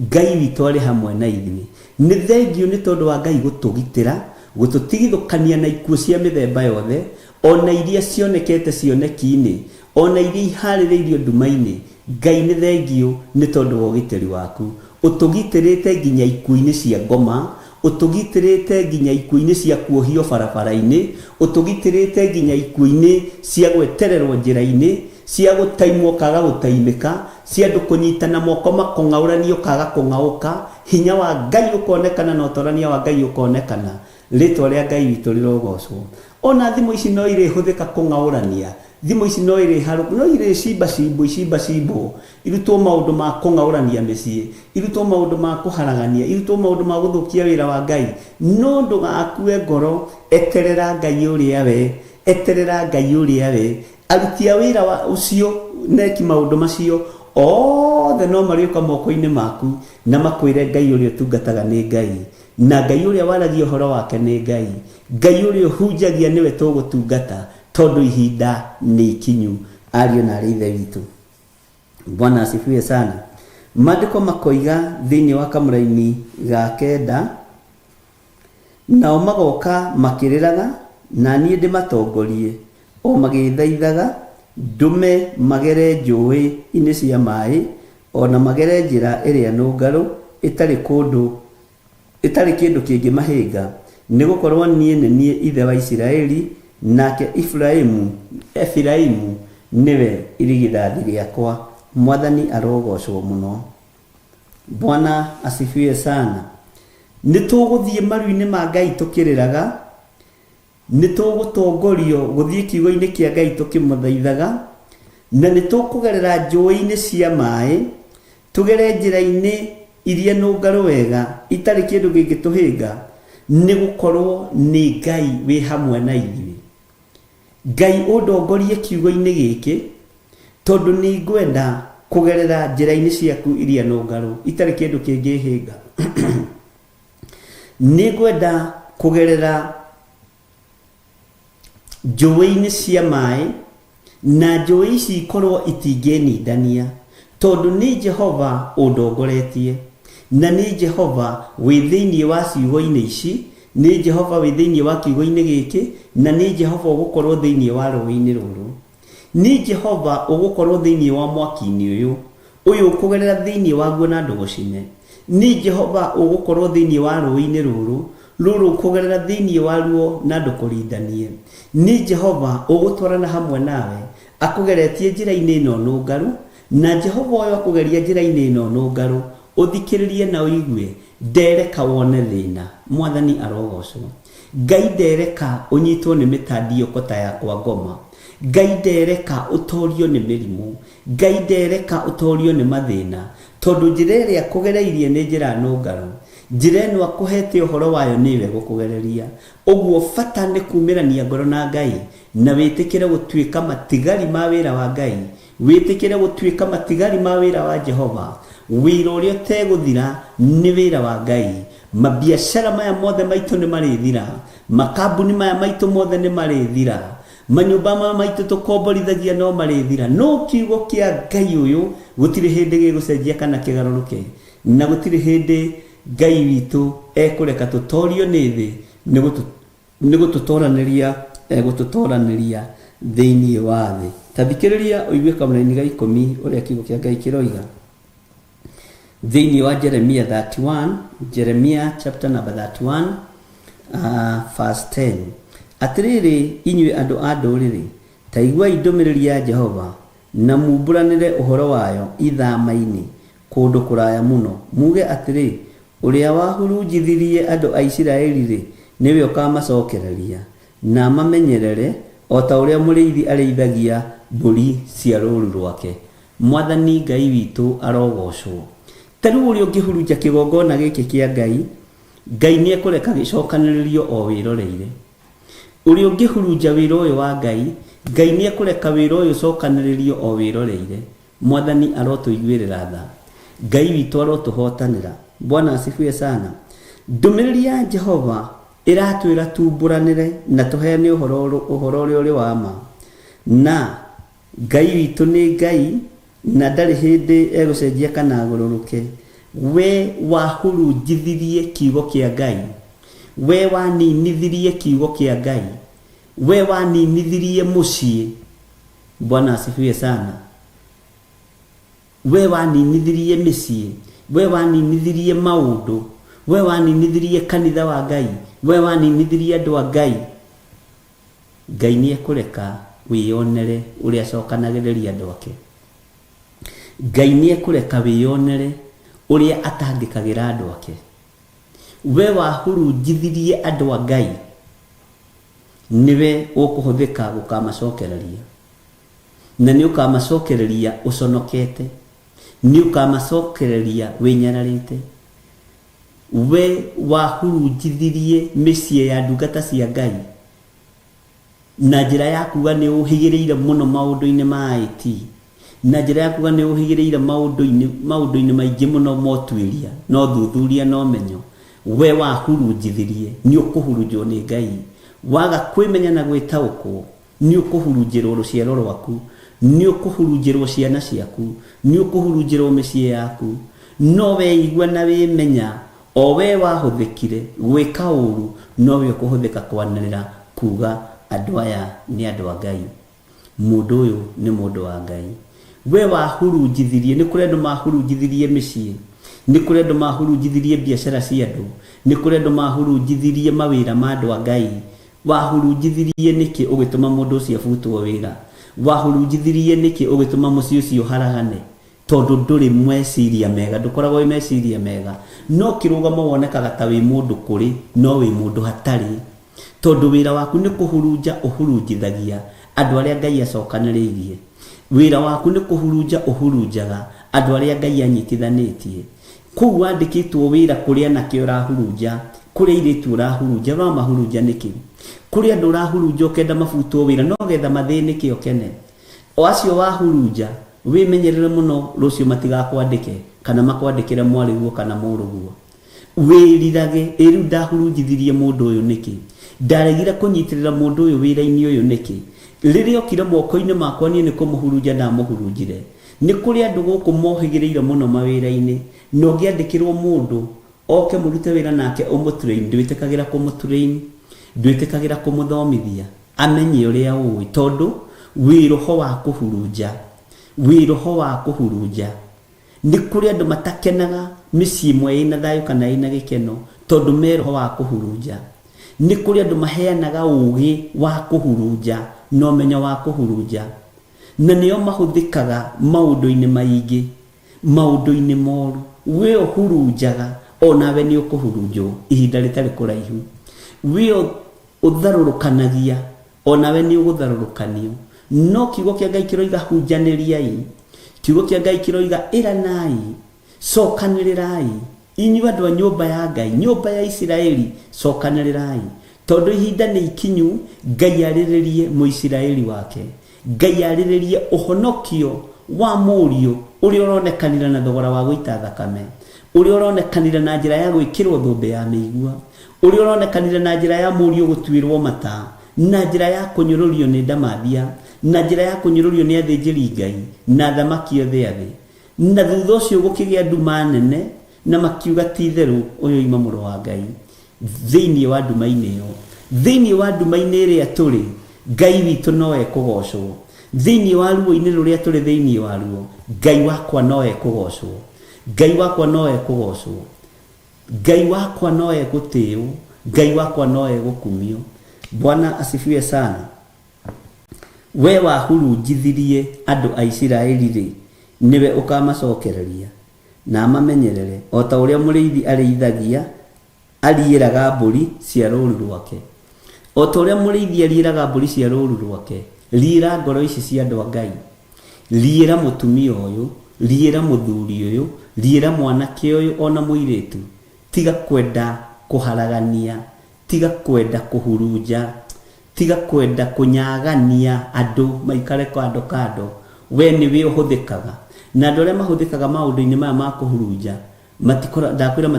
Ngai witũ arĩ hamwe na ithuĩ. Nĩ thengiũ nĩ tondũ wa Ngai gũtũgitĩra, gũtũtigithũkania na ikuũ cia mĩthemba yothe, ona iria cionekete cioneki-inĩ, ona iria iharĩrĩirio nduma-inĩ. Ngai nĩ thengiũ nĩ tondũ wa ũgitĩri waku. Ũtũgitĩrĩte nginya ikuũ-inĩ cia ngoma, ũtũgitĩrĩte nginya ikuũ-inĩ cia kuohio barabara-inĩ, ũtũgitĩrĩte nginya ikuũ-inĩ cia gwetererwo njĩra-inĩ, cia gũtaimwo kaga gũtaimĩka, cia andũ kũnyitana moko makũng'aũranio kaga kũng'aũka. Hinya wa Ngai ũkonekana na ũtorania wa Ngai ũkonekana. Rĩtwa rĩa Ngai witũ rĩrogocwo. Ona thimũ ici no irĩhũthĩka kũng'aũrania, thimũ ici no irĩcimbacimbo irutwo maũndũ ma kũng'aũrania mĩciĩ, irutwo maũndũ ma kũharagania, irutwo maũndũ ma gũthũkia wĩra wa Ngai. No ndũgakue ngoro, eterera Ngai ũrĩa we, eterera Ngai ũrĩa we. Aruti a wĩra wa ũcio neki maũndũ macio othe no marĩũka moko-inĩ maku na makwĩre Ngai ũrĩa ũtungataga nĩ Ngai, na Ngai ũrĩa waragia ũhoro wake nĩ Ngai, Ngai ũrĩa ũhunjagia nĩwe tũgũtungata, tondu ihinda nĩ ikinyu. Ariũ na aithe witũ, Bwana asifiwe sana. Maandĩko makoiga thĩinĩ wa kamũra-inĩ ga 9, nao magoka makĩrĩraga na niĩ ndĩmatongorie, o magĩthaithaga ndume magere njũĩ-inĩ cia maaĩ, ona magere njĩra ĩrĩa nũngarũ ĩtarĩ kĩndũ kĩngĩmahĩnga, nĩ gũkorwo niĩ nĩ niĩ ithe wa Isiraeli, nake Efiraimu niwe irigithathi rĩakwa. Mwathani arogocwo muno. Bwana asifiwe sana. Nĩ tũgũthiĩ maru-inĩ ma Ngai tũkĩrĩraga, nĩ tũgũtongorio gũthiĩ kiugo-inĩ kĩa Ngai tũkĩmũthaithaga, na nĩ tũkũgerera njũĩ-inĩ cia maaĩ, tũgere njĩra-inĩ iria nũngarũ wega itarĩ kĩndũ kĩngĩtũhĩnga, nĩ gũkorwo nĩ Ngai wĩ hamwe na ithuĩ. Ngai ũndongorie kiugo-inĩ gĩkĩ, tondu nĩ ngwenda kũgerera njĩra-inĩ ciaku iria nũngarũ itarĩ kĩndũ kĩngĩhĩnga. Nĩ ngwenda kũgerera njũĩ-inĩ cia maaĩ, na njũĩ ici ikorwo itingĩnindania, tondu nĩ Jehova ũndongoretie, na nĩ Jehova wĩ thĩinĩ wa ciugo-inĩ ici, nĩ Jehova wĩ thĩinĩ wa kiugo-inĩ gĩkĩ, na nĩ Jehova ũgũkorwo thĩinĩ wa rũĩ-inĩ rũrũ, nĩ Jehova ũgũkorwo thĩinĩ wa mwaki-inĩ ũyũ, uyu ukugerera thiini waguo na ndugucine ni Jehova ugukorwo thiini wa ruini ruru ukugerera thiini waruo na ndukurindanie ni Jehova ugutwarana hamwe nawe akugeretie njira-ini ino nungaru na Jehova oyo akugeria njira-ini ino nungaru uthikiririe na uigue ndereka wone thina mwathani arogocwo Ngai ndereka unyitwo ni mitandio kota yakwa ngoma Ngai ndereka utorio ni mirimu Ngai ndereka utorio ni mathina tondu njira iria kugereirie ni njira nungaru njira ino akuhete uhoro wayo niwe gukugereria uguo bata ni kumirania ngoro na Ngai na witikire gutuika matigari ma wira wa Ngai witikire gutuika matigari ma wira wa Jehova wira uria teguthira ni wira wa Ngai mabiashara maya mothe maitu ni marithira makambuni maya maitu mothe ni marithira manyumba maya maitu tukomborithagia no marithira no kiugo kia Ngai uyu gutire hindi gigucenjia kana kigaruruke na gutire hindi Ngai witu ekureka tutorio ni thi ni gututoraniria thiini wa thi tathikiriria uigue kamũraini ga 10 uria kiugo kia Ngai kiroiga thiini wa Jeremiah chapter number 31 verse 10 atiriri inyue andu a nduriri ta iguai ndumiriri ya Jehova na mumburanire uhoro wayo ithama-ini kundu kuraya muno muge atiri uria wahurunjithirie andu a Isiraeli ri niwe ukamacokereria na mamenyerere o ta uria muriithi areithagia mburi cia rũũru rwake mwathani Ngai witu arogocwo taru uria ngihurunja kigongona giki kia Ngai ni ekureka gicokaniririo o wiroreire uria ngihurunja wira uyu wa Ngai ni ekureka wira uyu cokaniririo o wiroreire mwathani arotuiguirira tha Ngai witu arotuhotanira Bwana asifiwe sana ndumiriri ya Jehova iratwira tumburanire na tuheane uhoro uria uri wa ma na Ngai witu ni Ngai na ndari hindi egucenjia kana agururuke we wahurunjithirie kiugo kia Ngai we waninithirie kiugo kia Ngai we waninithirie mucii Bwana asifiwe sana we waninithirie micii we waninithirie maundu we waninithirie kanitha wa Ngai we waninithirie andu a Ngai ni ekureka wiyonere uria cokanagiriria andu ake Ngai ni ekureka wiyonere uria atangikagira andu ake we wahurunjithirie andu a Ngai niwe ukuhuthika gukamacokereria na ni ukamacokereria uconokete ni ukamacokereria winyararite we wahurunjithirie micii ya ndungata cia Ngai na njira ya kuga ni uhigireire muno maundu-ini ma IT na njira ya kuga ni uhigireire maundu-ini maingi muno motwiria no thuthuria no menyo we wahurunjithirie ni ukuhurunjwo ni Ngai waga kwimenya na gwitaukwo ni ukuhurunjirwo ruciaro rwaku ni ukuhurunjirwo ciana ciaku ni ukuhurunjirwo micii yaku no we igua na wimenya o we wahuthikire gwika uru no we ukuhuthika kwanirira kuga andu aya ni andu a Ngai mundu uyu ni mundu wa Ngai we wahurunjithirie ni kuri andu mahurunjithirie micii ni kuri andu mahurunjithirie biashara cia andu ni kuri andu mahurunjithirie mawira ma andu a Ngai wahurunjithirie niki ugituma mundu ucio butwo wira wahurunjithirie niki ugituma mucii ucio haragane tondu nduri mweciria mega ndukoragwo meciria mega no kirugamo wonekaga ta wi mundu kuri no wi mundu hatari tondu wira waku ni kuhurunja uhurunjithagia andu aria Ngai acokaniriirie wira waku ni kuhurunja uhurunjaga andu aria Ngai anyitithanitie kuu wandikitwo wira kuria nakio urahurunja kuria iritu urahurunja no mahurunja niki kuria andu urahurunja ukenda mabutwo wira no getha mathinike okene o acio wahurunja wimenyerere muno rucio matigakwandike kana makwandikire mwariguo kana muruguo wirirage riu ndahurunjithirie mundu uyu niki ndaregire kunyitirira mundu uyu wira-ini uyu niki riria okire moko-ini makwa nie ni kumuhurunja na muhurunjire ni kuri andu guku mohigireire muno mawira-ini no ngiandikirwo mundu oke murute wira nake umutrain ndwitikagira kumutrain ndwitikagira kumuthomithia amenye uria uwi tondu wiroho wa kuhurunja nĩ kũrĩ andũ matakenaga mĩciĩ ĩmwe ĩna thayũ kana ĩna gĩkeno tondũ me roho wa kũhurunja. Nĩ kũrĩ andũ maheanaga ũũgĩ wa kũhurunja na ũmenyo wa kũhurunja, na nĩo mahũthĩkaga maũndũ-inĩ maingĩ, maũndũ-inĩ moru. We ũhurunjaga onawe nĩ ũkũhurunjwo ihinda rĩtarĩ kũraihu. We ũtharũrũkanagia onawe nĩ ũgũtharũrũkanio. No kiugo kĩa Ngai kĩroiga hunjanĩriai, kiugo kĩa Ngai kĩroiga ĩranai, cokanĩrĩrai, inyuĩ andũ a nyũmba ya Ngai, nyũmba ya Isiraeli, cokanĩrĩrai, tondũ ihinda nĩ ikinyu Ngai arĩrĩrie Mũisiraeli wake, Ngai arĩrĩrie ũhonokio wa mũriũ ũrĩa ũronekanire na thogora wa gũita thakame, ũrĩa ũronekanire na njĩra ya gwĩkĩrwo thũmbĩ ya mĩigua, ũrĩa ũronekanire na njĩra ya mũriũ gũtuĩrwo mata, na njĩra ya kũnyũrũrio nĩ ndamathia, na njĩra ya kũnyũrũrio nĩ athĩnjĩri Ngai na thamaki othe thĩ. Na thutha ũcio gũkĩgĩa nduma nene, na makiuga ti itherũ ũyũ ima mũrũ wa Ngai. Thĩinĩ wa nduma-inĩ ĩyo, thĩinĩ wa nduma-inĩ ĩrĩa tũrĩ, Ngai witũ no ekũgocwo. Thĩinĩ wa ruo-inĩ rũrĩa tũrĩ thĩinĩ wa ruo, Ngai wakwa no ekũgocwo, Ngai wakwa no ekũgocwo, Ngai wakwa no egũtĩĩo, Ngai wakwa no egũkumio. Bwana asifiwe sana. We wahurunjithirie andũ a Isiraeli rĩ, niwe ũkamacokereria na amamenyerere o ta ũrĩa mũrĩithi arĩithagia ariĩraga mbũri cia rũũru rwake. O ta ũrĩa mũrĩithi ariĩraga mbũri cia rũũru rwake, riĩra ngoro ici cia andũ a Ngai, riĩra mũtumia ũyũ, riĩra mũthuri ũyũ, riĩra mwanake ũyũ ona mũirĩtu, tiga kwenda kũharagania, tiga kwenda kũhurunja, tiga kwenda kunyagania andũ maikare kando kando. We niwe ũhũthĩkaga, na andũ arĩa mahũthĩkaga maũndũ-inĩ maya ma kũhurunja ndakwĩra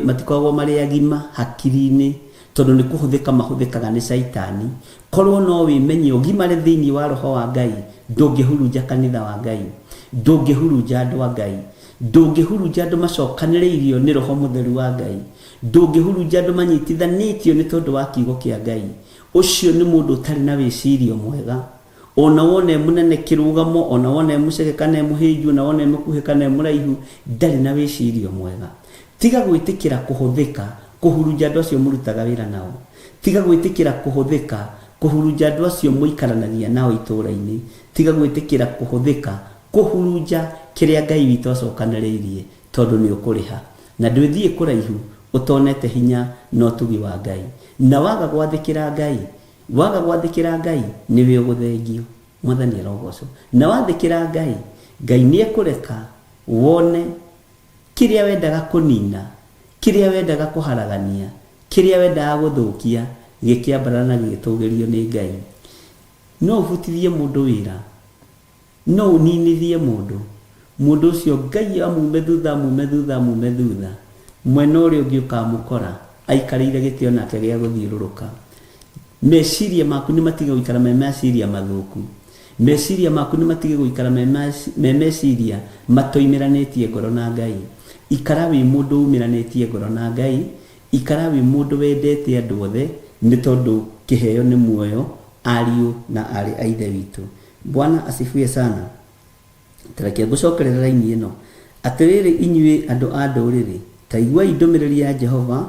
matikoragwo marĩ agima hakiri-inĩ, tondũ nĩ kũhũthĩka mahũthĩkaga nĩ Saitani. Korwo no wĩmenye ũgimare thĩinĩ wa roho wa Ngai, ndũngĩhurunja kanitha wa Ngai, ndũngĩhurunja andũ a Ngai, ndũngĩhurunja andũ macokanĩrĩirio nĩ roho mũtheru wa Ngai, ndũngĩhurunja andũ manyitithanĩtio nĩ tondũ wa kiugo kĩa Ngai. Ũcio nĩ mũndũ ũtarĩ na wĩcirio mwega. Ona wone mũnene kĩrũgamo, ona wone mũceke kana mũhĩnju, ona wone mũkuhĩ kana mũraihu, ndarĩ na wĩcirio mwega. Tiga gwĩtĩkĩra kũhũthĩka kũhurunja andũ acio mũrutaga wĩra nao. Tiga gwĩtĩkĩra kũhũthĩka kũhurunja andũ acio mũikaranagia nao itũũra-inĩ. Tiga gwĩtĩkĩra kũhũthĩka kũhurunja kĩrĩa Ngai witũ acokanĩrĩirie, tondũ nĩ ũkũrĩha. Na ndwĩthiĩ kũraihu ũtonete hinya na ũtugi wa Ngai. Na waga gwathĩkĩra Ngai, waga gwathĩkĩra Ngai, nĩwe ũgũthengio. Mwathani arogocwo. Na wathĩkĩra Ngai, Ngai nĩ ekũreka wone kĩrĩa wendaga kũnina, kĩrĩa wendaga kũharagania, kĩrĩa wendaga gũthũkia, gĩkĩambara na gĩgĩtũgĩrio nĩ Ngai. No ũbutithie mũndũ wĩra, no ũninithie mũndũ ũcio Ngai amume thutha, amume thutha, amume thutha, mwena ũrĩa ũngĩ ũkamũkora aikarĩire gĩtĩ onake gĩa gũthiũrũrũka. Meciria maku nĩ matige gũikara me meciria mathũku, meciria maku nĩ matige gũikara me meciria matoimĩranĩtie ngoro na Ngai. Ikara wĩ mũndũ umĩranĩtie ngoro na Ngai, ikara wĩ mũndũ wendete andũ othe, nĩ tondũ kĩheo nĩ muoyo, ariũ na arĩ a Ithe witũ. Bwana asifiwe sana. Tũreke ngũcokerera raini ĩno. Atĩrĩrĩ inyuĩ andũ a ndũrĩrĩ, ta iguai ndũmĩrĩri ya Jehova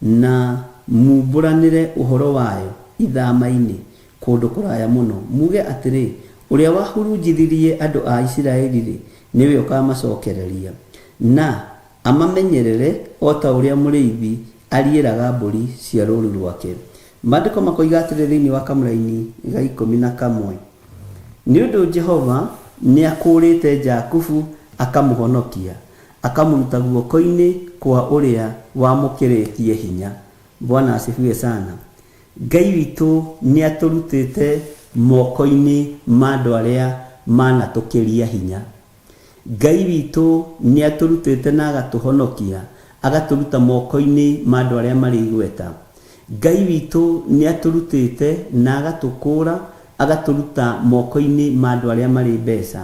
na mumbũranĩre ũhoro wayo ithama-inĩ kũndũ kũraya mũno. Muge atĩrĩ, ũrĩa wahurunjithirie andũ a Isiraeli rĩ, nĩwe ũkamacokereria na amamenyerere o ta ũrĩa mũrĩithi ariĩraga mbũri cia rũũru rwake. Maandĩko makoiga atĩrĩ thĩinĩ wa kamũra-inĩ ga 11, nĩ ũndũ Jehova nĩ akũrĩte Jakubu akamũhonokia, akamuruta guoko-inĩ kwa ũrĩa wamũkĩrĩtie hinya. Bwana asifiwe sana. Ngai witũ nĩ atũrutĩte moko-inĩ ma andũ arĩa manatũkĩria hinya. Ngai witũ nĩ atũrutĩte na agatũhonokia, agatũruta moko-inĩ ma andũ arĩa marĩ igweta. Ngai witũ nĩ atũrutĩte na agatũkũra, agatũruta moko-inĩ ma andũ arĩa marĩ mbeca.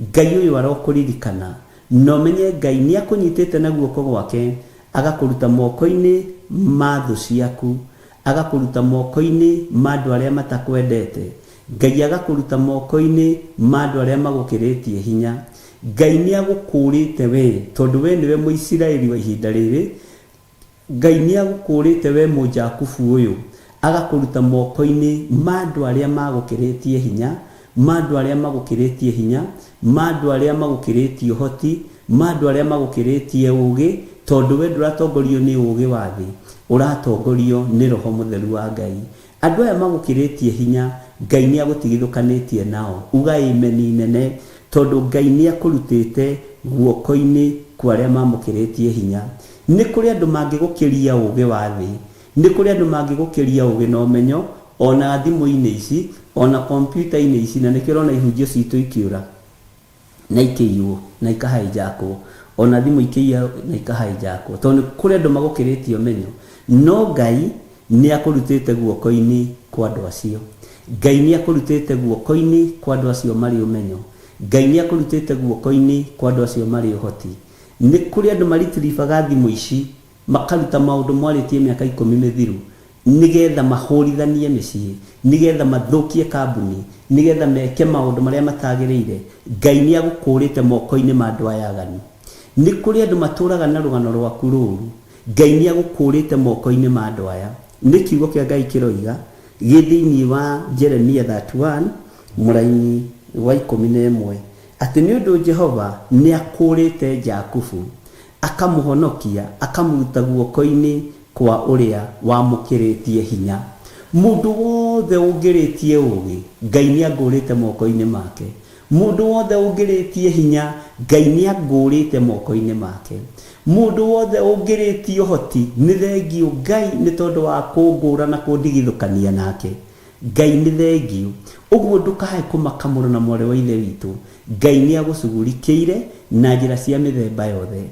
Ngai ũyũ arokũririkana, no menye Ngai nĩ akũnyitĩte na guoko gwake, agakũruta moko-inĩ ma thũ ciaku, agakũruta moko-inĩ ma andũ arĩa matakwendete. Ngai agakũruta moko-inĩ ma andũ arĩa magũkĩrĩtie hinya. Ngai nĩ agũkũrĩte we tondũ we nĩwe Mũisiraeli wa ihinda rĩrĩ. Ngai nĩ agũkũrĩte we Mũjakubu ũyũ agakũruta moko-inĩ ma andũ arĩa magũkĩrĩtie hinya, ma andũ arĩa magũkĩrĩtie hinya, ma andũ arĩa magũkĩrĩtie ũhoti, ma andũ arĩa magũkĩrĩtie ũũgĩ, tondũ we ndũratongorio nĩ ũũgĩ wa thĩ, ũratongorio nĩ Roho Mũtheru wa Ngai. Andũ aya magũkĩrĩtie hinya Ngai nĩ agũtigithũkanĩtie nao. Uga imeni nene tondũ Ngai nĩ akũrutĩte guoko-inĩ kwa arĩa mamũkĩrĩtie hinya. Nĩ kũrĩ andũ mangĩgũkĩria ũũgĩ wa thĩ, nĩ kũrĩ andũ mangĩgũkĩria ũũgĩ na ũmenyo, ona thimũ-inĩ ici, ona kompyuta-inĩ ici, na nĩkĩo ũrona ihunjio citũ ikĩũra na ikĩiywo na ikahijakwo, ona thimũ ikĩiya na ikahijakwo, tondũ kũrĩ andũ magũkĩrĩtie ũmenyo. No Ngai nĩ akũrutĩte guoko-inĩ kwa andũ acio. Ngai nĩ akũrutĩte guoko-inĩ kwa andũ acio marĩ ũmenyo. Ngai nĩ akũrutĩte guoko-inĩ kwa andũ acio marĩ ũhoti. Nĩ kũrĩ andũ maritiribaga thimũ ici makaruta maũndũ mwarĩtie mĩaka 10 mĩthiru, nigetha mahũrithanie mĩciĩ, nigetha mathũkie kambuni, nigetha meke maũndũ marĩa matagĩrĩire. Ngai nĩ agũkũrĩte moko-inĩ ma andũ aya aganu. Nĩ kũrĩ andũ matũraga na rũgano rwaku rũru. Ngai nĩ agũkũrĩte moko-inĩ ma andũ aya. Nĩ kiugo kĩa Ngai kĩroiga gĩthĩinĩ wa Jeremia 31 mũraini wa 11 atĩ nĩ ũndũ Jehova nĩ akũrĩte Jakubu akamũhonokia akamuruta guoko-inĩ kwa ũrĩa wamũkĩrĩtie hinya. Mũndũ wothe ũngĩrĩtie ũũgĩ Ngai nĩ agũrĩte moko-inĩ make. Mũndũ wothe ũngĩrĩtie hinya Ngai nĩ agũrĩte moko-inĩ make. Mũndũ wothe ũngĩrĩtie ũhoti nĩ thengio Ngai nĩ tondũ wa kũngũra na kũndigithũkania nake. Ngai nĩ thengio. Ũguo ndũkae kũmaka mũrũ na mwarĩ wa ithe witũ. Ngai nĩ agũcugurikĩire na njĩra cia mĩthemba yothe.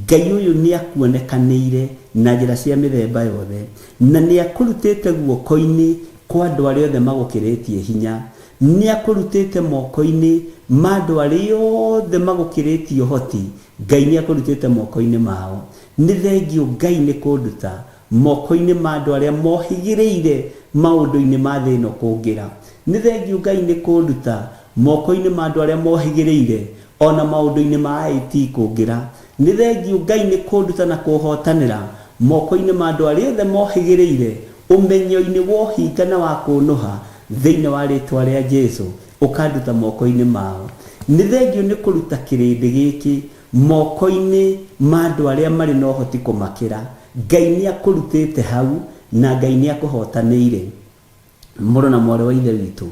Ngai ũyũ nĩ akuonekanĩire na njĩra cia mĩthemba yothe, na nĩ akũrutĩte guoko-inĩ kwa andũ arĩa othe magũkĩrĩtie hinya. Nĩ akũrutĩte moko-inĩ ma andũ arĩa othe magũkĩrĩtie ũhoti. Ngai nĩ akũrutĩte moko-inĩ mao. Nĩ thengio Ngai nĩ kũnduta moko-inĩ ma andũ arĩa mohigĩrĩire maũndũ-inĩ ma thĩ ĩno kũngĩra. Nĩ thengio Ngai nĩ kũnduta moko-inĩ ma andũ arĩa mohigĩrĩire ona maũndũ-inĩ ma IT kũngĩra. Nĩ thengio Ngai nĩ kũnduta na kũhotanĩra moko-inĩ ma andũ arĩa othe mohigĩrĩire ũmenyo-inĩ wa ũhinga na wa kũnũha thĩinĩ wa rĩtwa rĩa Jesũ, ũkanduta moko-inĩ mao. Nĩ thengio nĩ kũruta kĩrĩndĩ gĩkĩ moko-inĩ ma andũ arĩa marĩ na ũhoti kũmakĩra. Ngai nĩ akũrutĩte hau na Ngai nĩ akũhotanĩire. Mũrũ na mwarĩ wa ithe witũ,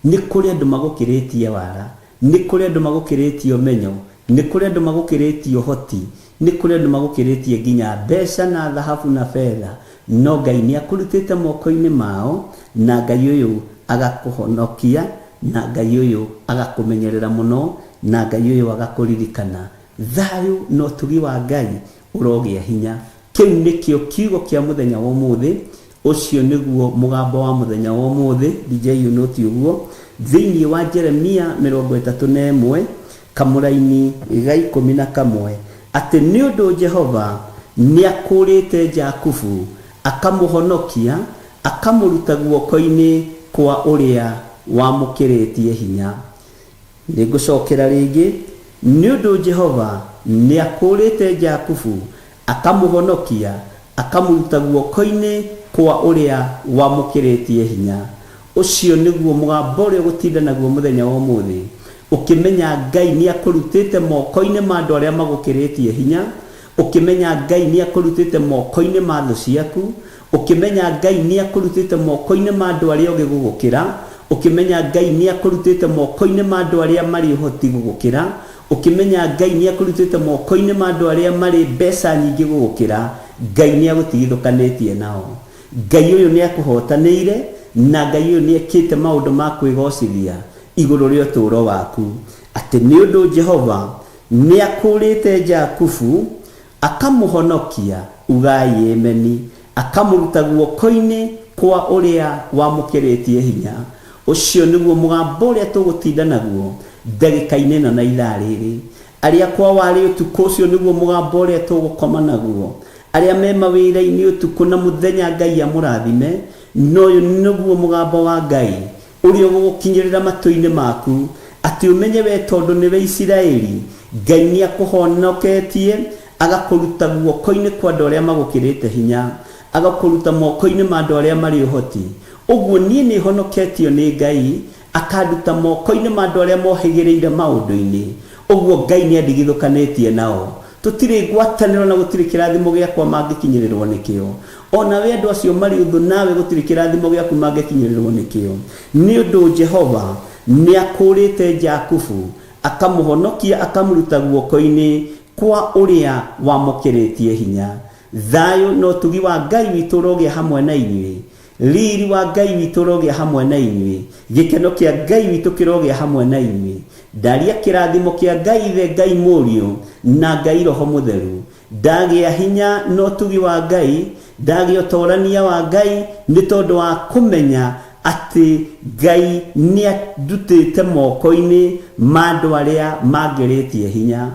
nĩ kũrĩ andũ magũkĩrĩtie wara, nĩ kũrĩ andũ magũkĩrĩtie ũmenyo, nĩ kũrĩ andũ magũkĩrĩtie ũhoti, nĩ kũrĩ andũ magũkĩrĩtie nginya mbeca na thahabu na fedha. No Ngai nĩ akũrutĩte moko-inĩ mao na Ngai ũyũ agakũhonokia, na Ngai ũyũ agakũmenyerera mũno, na Ngai ũyũ agakũririkana. Thayũ na ũtugi wa Ngai ũrogĩa hinya. Kĩu nĩkĩo kiugo kĩa mũthenya wa ũmũthĩ. Ũcio nĩguo mũgambo wa mũthenya wa ũmũthĩ. DJ Unoti ũguo thĩinĩ wa Jeremia 31 kamũraini ga 11 atĩ nĩ ũndũ Jehova nĩ akũrĩte Jakubu akamũhonokia akamũruta guoko-inĩ kwa ũrĩa wamũkĩrĩtie hinya. Nĩngũcokera rĩngĩ, nĩ ũndũ Jehova nĩ akũrĩte Jakubu akamũhonokia akamuruta guoko-inĩ kwa ũrĩa wamũkĩrĩtie hinya. Ũcio nĩguo mũgambo ũrĩa ũgũtinda naguo mũthenya wa ũmũthĩ, ũkĩmenya Ngai nĩ akũrutĩte moko-inĩ ma andũ arĩa magũkĩrĩtie hinya, ũkĩmenya Ngai nĩ akũrutĩte moko-inĩ ma thũ ciaku, ũkĩmenya Ngai nĩ akũrutĩte moko-inĩ ma andũ arĩa ogĩ gũgũkĩra, ũkĩmenya Ngai nĩ akũrutĩte moko-inĩ ma andũ arĩa marĩ ũhoti gũgũkĩra, ũkĩmenya Ngai nĩ akũrutĩte moko-inĩ ma andũ arĩa marĩ mbeca nyingĩ gũgũkĩra. Ngai nĩ agũtigithũkanĩtie nao. Ngai ũyũ nĩ akũhotanĩire, na Ngai ũyũ nĩ ekĩte maũndũ ma kwĩgocithia igũrũ rĩa ũtũũro waku. Atĩ nĩ ũndũ Jehova nĩ akũrĩte Jakubu akamũhonokia, ugai ameni, akamũruta guoko-inĩ kwa ũrĩa wamũkĩrĩtie hinya. Ũcio nĩguo mũgambo ũrĩa tũgũtinda naguo ndagĩka-inĩ ĩno na ithaa rĩrĩ. Arĩa kwa warĩ ũtukũ, ũcio nĩguo mũgambo ũrĩa tũgũkoma naguo. Arĩa me mawĩra-inĩ ũtukũ na mũthenya, Ngai amũrathime. No ũyũ nĩguo mũgambo wa Ngai ũrĩa ũgũkinyĩrĩra matũ-inĩ maku ati umenye we tondu ni we Isiraeli Ngai ni akuhonoketie agakuruta guoko-ini kwa andu aria magukirite hinya agakuruta moko-ini ma andu aria mari uhoti uguo nie ni honoketio ni Ngai akaruta moko-ini ma andu aria mohigireire maundu-ini uguo Ngai ni andigithukanetie nao tutire gwataniro na gutire kirathimo giakwa mangikinyirirwo nikio ona we andu acio mari uthu nawe gutire kirathimo giaku mangikinyirirwo nikio ni undu Jehova ni akurite Jakubu akamuhonokia akamuruta guoko-ini kwa uria wamukiritie hinya thayo no tugi wa Ngai witu rogia hamwe na inyui riri wa Ngai witu rogia hamwe na inyui gikeno kia Ngai witu kirogia hamwe na inyui ndaria kirathimo kia Ngai ithe Ngai Mũriũ na Ngai Roho Mũtheru ndagia hinya no tugi wa Ngai ndagia ũtorania wa Ngai nĩ tondũ wa kumenya ati Ngai ni andutite moko-ini ma andu aria mangiritie hinya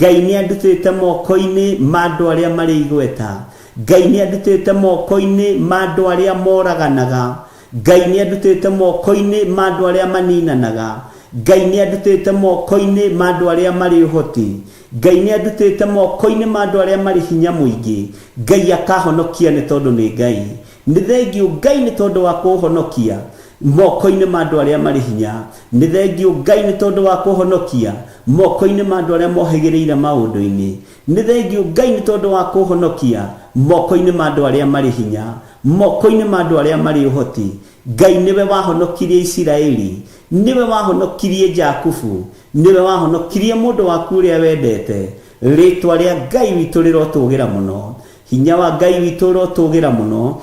Ngai ni andutite moko-ini ma andu aria mari igweta Ngai ni andutite moko-ini ma andu aria moraganaga Ngai ni andutite moko-ini ma andu aria maninanaga Ngai ni andutite moko-ini ma andu aria mari uhoti Ngai ni andutite moko-ini ma andu aria mari hinya muingi Ngai akahonokia ni tondu ni Ngai ni thengiũ Ngai ni tondu wa kuhonokia moko-ini ma andu aria mari hinya ni thengiũ Ngai ni tondu wa kuhonokia moko-ini ma andu aria mohigireire maundu-ini ni thengiũ Ngai ni tondu wa kuhonokia moko-ini ma andu aria mari hinya moko-ini ma andu aria mari uhoti Ngai niwe wahonokirie Isiraeli niwe wahonokirie Jakubu niwe wahonokirie mundu waku uria wendete ritwa ria Ngai witu rirotugira muno hinya wa Ngai witu urotugira muno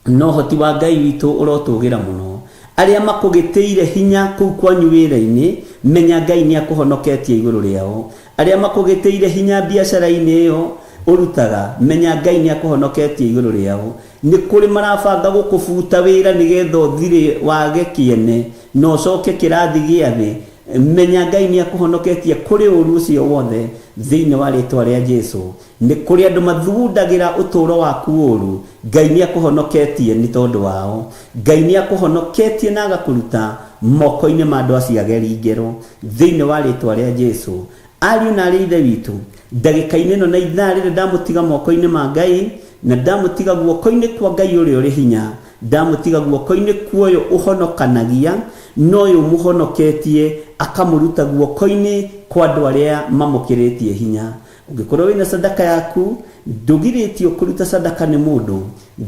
no hoti wa Ngai witu urotugira muno aria makugiteire hinya kuu kwanyu wira-ini menya Ngai ni akuhonoketie iguru riao aria makugiteire hinya biacara-ini iyo urutaga menya Ngai ni akuhonoketie iguru riao ni kuri marabanga gukubuta wira nigetha uthire wage kiene no coke kirathi gia thi menya Ngai ni akuhonoketie kuri uru ucio wothe thiini wa ritwa ria Jesu ni kuri andu mathugundagira uturo waku uru Ngai ni akuhonoketie ni tondu wao Ngai ni akuhonoketie na agakuruta moko-ini ma andu acio ageri ngero thiini wa ritwa ria Jesu ariu na ari ithe witu ndagika-ini no na ithaa riri ndamutiga moko-ini ma Ngai na ndamutiga guoko-ini kwa Ngai uria uri hinya ndamutiga guoko-ini kuoyo uhonokanagia noyo muhonoketie akamuruta guoko-ini kwa andu aria mamukiritie hinya ungikorwo wina sadaka yaku ndugiritie kuruta sadaka ni mundu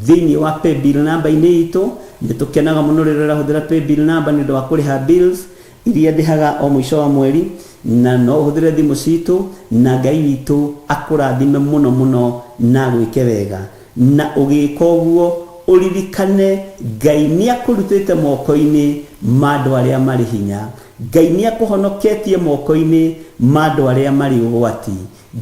thiini wa paybill number-ini itu nitukenaga muno rero rahuthira paybill number ni ndo akuriha bills iria ndihaga o mwisho wa mweri na no uhuthire thimu citu na Ngai witu akurathime muno muno na gwike wega na ugika uguo uririkane Ngai ni akurutite moko-ini ma andu aria mari hinya Ngai ni akuhonoketie moko-ini ma andu aria mari ugwati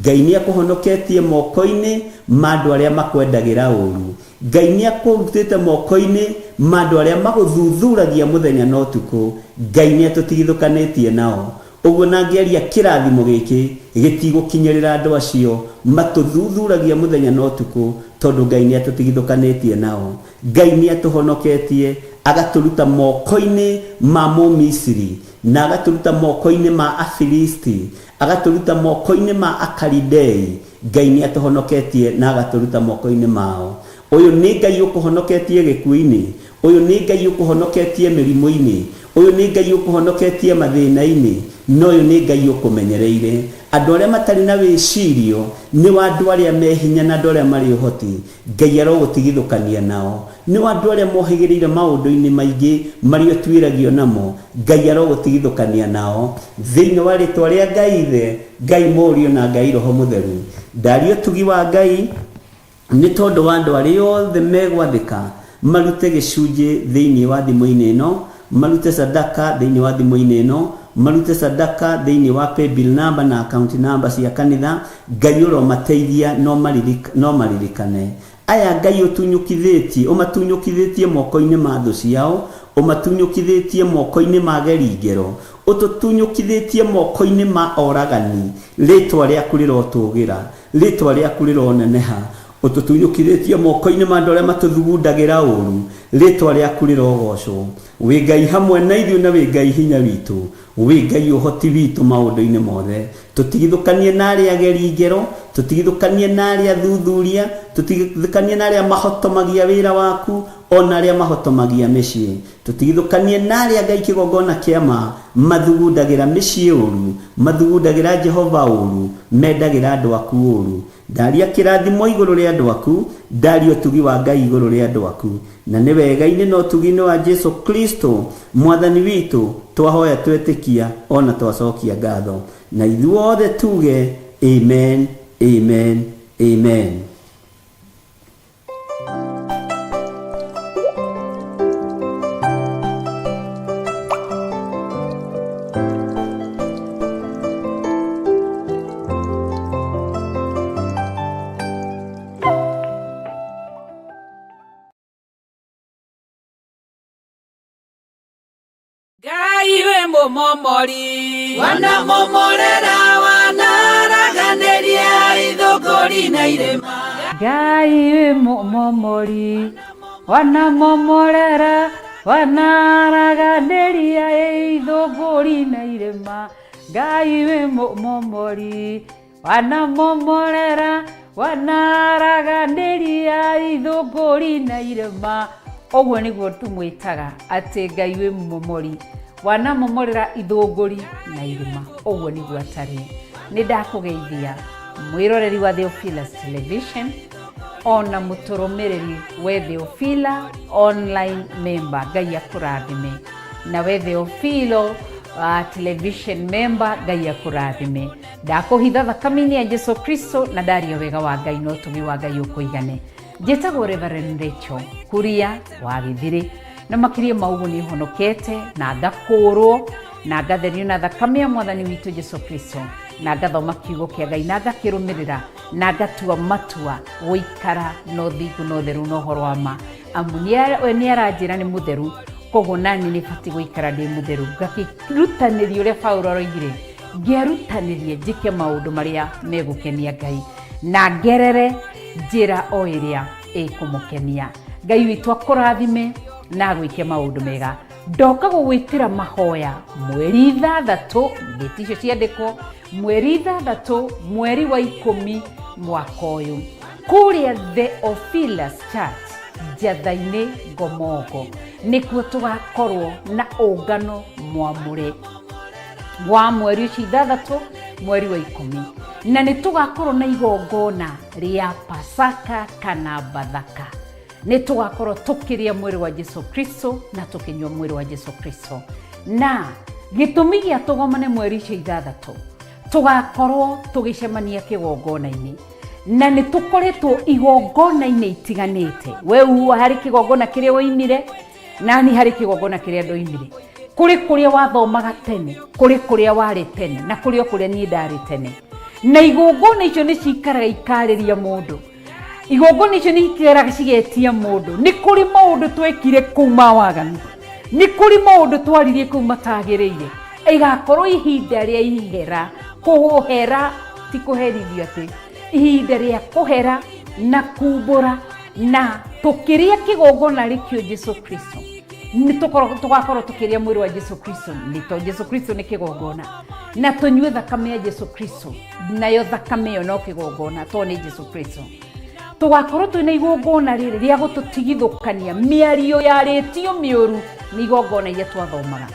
Ngai ni akuhonoketie moko-ini ma andu aria makwendagira uru Ngai ni akurutite moko-ini ma andu aria maguthuthuragia muthenya no tuku Ngai ni atutigithukanetie nao uguo na ngeria kirathimo giki gitigukinyirira andu acio matuthuthuragia muthenya no tuku tondu Ngai ni atutigithukanetie nao Ngai ni atuhonoketie agaturuta moko-ini ma Mumisiri na agaturuta moko-ini ma Afilisti agaturuta moko-ini ma Akalidei Ngai ni atuhonoketie na agaturuta moko-ini mao uyu ni Ngai ukuhonoketie gikuini uyu ni Ngai ukuhonoketie mirimu-ini uyu ni Ngai ukuhonoketie mathina-ini no uyu ni Ngai ukumenyereire andu aria matari na wicirio ni wa andu aria mehinya na andu aria mari uhoti Ngai arogutigithukania nao ni wa andu aria mohigireire maundu-ini maingi mari otwiragio namo Ngai arogutigithukania nao thiini wa ritwa ria Ngai ithe Ngai Mũriũ na Ngai Roho Mũtheru ndario tugi wa Ngai ni tondu wa andu aria othe megwathika marute gicunji thiini wa thimu-ini ino marute sadaka thiini wa thimu-ini ino marute sadaka thiini wa paybill number na account number cia kanitha Ngai uromateithia no maririkane aya Ngai utunyukithitie umatunyukithitie moko-ini ma thu ciao umatunyukithitie moko-ini ma geri ngero ututunyukithitie moko-ini ma oragani ritwa riaku rirotugira ritwa riaku rironeneha ututunyukithitie moko-ini ma andu aria matuthugundagira uru ritwa rĩaku rĩrogocwo wĩ Ngai hamwe na ithuĩ na wĩ Ngai hinya witũ wĩ Ngai ũhoti witũ maũndũ-inĩ mothe tũtigithũkanie na arĩa ageri ngero tũtigithũkanie na arĩa thuthuria tũtigithũkanie na arĩa mahotomagia wĩra waku ona arĩa mahotomagia mĩciĩ tũtigithũkanie na arĩa Ngai kĩgongona kĩama mathugundagĩra mĩciĩ ũru mathugundagĩra Jehova ũru mendagĩra andũ aku ũru ndaria kĩrathimo igũrũ rĩa andũ aku ndaria ũtugi wa Ngai igũrũ rĩa andũ aku na nĩ wega-inĩ na ũtugi-inĩ wa Jesu Kristo mwathani witũ twahoya twetĩkia ona twacokia ngatho na ithuothe tuge amen amen amen. Ngai we mũmomori wanamomorera wanaraganĩria ithũngũri na irĩma Ngai we mũmomori wanamomorera wanaraganĩria ithũngũri na irĩma Ngai we mũmomori wanamomorera wanaraganĩria ithũngũri na irĩma Oguo niguo tumwĩtaga atĩ Ngai wĩ mũmomori wanamomorera ithũngũri na irĩma oguo niguo atariĩ nĩ ndakũgeithia mwĩroreri wa Theophilus Television ona mũtũrũmĩrĩri we Theophila online member Ngai akũrathime na we Theophilo television member Ngai akũrathime ndakũhitha thakame-inĩ ya Jesu Kristo na ndaria wega wa Ngai no ũtugi wa Ngai ũkũigane Njĩtagwo Reverend Rachel Kuria wa Gĩthiri na makĩria mauguo nĩ honokete na ngakũrwo na ngatherio na thakame ya mwathani witũ Jesu Kristo na ngathoma kiugo kĩa Ngai na ngakĩrũmĩrĩra na ngatua matua gũikara no thingu no theru no ũhoro wa ma amu nĩ aranjĩra nĩ mũtheru koguo nani nĩ batiĩ gũikara ndĩ mũtheru ngakĩrutanĩria ũrĩa Paulo aroigire ngĩarutanĩria njĩke maũndũ marĩa megũkenia Ngai na ngerere njĩra o ĩrĩa ĩkũmũkenia Ngai witũ akũrathime na gwĩke maũndũ mega ndoka gũgwĩtĩra mahoya mweri 6 ngĩti icio ciandĩkwo mweri 6 mweri wa 10 mwaka ũyũ kũrĩa Theophilus Church Njatha-inĩ Ngomongo nĩkuo tũgakorwo na ũngano mwamũre wa mweri ũcio 6 mweri wa 10 na nĩ tũgakorwo na igongona rĩa Pasaka kana Bathaka nĩ tũgakorwo tũkĩrĩa mwĩrĩ wa Jesu Kristo na tũkĩnyua mwĩrĩ wa Jesu Kristo na gĩtũmi gĩa tũgomane mweri ũcio 6 tũgakorwo tũgĩcemania kĩgongona-inĩ na nĩ tũkoretwo igongona-inĩ itiganĩte we harĩ kĩgongona kĩrĩa woimire na nĩ harĩ kĩgongona kĩrĩa ndoimire kũrĩa wathomaga tene kũrĩa warĩ tene na kũrĩa niĩ ndarĩ tene na igongona icio nĩ cikaraga ikarĩria mũndũ igongona icio nĩ ikaraga cigetia mũndũ nĩ kũrĩ maũndũ twekire kuma waganu nĩ kũrĩ maũndũ twaririe kũu matagĩrĩire igakorwo ihinda rĩa ihera kũhera ti kũherithio atĩ ihinda rĩa kũhera na kumbũra na tũkĩrĩa kĩgongona rĩkĩo Jesu Kristo nĩ tũgakorwo tũkĩrĩa mwĩrĩ wa Jesu Kristo nĩ to Jesu Kristo nĩ kĩgongona na tũnyue thakame ya Jesu Kristo nayo thakame ĩyo no kĩgongona to nĩ Jesu Kristo tũgakorwo twĩna igongona rĩrĩ rĩa gũtũtigithũkania mĩario yarĩtio mĩũru nĩ igongona iria twathomaga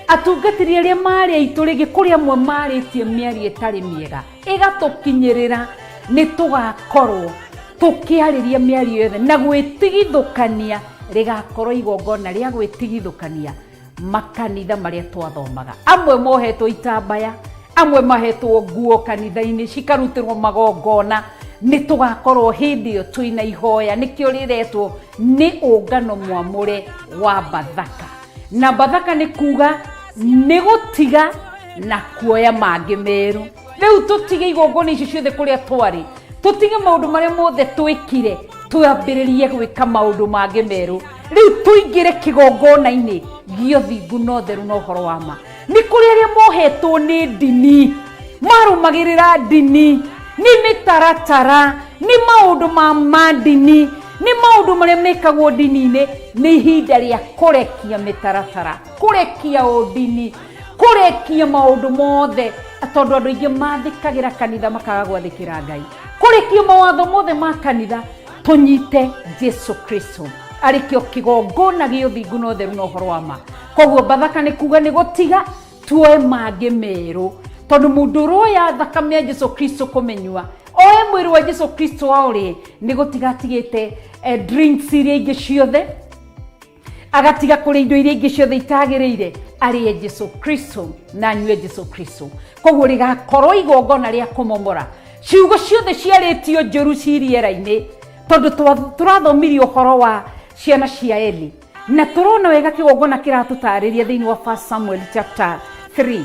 atungatĩri arĩa marĩ aitũ rĩngĩ kũrĩ amwe marĩtie mĩario ĩtarĩ mĩega ĩgatũkinyĩrĩra nĩ tũgakorwo tũkĩarĩria mĩario yothe na gwĩtigithũkania rĩgakorwo igongona rĩa gwĩtigithũkania makanitha marĩa twathomaga amwe mohetwo itambaya amwe mahetwo nguo kanitha-inĩ cikarutĩrwo magongona nĩ tũgakorwo hĩndĩ ĩyo twĩna ihoya nĩkĩo rĩretwo nĩ ũngano mwamũre wa Bathaka na Bathaka nĩ kuga nĩ gũtiga na kuoya mangĩ merũ rĩu tũtige igongona icio ciothe kũrĩa twarĩ tũtige maũndũ marĩa mothe twĩkire twambĩrĩrie gwĩka maũndũ mangĩ merũ rĩu tũingĩre kĩgongona-inĩ gĩa thingu no theru no ũhoro wa ma nĩ kũrĩ arĩa mohetwo nĩ ndini marũmagĩrĩra ndini nĩ mĩtaratara nĩ maũndũ ma ndini nĩ maũndũ marĩa mekagwo ndini-inĩ nĩ ihinda rĩa kũrekia mĩtaratara, kũrekia ũndini, kũrekia maũndũ mothe, tondũ andũ aingĩ mathikagĩra kanitha makaga gwathĩkĩra Ngai, kũrekia mawatho mothe ma kanitha, tũnyite Jesu Kristo arĩkĩo kĩgongona gĩa ũthingu na ũtheru na ũhoro wa ma. Koguo Bathaka nĩ kuga nĩ gũtiga tuoe mangĩ merũ, tondũ mũndũ ũroya thakame ya Jesu Kristo kũmenyua, oe mwĩrĩ wa Jesu Kristo wa ũrĩ, nĩ gũtiga atigĩte drinks iria ingĩ ciothe, agatiga kũrĩa indo iria ingĩ ciothe itagĩrĩire, arĩe Jesu Kristo na anyue Jesu Kristo. Koguo rĩgakorwo igongona rĩa kũmomora ciugo ciothe ciarĩtio njũru ciriera-inĩ, tondũ tũrathomirio ũhoro wa ciana cia Eli, na tũrona wega kĩgongona kĩratũtarĩria thĩinĩ wa 1 Samuel chapter 3.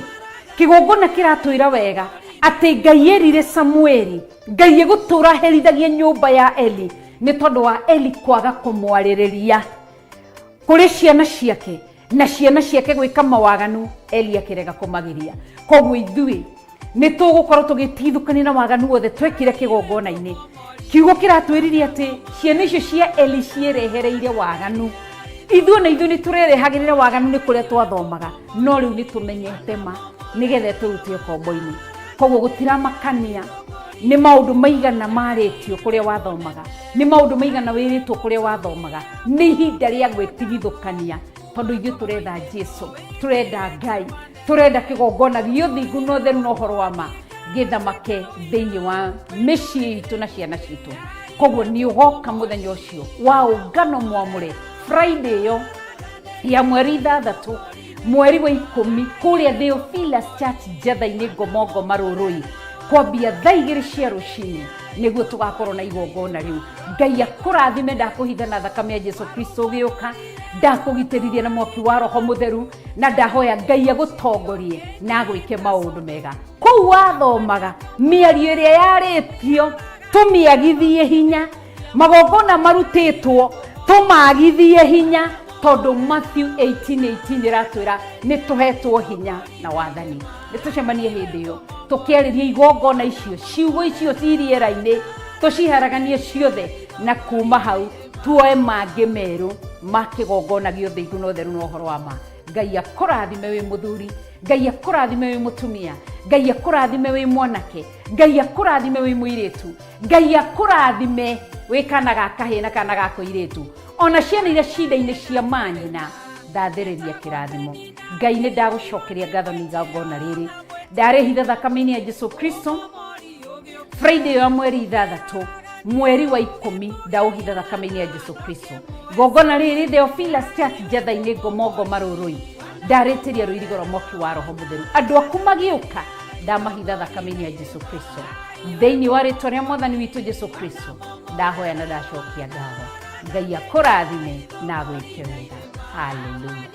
Kĩgongona kĩratwĩra wega atĩ Ngai erire Samueli, Ngai egũtũra herithagia nyũmba ya Eli nĩ tondũ wa Eli kwaga kũmwarĩrĩria kũrĩ ciana ciake, na ciana ciake gwĩka mawaganu, Eli akĩrega kũmagiria. Koguo ithuĩ nĩ tũgũkorwo tũgĩtithũkania na waganu wothe twekire kĩgongona-inĩ. Kiugo kĩratwĩririe atĩ ciana icio cia Eli ciĩrehereire waganu, ithuĩ na ithuĩ nĩ tũrerehagĩrĩra waganu nĩ kũrĩa twathomaga, no rĩu nĩ tũmenyete ma nĩgetha tũrute ũkombo-inĩ. Koguo gũtiramakania nĩ maũndũ maigana marĩtio kũrĩa wathomaga, nĩ maũndũ maigana wĩrĩtwo kũrĩa wathomaga, nĩ ihinda rĩa gwĩtigithũkania, tondũ ithuĩ tũretha Jesu, tũrenda Ngai, tũrenda kĩgongona gĩa ũthingu na ũtheru na ũhoro wa ma gĩthamake thĩinĩ wa mĩciĩ itũ na ciana citũ. Koguo nĩ ũgoka mũthenya ũcio wa ũngano mwamũre Friday ĩyo ya mweri 6 mweri wa 10 kũrĩa Theophilus Church Njatha-inĩ Ngomongo Marũrũi, kwambia thaa 2 cia rũcinĩ, nĩguo tũgakorwo na igongona rĩu. Ngai akũrathime, ndakũhitha na thakame ya Jesu Kristo ũgĩũka, ndakũgitĩrithia na mwaki wa Roho Mũtheru, na ndahoya Ngai agũtongorie na agwĩke maũndũ mega. Kũu wathomaga mĩario ĩrĩa yarĩtio tũmĩagithie hinya, magongona marutĩtwo tũmagithie hinya, tondũ Matthew 18:18 ĩratwĩra nĩ tũhetwo hinya na wathani. Nĩ tũcemanie hĩndĩ ĩyo tũkĩarĩria igongona icio, ciugo icio ciriera-inĩ, tũciharaganie ciothe, na kuma hau tuoe mangĩ merũ ma kĩgongona gĩa ũthingu na ũtheru na ũhoro wa ma. Ngai akũrathime wĩ mũthuri, Ngai akũrathime wĩ mũtumia, Ngai akũrathime wĩ mwanake, Ngai akũrathime wĩ mũirĩtu, Ngai akũrathime wĩ kana ga kahĩ na kana ga kũirĩtu, ona ciana iria cinda-inĩ cia manyina, ndathĩrĩria kĩrathimo. Ngai nĩ ndagũcokeria ngatho nĩ igongona rĩrĩ, ndarĩhitha thakame-inĩ ya Jesu Kristo Friday ya mweri 6 mweri wa 10, ndaũhitha thakame-inĩ ya Jesu Kristo. Igongona rĩrĩ Theophilus Church Njatha-inĩ Ngomongo Marũrũi, ndarĩtĩria rũirigo rwa mwaki wa Roho Mũtheru. Andũ aku magĩũka, ndamahitha thakame-inĩ ya Jesu Kristo thĩinĩ wa rĩtwa rĩa Mwathani witũ Jesu Kristo, ndahoya na ndacokia ngatho. Ngai akũrathime na agwĩke wega. Hallelujah.